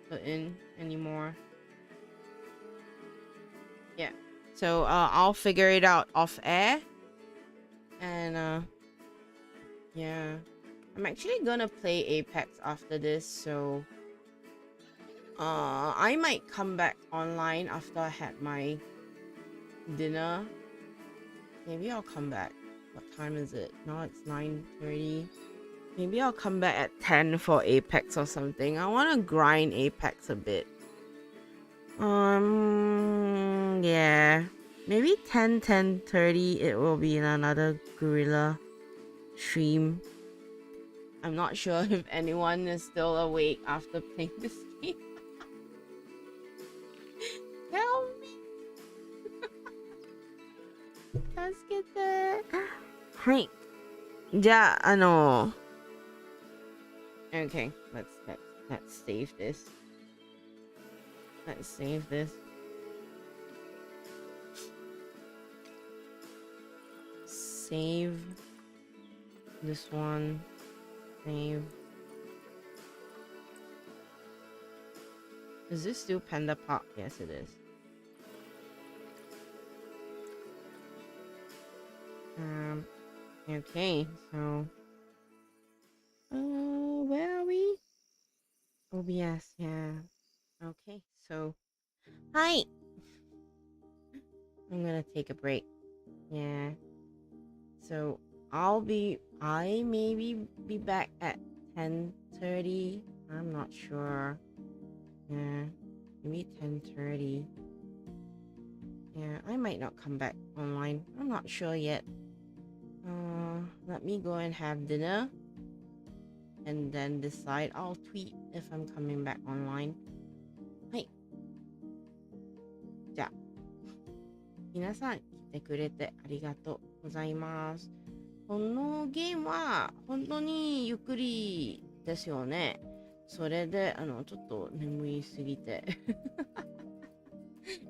put in anymore. Yeah. So I'll figure it out off air. And yeah. I'm actually gonna play Apex after this, so I might come back online after I had my dinner. Maybe I'll come back. What time is it? Now it's 9:30. Maybe I'll come back at 10 for Apex or something. I want to grind Apex a bit. Yeah. maybe 10:30 it will be in another gorilla stream. I'm not sure if anyone is still awake after playing this game. Help me! 助けて。はい。じゃあ、Okay, let's save this. Let's save this. Save this one. Save. Is this still Panda Park? Yes, it is. Okay, so where are we? OBS, yeah. Okay, so hi. I'm gonna take a break. Yeah. So I maybe be back at 10:30. I'm not sure. Yeah, maybe 10:30. Yeah, I might not come back online. I'm not sure yet. Let me go and have dinner and then decide. I'll tweet if I'm coming back online. はい。じゃあ、皆さん来てくれてありがとうございます。このゲームは本当にゆっくりですよね。それでちょっと眠いすぎて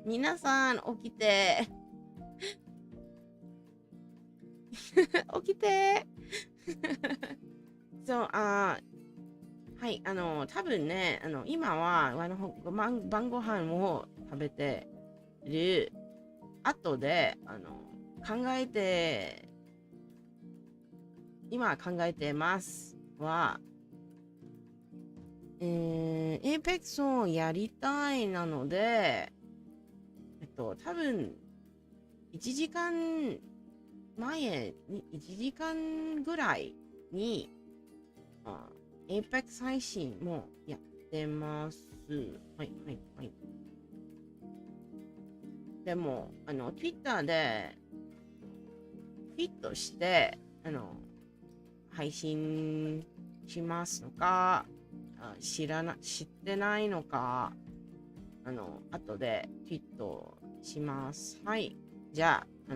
皆さん起きて起きてそう、はい、多分ね、今は晩ご飯を食べてる後で今考えてますはApex をやりたいなので多分1時間前に1時間ぐらいにApex 配信もやってます。はいはいはい。でもTwitter でフィットして配信しますのか知ってないのか後でツイートします。はい。じゃあ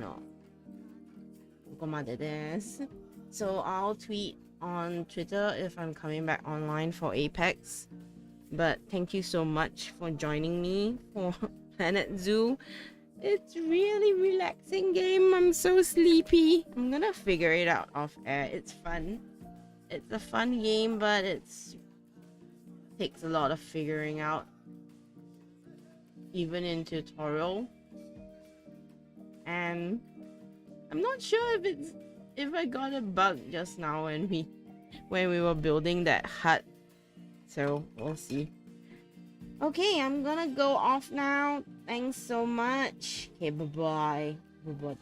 ここまでです。So I'll tweet on Twitter if I'm coming back online for Apex. But thank you so much for joining me for Planet Zoo. It's really relaxing game. I'm so sleepy. I'm gonna figure it out off air. It's fun. It's a fun game, but takes a lot of figuring out. Even in tutorial. And I'm not sure if I got a bug just now when we were building that hut. So we'll see. Okay, I'm gonna go off now. Thanks so much. Okay, bye-bye. Bye-bye.